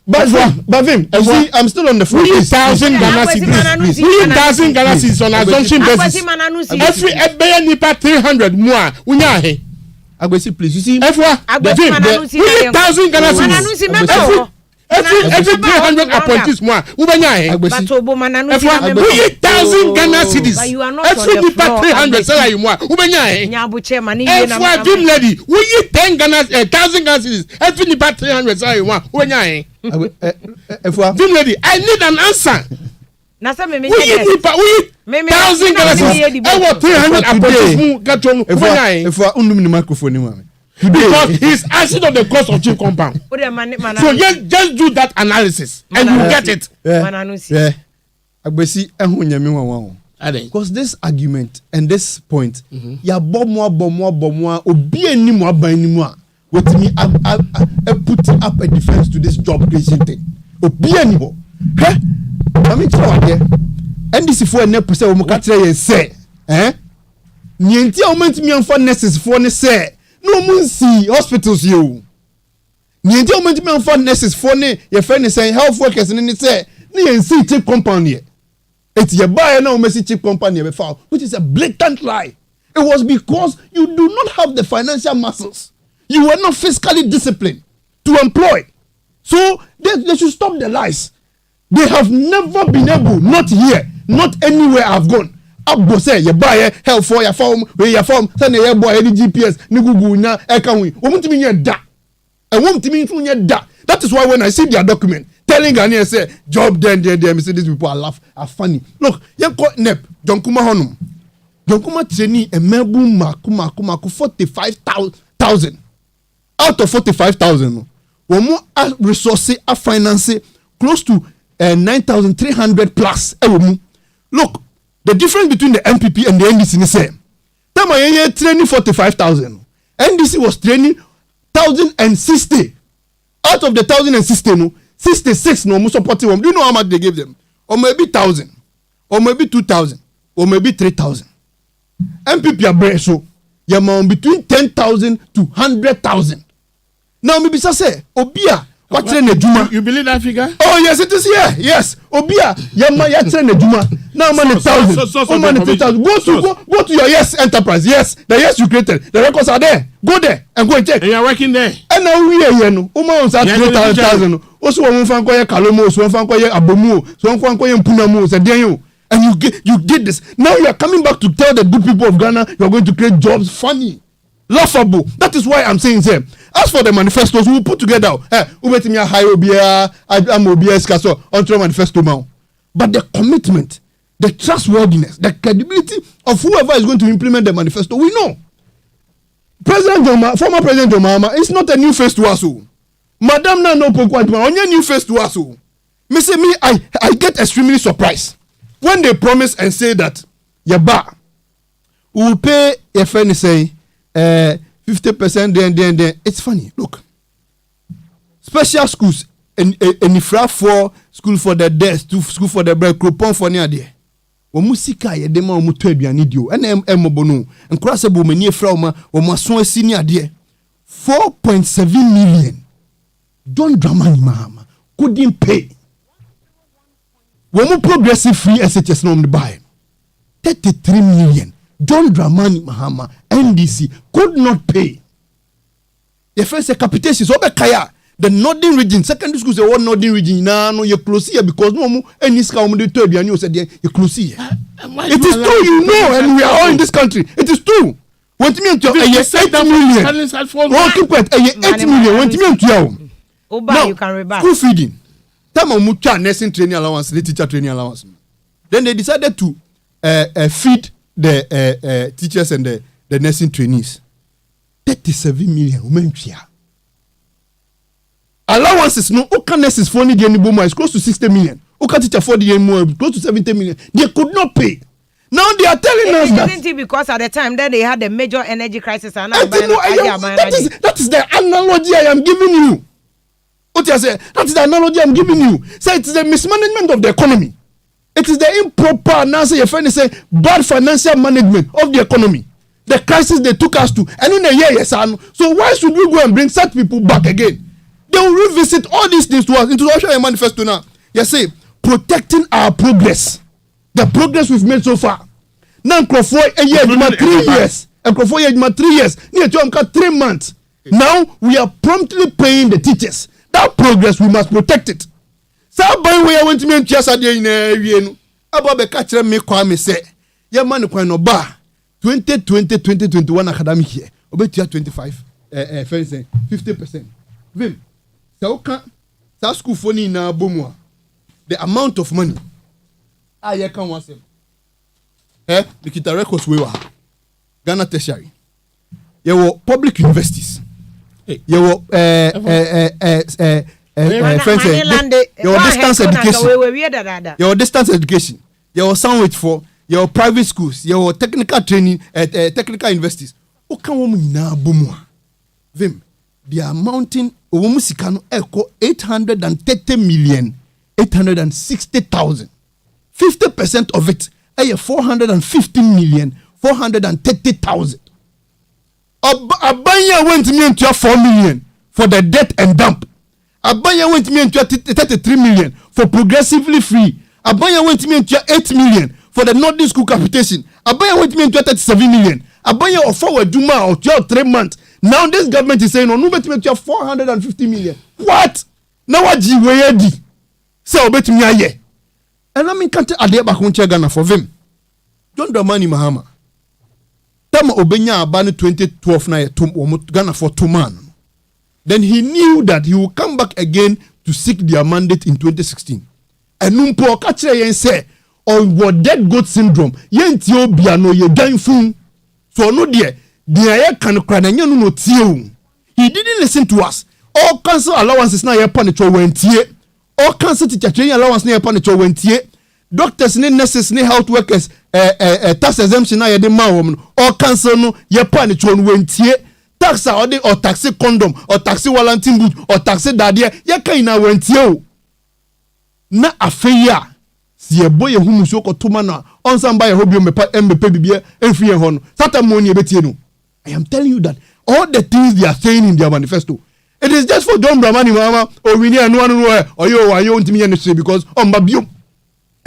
But Vim, you see, I'm still on the phone. 1,000 Ghana cedis. 1,000 Ghana cedis on assumption basis. Every nipa 300 more. Unya he. Agbesi, please. You see, Vim, 1,000 Ghana cedis. Every 300 appointees more. Ubanya he. But Obo Mananusi. 1,000 Ghana cedis. Every nipa 300 salary more. Ubanya he. Nyabuche mani. Every Vim lady. We 10 Ghana 1,000 Ghana cedis. Every nipa 300 salary more. Ubanya he. Vim lady, I need an answer. Nasa me we 1,000 Ghana cedis. I want 300 appointees more. Gatron. Ubanya he. If I undum the microphone, mami. Because he's asking of the cost of cheap compound. So just do that analysis and you get it. Yeah. Agbesi ehun nyame wanwan. Because this argument and this point, ya bomo obi animu aban nimu a wetimi put up a defense to this job creation thing. Obi animu. Mami tell ade. NDC for na pese wo ka kire yen say, Nienti a omentimi anfa nurses for ne say no mun see hospitals you. Nienti a omentimi anfa nurses for ne your friend is saying health workers ne say ne yen see cheap company here. It's your buyer now Messi cheap company be found, which is a blatant lie. It was because you do not have the financial muscles. You were not fiscally disciplined to employ. So they should stop the lies. They have never been able, not here, not anywhere I've gone. Abbo say you buy health for your farm, where your farm, send your boy any GPS, ni Google na ekanwi. Won't mean da. And won't mean da. That is why when I see their document telling Ghanaians say job then me say these people are funny. Look, you call NEP, John Kuma Honum. Yonkuma training a mebu maku 45,000 out of 45,000. One more resources are financing close to 9,300 plus. Look, the difference between the MPP and the NDC is the same. Time I training 45,000. NDC was training 1,060. Out of the 1,060, 66 no supporting them. Do you know how much they gave them? Or maybe 1,000, or maybe 2,000, or maybe 3,000. MPP are so you're between 10,000 to 100,000. Now maybe say Obia. What train a Juma? You believe that figure? Oh yes, it is here. Yes, Obia. Yama ya train a Juma. Now man 1,000. Oh man 3,000. Go to your Yes enterprise. Yes, the Yes you created. The records are there. Go there and go and check. And you are working there. And now we are here. No, on sa 3,000. Also one fan koye Kalomo, so one fan koye Abomu, so one fan koye Mpunamu. Say there you. And you did this. Now you are coming back to tell the good people of Ghana you are going to create jobs. Funny, laughable. That is why I'm saying here. As for the manifestos, we will put together. Ubetimi high obia, I'm obia Egyaso onto manifesto now. But the commitment, the trustworthiness, the credibility of whoever is going to implement the manifesto, we know. Former President Obama, it's not a new face to us. Madam no Pokua, only new face to us. I get extremely surprised when they promise and say that Yaba will pay a friend say 50% then. It's funny. Look, special schools and infra for school for the deaf, to school for the break, coupon for near there. Musika ye dema omuto aduane dio ena emobono nkura se bo mani efra o maso senior there 4.7 million don't drama ni mahama couldn't pay when progressive free SHS no the buy 33 million John Dramani Mahama NDC could not pay. The first capitation so be kaya the northern region secondary schools the one northern region na no you close here because no mo any ska o de to aduane o said you close here. It is true, you know, and we are all in this country. It is true. Want me to 8 million. Oh, keep quiet. 8 million. Want me to Oba, you can reback. School feeding. Time on mucha nursing training allowance, the teacher training allowance. Then they decided to feed the teachers and the nursing trainees. 37 million women here. Allowances no oka nurses for any bomo is close to 60 million. Oka teacher for the more close to 70 million. They could not pay. Now they are telling us that. Isn't it because at the time then they had a major energy crisis and that is the analogy I am giving you. What you say? That is the analogy I'm giving you. Say it is the mismanagement of the economy. It is the improper now say your friend say bad financial management of the economy. The crisis they took us to. And in a year, yes, so why should we go and bring such people back again? They will revisit all these things to us into the manifesto now. You say protecting our progress. The progress we've made so far. Now, for a year, 3 years. And for a year, 3 years. Near to 3 months. Now, we are promptly paying the teachers. That progress, we must protect it. So, by way I went to me and just in a about the catcher me kwame say, yeah, man, no bar 2020-2021 academic year. Obet year 25, 50%. Vim, so school for ni na bomwa. The amount of money. You can once Nikita records we were Ghana tertiary. You were public universities. You were your distance education. Your distance education. Your sandwich for your private schools. Your technical training technical universities. O can woman na bomwa. Vim, they are mounting Omusikano echo 830,860,000. 50% of it, 415,430,000. Abaya went me into 4 million for the debt and dump. Abaya went me into 33 million for progressively free. Abaya went me into 8 million for the Northern school capitation. Abaya went me into 37 million. Abaya or forward Juma or 3 months. Now this government is saying, no, no, bet me 450 million. What? Now what G way di? Say bet me aye. And I mean can't ade back on Ghana for them. John Dramani Mahama. Tama obenya abani 2012 na Ghana for 2 man. Then he knew that he will come back again to seek their mandate in 2016. And numpo kachire yen say, or dead goat syndrome. Yenti obia no ye dan fun. So no dear, the can cry and you no tear. He didn't listen to us. All council allowances na ye panicho wentie. All council teacher training allowance na ye panicho wentie. Doctors ni nurses ni health workers tax exemption na ye de ma wo. All council no ye panicho wentie. Tax or taxi condom or taxi wallanting boot or taxi daddy ye kan na wentie o. Na afeya si ye boy humu so ko tuma na onsan ba ye hobio mepa bibie enfie ho no sata money ebetie no. I am telling you that all the things they are saying in their manifesto, it is just for John Dramani Mama or we need no or you ntimi ye because babio.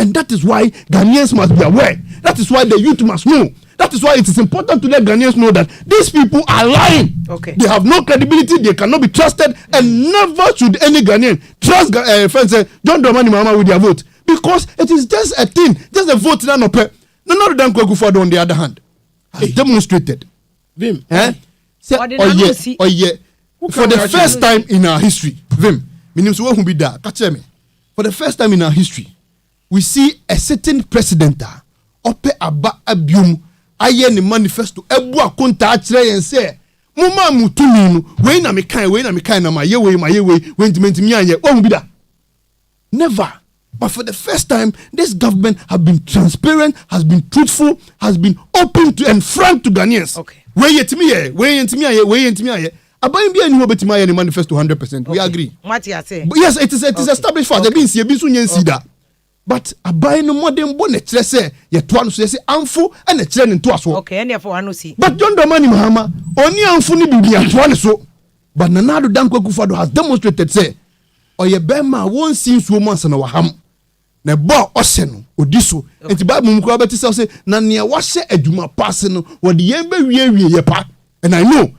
And that is why Ghanaians must be aware. That is why the youth must know. That is why it is important to let Ghanaians know that these people are lying. Okay. They have no credibility. They cannot be trusted. And never should any Ghanaian trust John Dramani Mama with their vote. Because it is just a thing. Just a vote. No, not than Kwakufado on the other hand. Has demonstrated. Vim. For the first time in our history. Vim. For the first time in our history, we see a certain president ope aba abium aye ni manifesto ebu akonta akire yen se muma mutumi no we na me kan na ma ye we ntimi anye ohun bi da. Never. But for the first time, this government has been transparent, has been truthful, has been open to and frank to Ghanaians. Okay. We yetimi aye abayin bi ani obetima aye ni manifesto 100%. We agree. What you say? Yes, it is established fact. Ebi nsi ebi so nyensi da. But abayin no modern bo ne kire se ye to anu so ye se amfo e ne kire ne to aso. Okay, any for one see. But John Dramani Mahama oni amfo ni bibi ato anu so. But Nana Addo Dankwa Akufo-Addo has demonstrated say oye bema won sin so mo ansa na waham. Na bo ose no odi so. Enti Bible mu kura beti say na ne wahye adwuma pass no wo de yen be wie ye pa. And I know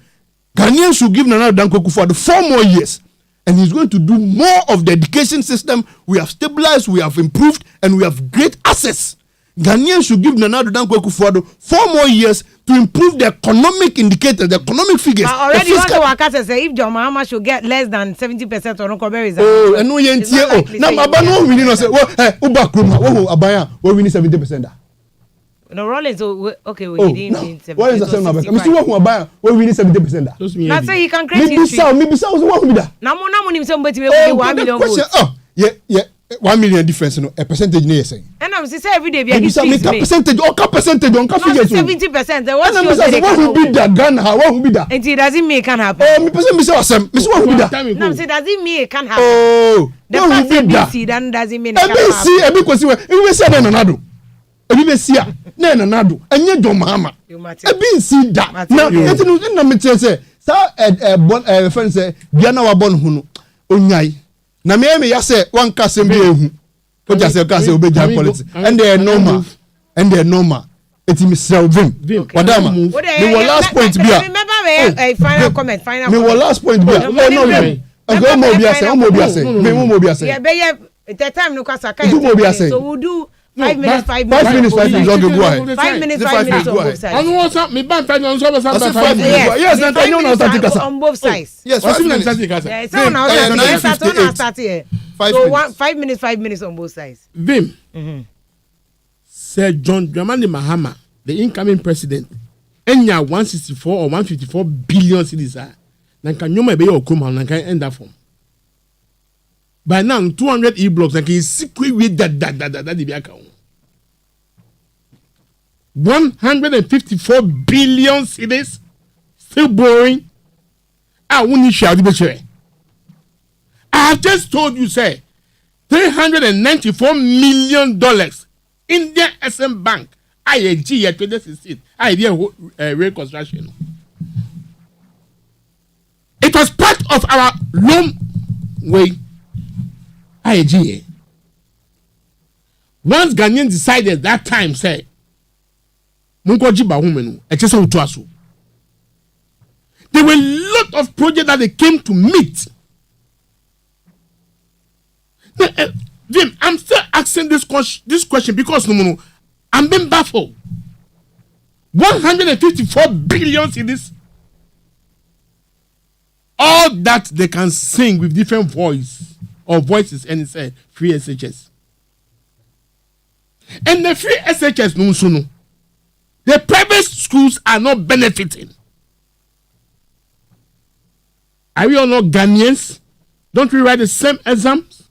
Ghanaians should give Nana Addo Dankwa Akufo-Addo 4 more years. And he's going to do more of the education system. We have stabilized, we have improved, and we have great access. Ghanaians should give Nana Addo Dankwa Akufo-Addo 4 more years to improve the economic indicators, the economic figures. Already, you say if John Mahama should get less than 70% on Okobe, oh, and no yentie. Now, Abano we need say, well, Uba Kruma, Abaya, we need 70%. No, Rollins, okay, we need 70%. What is the same number? Mr. Wahu Abaya, we need 70%. That's why you can create history. Maybe so what we da. Now, Namu him somebody will 1 million votes. Oh, yeah. 1 million difference, no, a percentage near saying. And I'm saying every day, we are percentage or percentage on coffee. 70%. What will be that Ghana? What will be that? And it doesn't mean it can happen. Oh, me person Mr. Asem. Mr. What will be that? No, say doesn't mean it can happen. Oh, the fact that then doesn't mean it can happen. Because we say Nana Addo. We see Nana Addo. And you John Mahama. Ebi see that. Now, it is na me say sa friend say Diana wa born hunu onyai. Na me ya say one kasem bi ehu. O just say ka say obeja politics. And they are normal. It is Selvin. Madama. Me last point be. Remember a final comment, me last point be. No. Okay, mo bi say. Yeah, but the time no kwasa kai. So we'll do 5 minutes. 5 minutes. Okay, go ahead. 5 minutes on both sides. I want some me ban 5 minutes on 5 minutes. Yes, I know now on both sides. Yes, 5 minutes. Yeah, it's now start here. So 5 minutes on both sides. Vim. Sir John Dramani Mahama, the incoming president, enya 164 or 154 billion cedis. Nanka nyoma be your kuma nanka end that form. By now 200 e-blocks nanka is secret with that the account. 154 billion cedis still borrowing. I won't share the I have just told you, say, $394 million Indian SM Bank, IAG, year 2016, idea rail construction. It was part of our loan way, IAG. Once Ghanaians decided that time, say, Munkojiba women, there were a lot of projects that they came to meet. Jim, I'm still asking this question because I'm being baffled. 154 billion in this. All that they can sing with different voices and it's free SHS. And the free SHS no sunu. The private schools are not benefiting. Are we all not Ghanaians? Don't we write the same exams?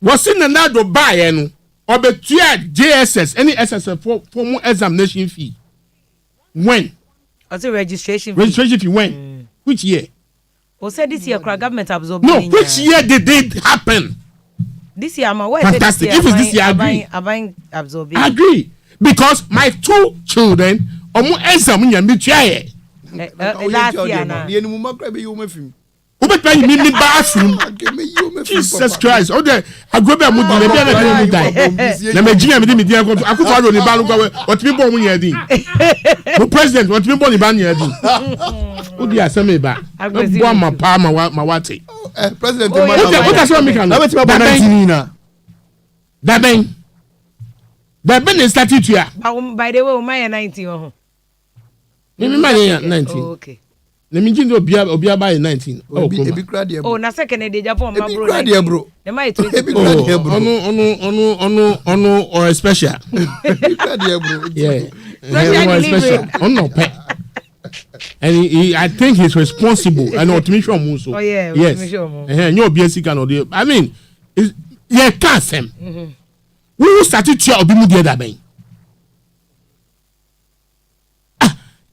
Was in another buy no or be JSS any SSF for more examination fee? When? What's the registration fee? Registration fee when? Which year? Or said this year, government absorbed. No, which year did it happen? This year, I'm aware. Fantastic. If it's this year, I agree. I agree. Because my 2 children are more exam in your midday. Last year, bathroom. Jesus Christ. Okay, I go back to the president, what me born in President, by the way, my 19. Okay. Let me give you Obia by 19. Oh, na second day Japan, my bro. The my 20. Or a special. Yeah. Special. No pet. And I think he's responsible. And automation also. Oh yeah. Yes. No BSc can. I mean, yeah, can't same. Who started to be the other man?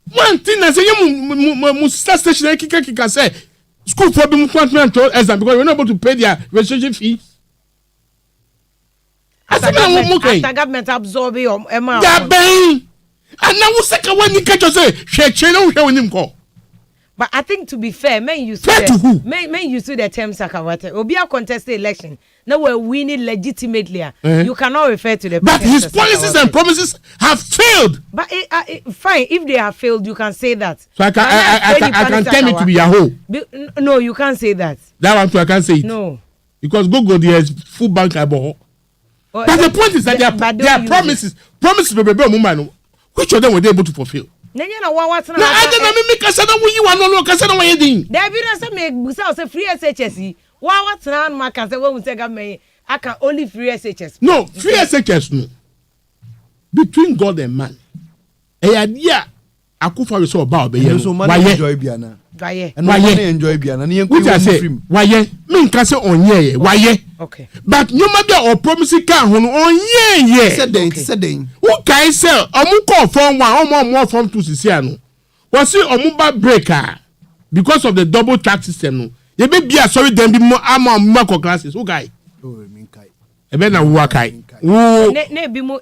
One thing I say, you station kika say school for them exam because we're not able to pay their registration fees. After government absorb your amount. That bang. And now what's second one you catch say she don't hear him call. But I think to be fair, men use the term sakawate. Obia contest the election. Now we're winning legitimately. You cannot refer to the. But his policies and promises have failed. But fine, if they have failed, you can say that. So I can tell it to be Yahoo. No, you can't say that. That one too, I can't say it. No. Because Google there is full bank abo. But the point is that their promises, which of them were they able to fulfill? Then you know what's not. I didn't make us know you want no case no wedding. There be no say me say free SHS. What's not my can say when we say government I can only free SHS. No, free SHS no. Between God and man. E idea akufa we so about be here. Why enjoy biana? Why? And why enjoy biana? Ni enku you why? Me nka say onye why? Okay. But no matter or promise can ho onye said then. Who can say omu call from one more from 2 cc no. Was see omu ba breaker because of the double tax system no. You be sorry then be more amount classes. Who guy? Oh, me kai. Ebe na wo kai. Wo ne ebi mu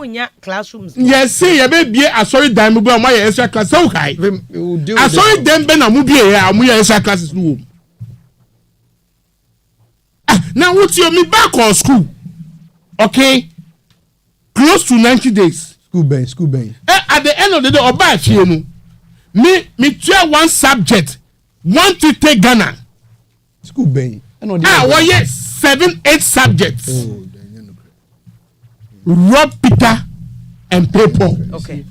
nya classrooms. Yes, see you be sorry dan mu be o ma extra class. Who guy? Sorry then be na mu be here amu extra classes no. Now what you me back on school? Okay. Close to 90 days. School ben. At the end of the day oba afie no. Me try one subject. Want to take Ghana. School ben. Well, yes, 7-8 subjects. Oh, Rob Peter and paper. Okay.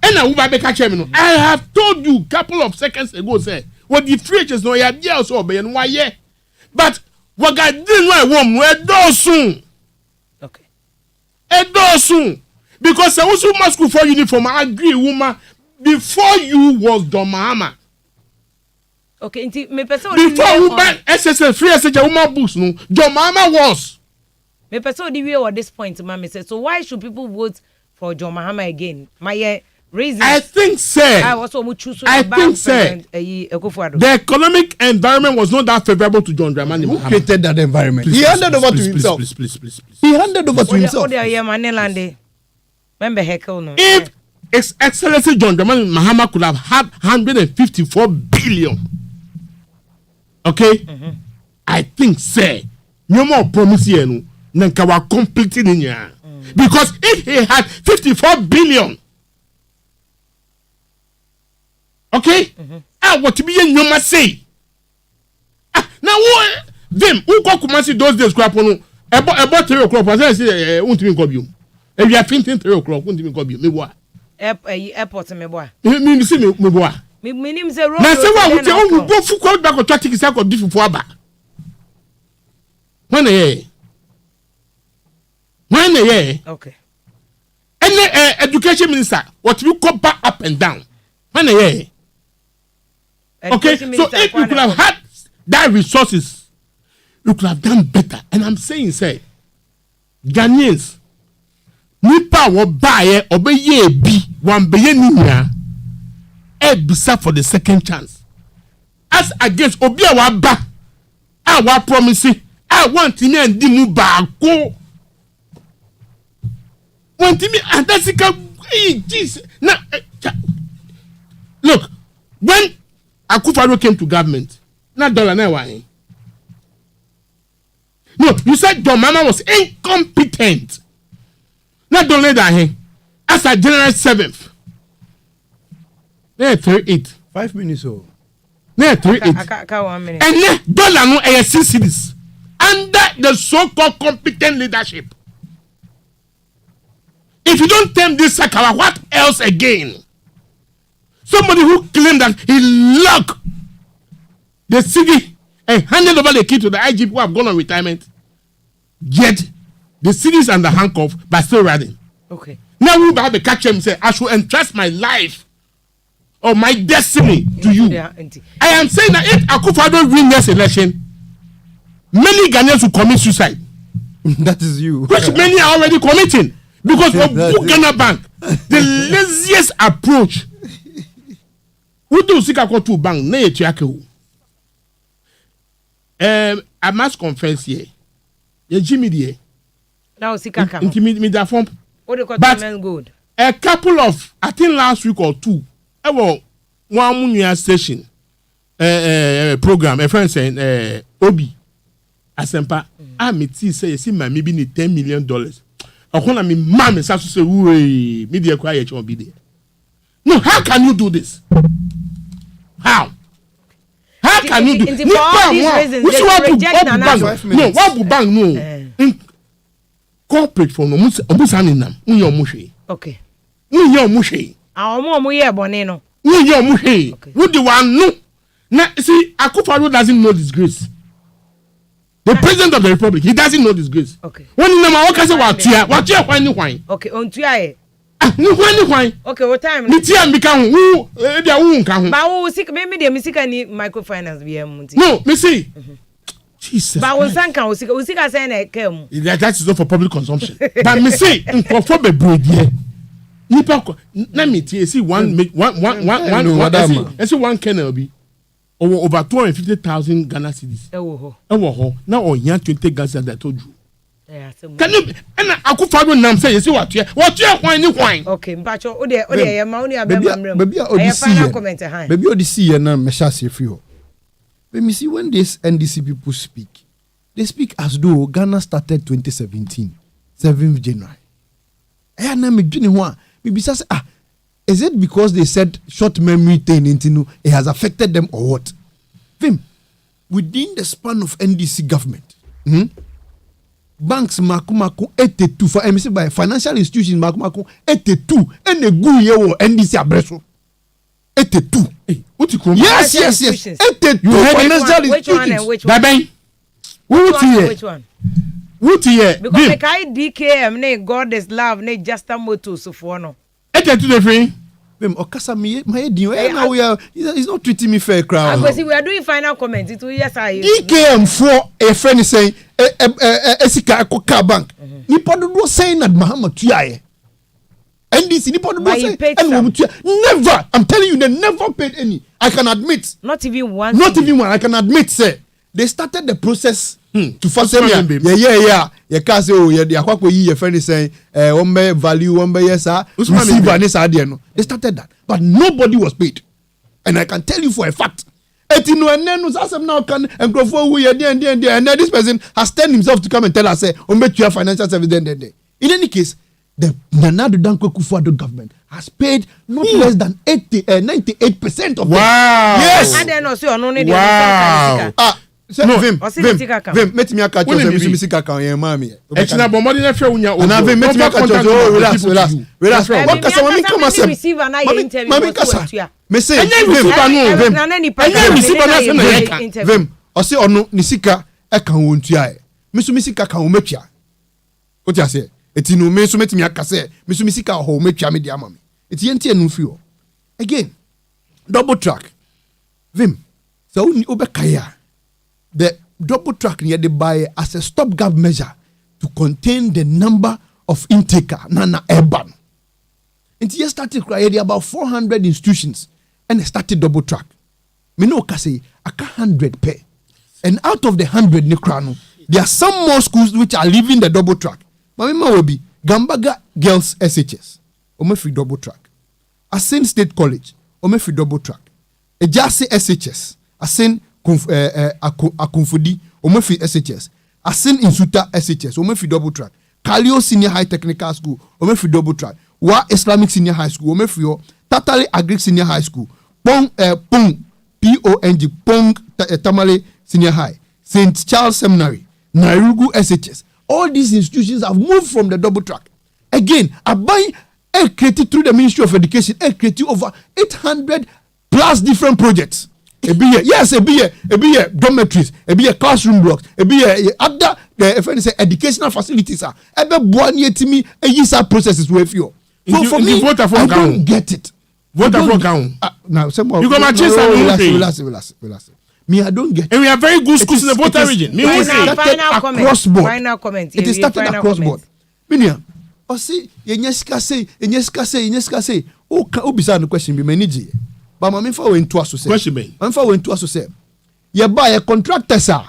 And I have told you a couple of seconds ago, say, what the free agents know, yeah, Gyaso obey and why, yeah. But what I didn't know, we're do soon. Okay. And do soon. Because I also must go for uniform. I agree, woman. Before you was Domahama. Okay, me person before we ban SSS free SSS woman books no Domahama was. Me person the way at this point, mama said. So why should people vote for Domahama again? My reason. I think say. I also choose. I think say. The economic environment was not that favorable to John Dramani. Who created that environment? He handed over to himself. Please. He handed over to himself. Remember heckle no. If His Excellency John Dramani Mahama could have had 154 billion. Okay? I think, say, no more promise here, no. Nankawa completing in here. Because if he had 54 billion, okay? What to be in your say? Now, them who go Kumasi those days, crap on about 3 o'clock. I say, won't even call you. If you are thinking 3 o'clock, won't even call you. Me what? Airport, me boy. Me see me boy. Me name say road. Na say what we go full call back on traffic is like different for aba. When a year. Okay. Any education minister, what you go back up and down. When a year. Okay, so if you could have had that resources, you could have done better. And I'm saying, say, Ghanaians, nipa wo buy obey bi one be niya bisa for the second chance. As against obi a wa ba a wa promise I want me and di mu ba ko. Want me and that's Jesus. Now, look, when Akufo-Addo came to government, not dollar na why. No, you said John Mama was incompetent. Not dollar that as a general 7th. There 38. 5 minutes old. There 38. I 1 minute. And then dollar no ASC cities under the so-called competent leadership. If you don't tame this Sakawa, what else again? Somebody who claimed that he locked the city and handed over the key to the IGP who have gone on retirement, yet the city is under handcuff but still riding. Okay. Now we have to catch him and say, I should entrust my life or my destiny to you. I am saying that if Akufo-Addo win this election, many Ghanaians will commit suicide. That is you. Which many are already committing because of Ghana Bank. The laziest approach. Who do seek a to bank? Ne chiake. I must confess here. The Jimmy there. Now seek a form. What do you call but good? A couple of, I think last week or two, I was one station program. A friend saying Obi Asempa. I meet say you see my maybe need $10 million. I want me mom is to say we media quiet won't be there. No, how can you do this? How can you do? For all these reasons, they reject Nana. No, what would bank no? Corporate for no musanina. Unyo mushi. Okay. Unyo mushi. Our mom here boneno. Unyo mushi. Who the one no? Now see, Akufo-Addo doesn't know disgrace. The president of the republic, he doesn't know disgrace. Okay. When you know what say what you why? Okay, on tia. Why? Okay, what time? Nitia become who they won't come. But who sick maybe the music need microfinance VM. No, me see. Jesus. But when Sanka was sick as saying that is not for public consumption. But me see for be bread here. Nipa let me see one kennel be over 250,000 Ghana cedis. Now on here 20 Ghana cedis I told you. Can you and Akufo-Addo nam say you see what you wine. Okay, Mpacho o de ma oni abemamrem. Baby odi see na me sha say free ho. But me see when these NDC people speak, they speak as though Ghana started 2017, 7th January. Eh na me dwene ho a me bisa say is it because they said short memory thing into it has affected them or what? Vim, within the span of NDC government, banks makumako 82 for MSC by financial institutions makumako 82 and a good year NDC abreso 82. Hey, what you call? Yes. 82 financial institutions. Which one? Which one? What year? Because like I DKM, ne God is love, ne just a motto so for no. 82 the free. Okasa me my deal. Now we are. He's not treating me fair, crowd. Because we are doing final comment. It will yes I. DKM for a friend is saying Esika Ekoka Bank. Nipa do saying that Muhammad Tuyaye. NDC Nipa do saying never. I'm telling you, they never paid any. I can admit. Not even one. I can admit, say they started the process. To first say yeah. You can't say oh yeah. The akwako yi your friend is saying one be value one be yes sir. They started that, but nobody was paid, and I can tell you for a fact. Etino and then now can and go for who and then this person has turned himself to come and tell us say you have financial service then. In any case, the Nana Danko Akufo-Addo government has paid not less than 98% of wow. Yes. And then also only the wow. No, Vim, let me catch you. Music account, yeah, mommy. It's not bombardier na fair unya. And Vim, let me catch you. Relax. What can someone come and say? Mommy, kasa. Me say, Vim. I say ono nisika e kan wontua e. misumisi kaka umetia. What you say? Eti no me so metimi aka say misumisi ka ho umetia me di ama me. Eti yenti enu fi o. Again, double track. Vim. So obekaya. The double track near the buy as a stopgap measure to contain the number of intaker na urban. And he started crying about 400 institutions and started double track. Me no say aka 100 pay. And out of the 100 nekrano, there are some more schools which are leaving the double track. Mamima will be Gambaga Girls SHS. Omefi double track. Asin State College. Omefi double track. Egyaso SHS. Asin Akunfudi. Omefi SHS. Asin Insuta SHS. Omefi double track. Kalio Senior High Technical School. Omefi double track. Wa Islamic Senior High School. Omefi Tatale Agric Senior High School. Pong P-O-N-G. Pong Tamale Senior High. St. Charles Seminary. Nairugu SHS. All these institutions have moved from the double track. Again, Abai created through the Ministry of Education, created over 800 plus different projects. Yes, a be dormitories, a be classroom blocks, a be other educational facilities. Ebe buani etimi yisa processes with you. So for me, I don't get it. Vote for count. Now, you got my chest. Relax. Me, I don't get it. And we are very good schools in the voter region. Me, we say across board. Final comment. It is started across board. Minia, see, yenyeska say. Oh, obisa no question be manage. But my menfa we into aso say. Question me. Menfa we into aso say. Ye buy a contractor sir.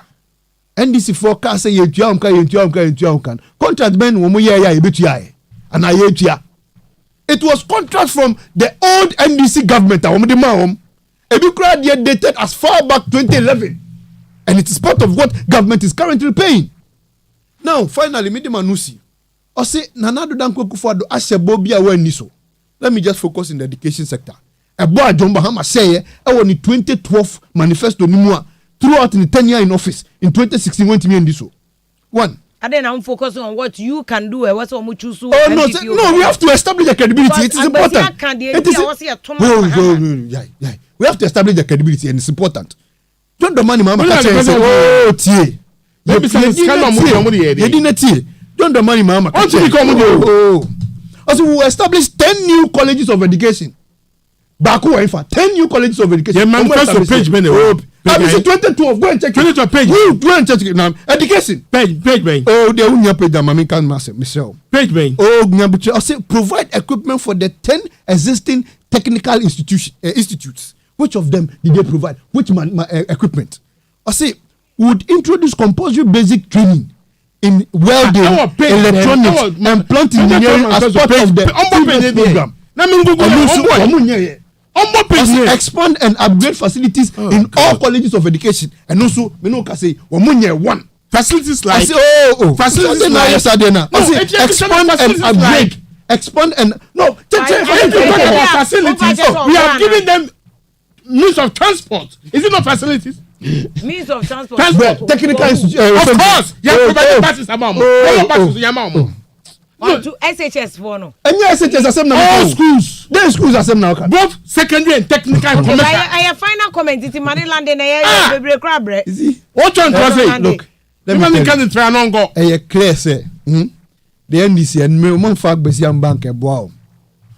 NDC forecast say ye tua kan. Contract men wo mo ye ya ebetua. And I ye. It was contract from the old NDC government. Wo de ma Ebikra dated as far back 2011, and it is part of what government is currently paying. Now, finally, Midimanusi, I say Nanado Danko Kufado Ashebobia Weniso. Let me just focus in the education sector. A boy John Bahama say I want the 2012 manifesto Nimua throughout the 10 year in office in 2016 went to me in this. One. And then I'm focusing on what you can do and what's what you choose. Oh no, we have to establish the credibility. It is important. We have to establish the credibility, and it's important. Don't the money, Mama. Oh, tie. You didn't tie. Don't the money, Mama. Also, we will establish 10 new colleges of education. Baku Waifa, 10 new colleges of education. The manifesto page, man. I 2012. Go and check it. 2012 page. Go and check it now. Education. Page, man. Oh, they will pay the Mami can master, Michelle. Page, man. Oh, Nyabuchi. I say provide equipment for the 10 existing technical institutes. Which of them did they provide? Which equipment? I say would introduce compulsory basic training in welding, electronics, and plant engineering as part of the program. Expand and upgrade facilities in all colleges of education, and also say one facilities like facilities expand and upgrade. Expand and facilities. We are giving them means of transport. Is it not facilities? Means of transport. Technical of course. You have provided passes amount. To SHS for no. And SHS are some now. All schools. Their schools are some now. Both secondary and technical. I have final comment. It's Maniland and I crab. What you say? Look, let me can try and go. Clear say. The NDC and me fact Besiam Bank wow.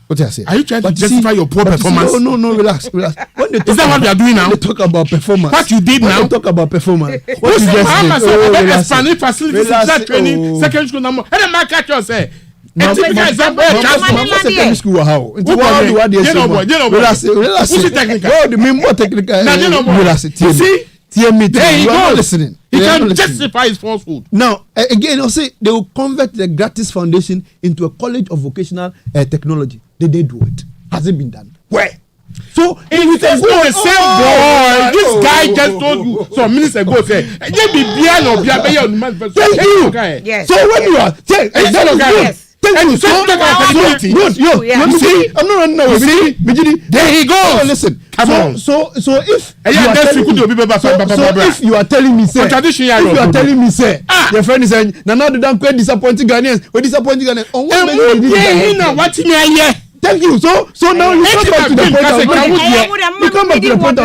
What I say? Are you trying to justify your poor performance? No, relax. When they talk is that what you are doing now? They talk about performance. What you did now? They talk about performance. What you just did? Expanding facilities, that training, secondary school number. And then my catcher say, secondary school how? Relax. Who's technical? Oh, the more technical. Relax. See? There you go. Listening. He can justify his falsehood. Now, again, I'll say they will convert the gratis foundation into a college of vocational technology. Did they do it? Has it been done? Where? So, if it is not the same boy, this guy just told you some minutes ago, say, yes. So, when you are saying, yes. Thank you. So, I'm not running away. There he goes. Oh, listen. Come on. So if you are telling me, say, your friend is saying, now the damn quite disappointing Ghanaians. We're disappointing Ghanaians. On what thank you. So now you come back to the point. You come back to the point.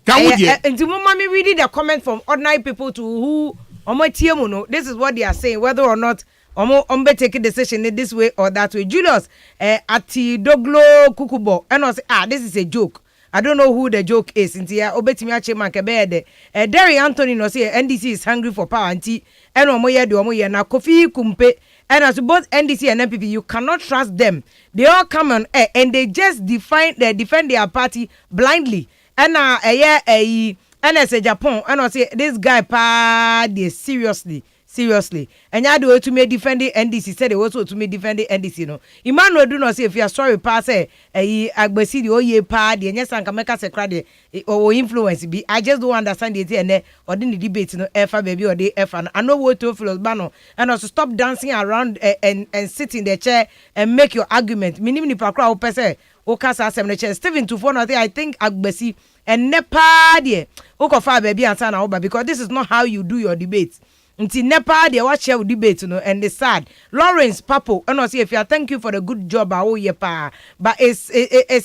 And to mommy reading the comment from ordinary people to who this is what they are saying, whether or not take a decision in this way or that way. Julius ati doglo kukubo and I say this is a joke. I don't know who the joke is. Intia obetimi achema kebede. Derry Anthony no say NDC is hungry for power anti and omoye na Kofi Kumpe and as both NDC and MPP you cannot trust them. They all come on air and they just defend their party blindly. And and I say Japan and I say this guy they seriously and ya do to me defending NDC said they also to me defending NDC no Emmanuel do not say if you are sorry pass agbesi the oye pa the nyesa nka meka se kra de or influence be I just don't understand it and or the debate no efa baby or the efa I know what to feel bano and also stop dancing around and sit in the chair and make your argument minimum ni pakra o pese o kasa asem ne chair Stephen to phone I think agbesi and nepa de o kofa baby answer na oba because this is not how you do your debates. Until Nepal, they watch your debate, and they sad. Lawrence Papo, and I say if you thank you for the good job, but it's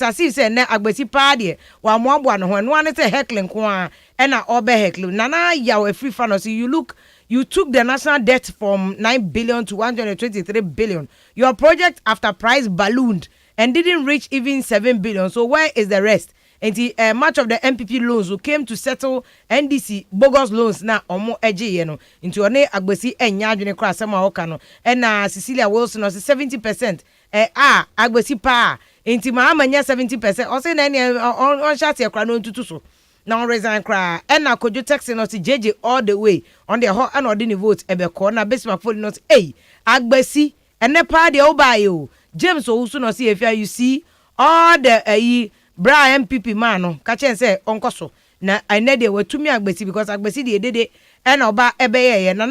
as if say ne agbesi party. Wa mwabwa when one is a heckling kwa and a obe heckling. Nana yaw a free fan. So you took the national debt from 9 billion to 123 billion. Your project after price ballooned and didn't reach even 7 billion. So where is the rest? And much of the MPP loans who came to settle NDC bogus loans na omo eje no into one agbesi enya adwene kra asema oka no na Cecilia Wilson was 70% agbesi pa enti mahama nya 70% o say na on chat e kra no ntutu so na on resign kra na Kojo Texan no JJ all the way on the hot and ordinary vote ebeko na Bismarck Foley not agbesi ene pa de obayo James Owusu no say if you see all the Bra MPP man no ka chen say onkoso na ene de watumi agbesi because agbesi de dede and oba ebeye na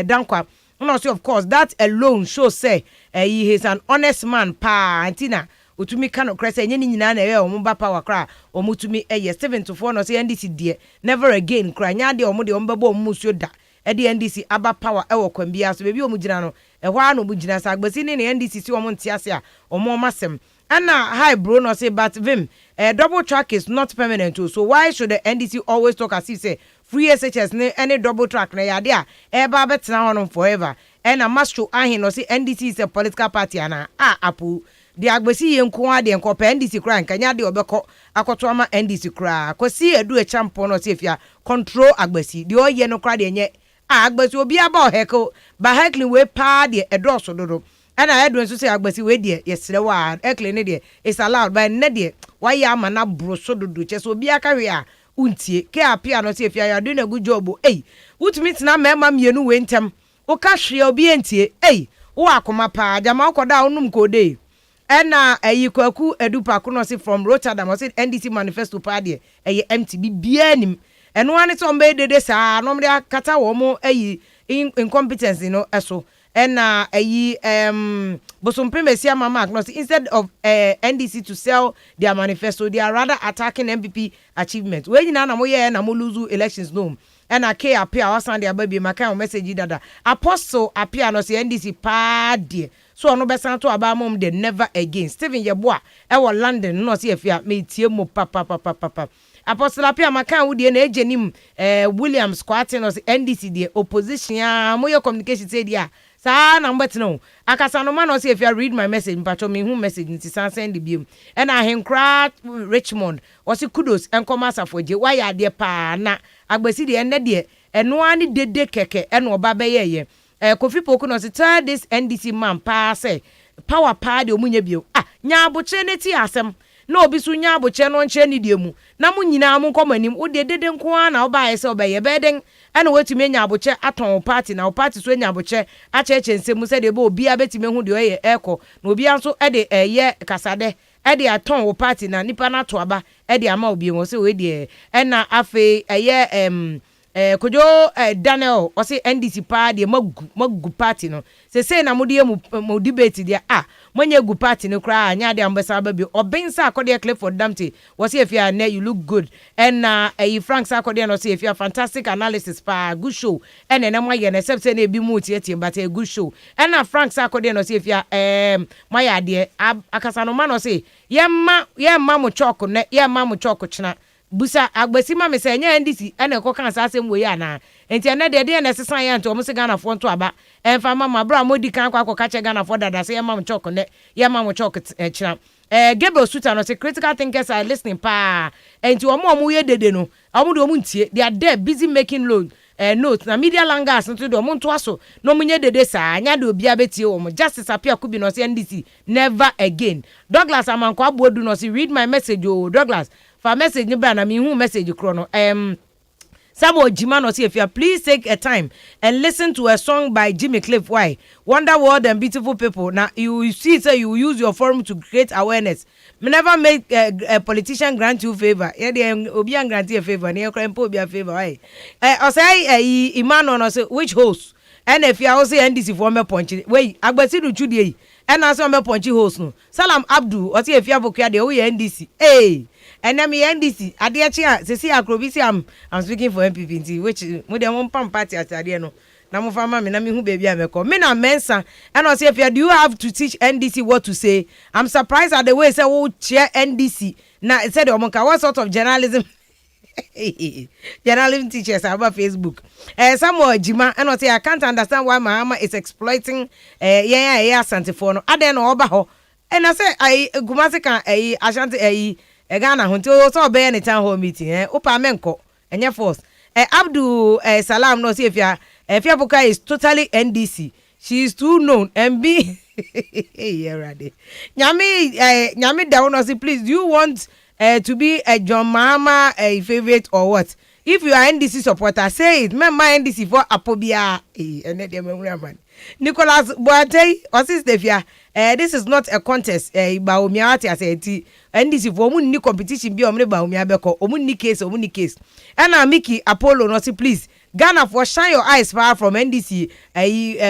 dankwa no say of course that alone shows say he is an honest man pa antina utumi kano krese enye ni nyina na omba power kra omutumi Steven to for no say NDC de never again kra nya de omo de ombabo omusuo da de NDC aba power kwambia so bebi omugina no ehwa no omugina sa agbesi ni NDC si omo ntiase a omo masem. And hi bro no say but Vim double track is not permanent too. So why should the NDC always talk as if say free SHS any double track na yadia eba betena on forever and a must show ahin no say NDC is a political party ana apu the agbesi yenko ade enko pe NDC kra nkanya de obeko akoto ama NDC kra kwasi edu e champion no say if ya control agbesi the oye no kra de nye agbesi obi aba heko ba heckling we pa de edoso dodo. And I had to say, Agbesi, we dear, yes, the word, Eclinidia is allowed by Nedia. Why am I not broso do chess will be a career? Unti, care piano, see if you are doing a good job. Eh, which means now, mamma, you know, winter. O cash your BNT, eh, o akomapa, Jamako down code. And now a Yukaku edupa kunosi from Rotterdam was it NDC Manifesto party, a MTB BNM. And one is on bed this, normally a kata womo, a incompetence, so. And Bosum Primesia Mama instead of NDC to sell their manifesto, they are rather attacking MPP achievements. When you na moye na moluzu elections no. And a K appear our Sunday baby maka message dada. Apostle appear no say NDC party. So no besan to aba mom they never again. Stephen Yeboah e London no see if ya me tie mo papa. Apostle appear maka wo de na ejenim Williams Squatin no NDC the opposition ya moye communication say dia. Sa number no akasa no man no say if you read my message mpacho me hu message nti send the biom and I henkra Richmond o say kudos enkomasa foje why ya de pa na agbesi de enne de eno ani dede keke eno oba beye ye Kofi Pokua no say tell this NDC man pa say power pa de omunya bio nya aboche ne ti asem na obi so nya aboche no nche ni de mu na mu nyina mu komanim wo de dede nko na oba ye say obaye beden ana wetumi nya aboche aton party na party so nya aboche acheche nsemu se de be obi abetime hu de oye eko na obi anso e de eye kasade e de aton wo party na nipa na to aba e de ama obi won se we de na afi eye Kojo Daniel o say NDC pa de magu party no se na mode mu debate dia manya gu party no kra anya de ambasa ba bi obensa akode Clifford Damte wo say if you are you look good and Frank Sakode no say if you are fantastic analysis pa good show and na moye na except say na bi mu tie but a good show and Frank Sakode no say if you are moye de akasa no man no say yemma mo chalk na yemma mo chalk china busa agbasi ma me say nya ndisi ene ko kan sa asem we ana enti ene de na sesan ya nto omo se Ghana fo nto aba emfa mama bra modi kan kwa ka che Ghana fo dada se ya mam chok ne ya mam chok chira Gabriel Suta no say critical thinkers are listening pa enti omo ye dede no omo de omo ntie they are there busy making notes na media langas nto de omo nto aso no munye dede sa anya de obi abetie omo justice Afia Kubi no say NDC never again. Douglas Amanko Abodu no say read my message oh Douglas for message ni bra na me hu message kro no Samuel Jimano say if you please take a time and listen to a song by Jimmy Cliff. Why? Wonder World and Beautiful People. Now you see, so you use your forum to create awareness. Me never make a politician grant you favor. Yeah, they obian grant you a favor. Ne krempo obi a favor. Why? I say Imano no say which host? And if you also NDC for me punch. Wait, agbasi do chudi. And also me punch host no. Salam Abdul. Or say if you have okya de o NDC. Hey. And then me NDC adeachia se see akrobisi I'm speaking for MPP which mo dem on pam party atade no na mo fama me na me hu baby ameko me na mensa and I say if you do you have to teach NDC what to say. I'm surprised at the way say wo chair NDC na said omonka what sort of journalism journalism teachers about Facebook Samuel Jima and I say I can't understand why Mahama is exploiting Asante for no ade no oba ho and I say I Gumase kan Ashanti Ghana hunto so be any town hall meeting opa menko enye force Abdul Salam no see if ya Pokua is totally NDC. She is too known and be yeah ready nyame da no say please do you want to be a John Mahama a favorite or what? If you are NDC supporter say it member NDC for apobia ene dem man Nicholas Boateng Osistefia this is not a contest ba omiati aseti NDC for omun ni competition bi omre ba omia beko omun ni case and Mickey Apollo no say please Ghana for shine your eyes far from NDC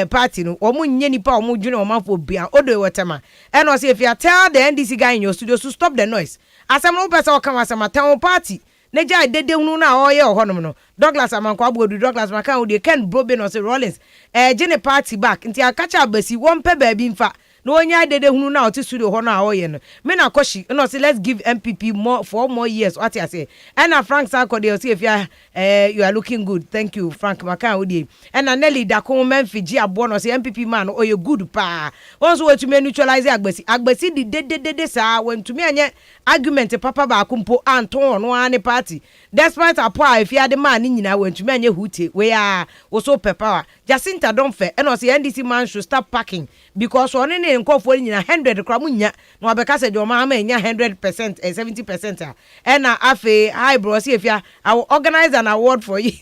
party no omun nye nipa omun dwene omanfo bia odo wetema and no say if you tell the NDC guy in your studio to stop the noise asem no person come asem town party Neja dede hunu na oye ohonom no Douglas Amanko Abodu Douglas Makan wo de Ken Brobe no say Rollins gene party back nti akacha abasi won pe ba bi mfa no onya dede hunu na oti studio ho na oye no me na koshi no say let's give MPP more 4 more years what I say and Frank Sarkodie say if you are looking good thank you Frank Makan wo de and Nelly Dakon Memfiji abo no say MPP man no oye good pa once we to neutralize agbasi di dede sa when to me anye argument papa ba akumpo anton no ane party despite apo if you are the man nyina when to me anye hute we are also power Jacinta don't fair and say NDC man should start packing because one ne nkofo nyina 100 kra munya no abeka say jo ma nya 100% 70% and afi hi bro see if I will organize an award for you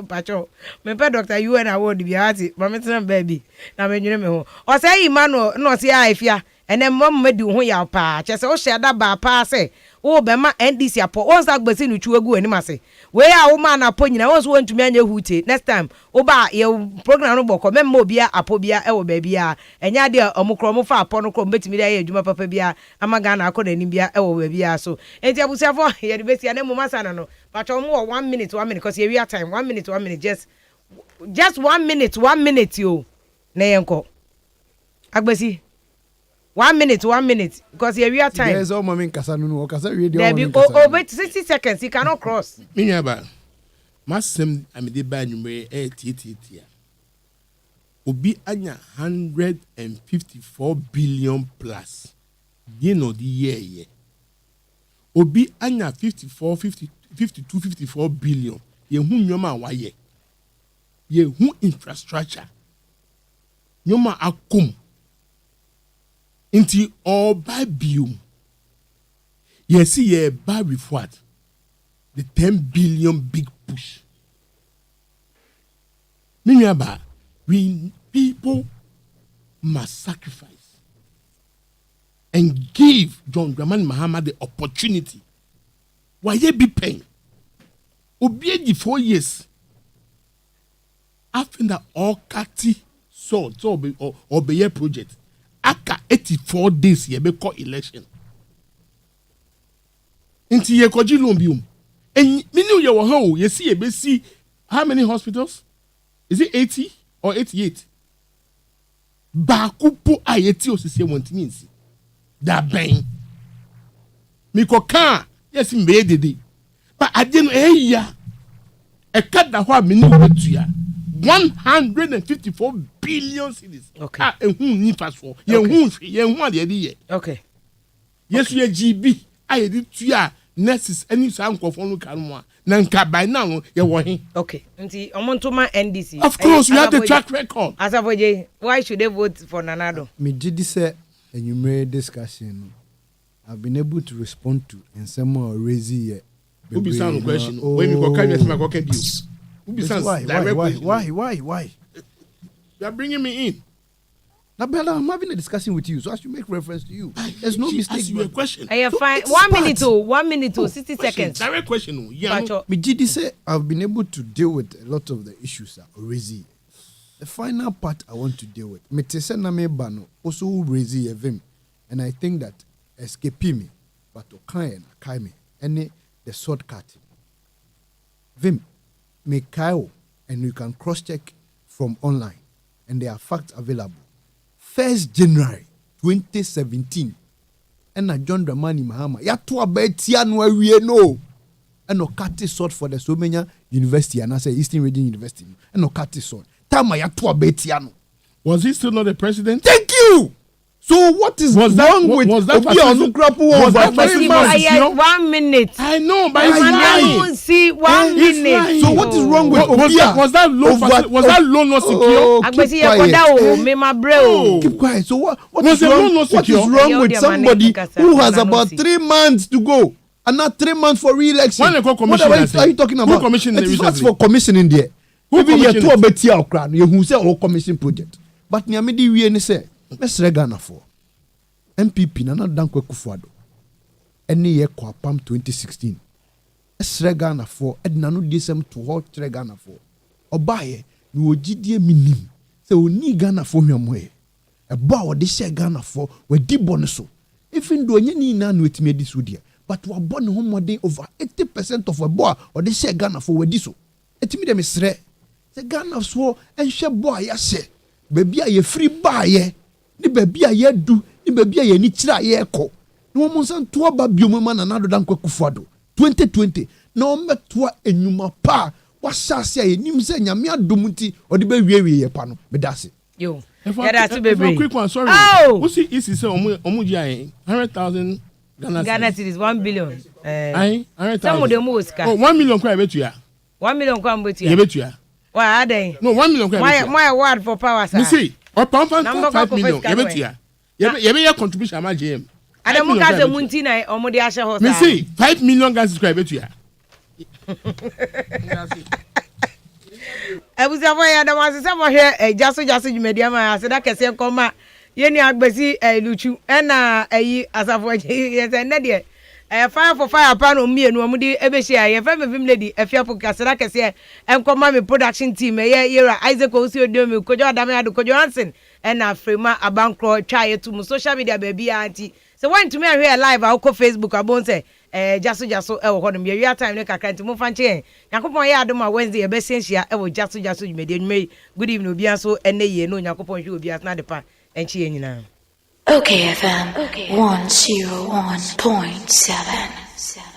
pacho me pe Dr. UN award bi ati mametan baby na me nwene me ho o say Emmanuel no say Afia ene mom medi ho ya pa chese o share da ba pa say o be ma NDC apo once agbasi no chuagu ani mase we a wo ma na apo nyina once won tumi anya hute next time o ba ye program no boko memma obia apo bia e wo ba bia enya de omukro mo fa apo no kro betimi da ye adwuma papa bia amaga na akọ nani bia e wo ba bia so enti abusiafo ye de besia na mu masa na no but o mo 1 minute because we are time 1 minute just 1 minute yo na yenko agbasi 1 minute because here we are time. There's all moment kasa no kasa we dey. There be over 60 seconds he cannot cross. Minya ba. Masem amede ba numere titia. Obi anya 154 billion plus. Ye no the year. Obi anya 54 billion. Ye hu nyoma wa ye. Ye hu infrastructure. Nyoma akum. Inti all by bium. Yes, ye by with what? The 10 billion big push. Meanwhile, we people must sacrifice and give John Dramani Mahama the opportunity. Why ye be paying? Obey 4 years. After that all kati so obey project. Aka 84 days ye be call election. Inti ye koji lombium. And minu ye wo ho ye see ye be see how many hospitals? Is it 80 or 88? Bakupo ayeti osise wontimi nsi. Da ben. Miko kan yes mbedede. but I didn't hear a cut that what meaning to ya 154 billion cedis. Okay. And who need fast for ye. Okay. Yes, we are GB. I did to ya nurses any sound of one can Nanka by now you're working. Okay. Nti omontoma NDC. Of course, you have the track record. As a boy, why should they vote for Nanado? Me did say and you made discussion. I've been able to respond to and some more raise here. Who be sound question? When you go carry my cocked you. Who be sound why? You are bringing me in. Now, Bella, I'm having a discussion with you, so I should make reference to you. There's no mistake. Ask you a question. I So fine. it's 1 part. minute, 1 minute, 60 seconds. Direct question. Yeah. Me GD say I've been able to deal with a lot of the issues that raise. The final part I want to deal with. Me te se na me bano also raise evim, and I think that escape me, but to kai me any the shortcut. Vim, me kaio, and you can cross check from online, and there are facts available. 1st January 2017, and na John Dramani Mahama ya to abetia no awie no, and no cut sort for the Somenya University and I say Eastern Region University, and no cut sort. Tama ya to abetia no. Was he still not the president? Thank you. So what is wrong with Obi Onukrapu over 3 months? 1 minute. I know, but he's lying. See 1 minute. So what is wrong with Obi? Was that loan not secure? Agbesi yekoda o me ma bre o. Keep quiet. So what Was is the wrong? loan not What is secure? wrong with somebody who has about 3 months to go and not 3 months for re-election? When they call What commission, are you talking about? Who commissioned it it is not recently? for commissioning there. Who Even here commissioned two it? obeti okran. You who say all commission project. But niamedi we ni say let's regana for MPP na dan kwekufuado. Any year kwa pam 2016. Let's regana for edna no desem to hot regana for. Obaye ni ogidie minim. Say oni Ghana for hwemo eba wo de share Ghana for we di bone so even though any na no etime di so dia but we born ho modern over 80% of a boy or de share Ghana for we di so etime dem sre say Ghana so enhwe boy ya she baby a ye free buy ni baby a ye du ni baby a ye ni kira ye ko ni wo monsan to ba biom ma na nado dan kwakufuado 2020 na o meto enuma pa wasase a nim se nyame adomuti o de be wiewie ye pa no medase Yo. Quick one, sorry. Oh. Who see is say omu jai 100,000 Ghana cedis 1 billion. Aye, 100,000. Some of them was Oh, 1 million kwa betu ya. 1 million kwa mbetu Ye ya. betu ya. Why are they? No, 1 million kwa betu ya. My word for power sir. Me see. O pam 5 million. Number Ye betu ya. Ye be your contribution ama JM. Adamu ka se munti na omode ahye ho Me see 5 million Ghana kwa betu ya. Ebusa boy Adamu asese mo hwe Gyaso dwumedia ma aseda kese nkoma yeni agbesi luchu na ayi asafo ye ne de fire for fire pa no mienu omudi ebehia ye fa mevim lady Afia Pokua aseda kese nkoma me production team ye yera Isaac Osio me kojo Adamu ado kojo Hansen na Frema Abankro twa ye to social media baby anti so want to me here live akọ Facebook abon say Gyaso e wo hodom ye time ne kakra nti mo fa nche yakopon ye adom a Wednesday e be sensia e wo Gyaso dwumedi nwumei good evening obi aso ene ye no yakopon hwe obi asna de pa enchi ye nyina Okay FM 101.7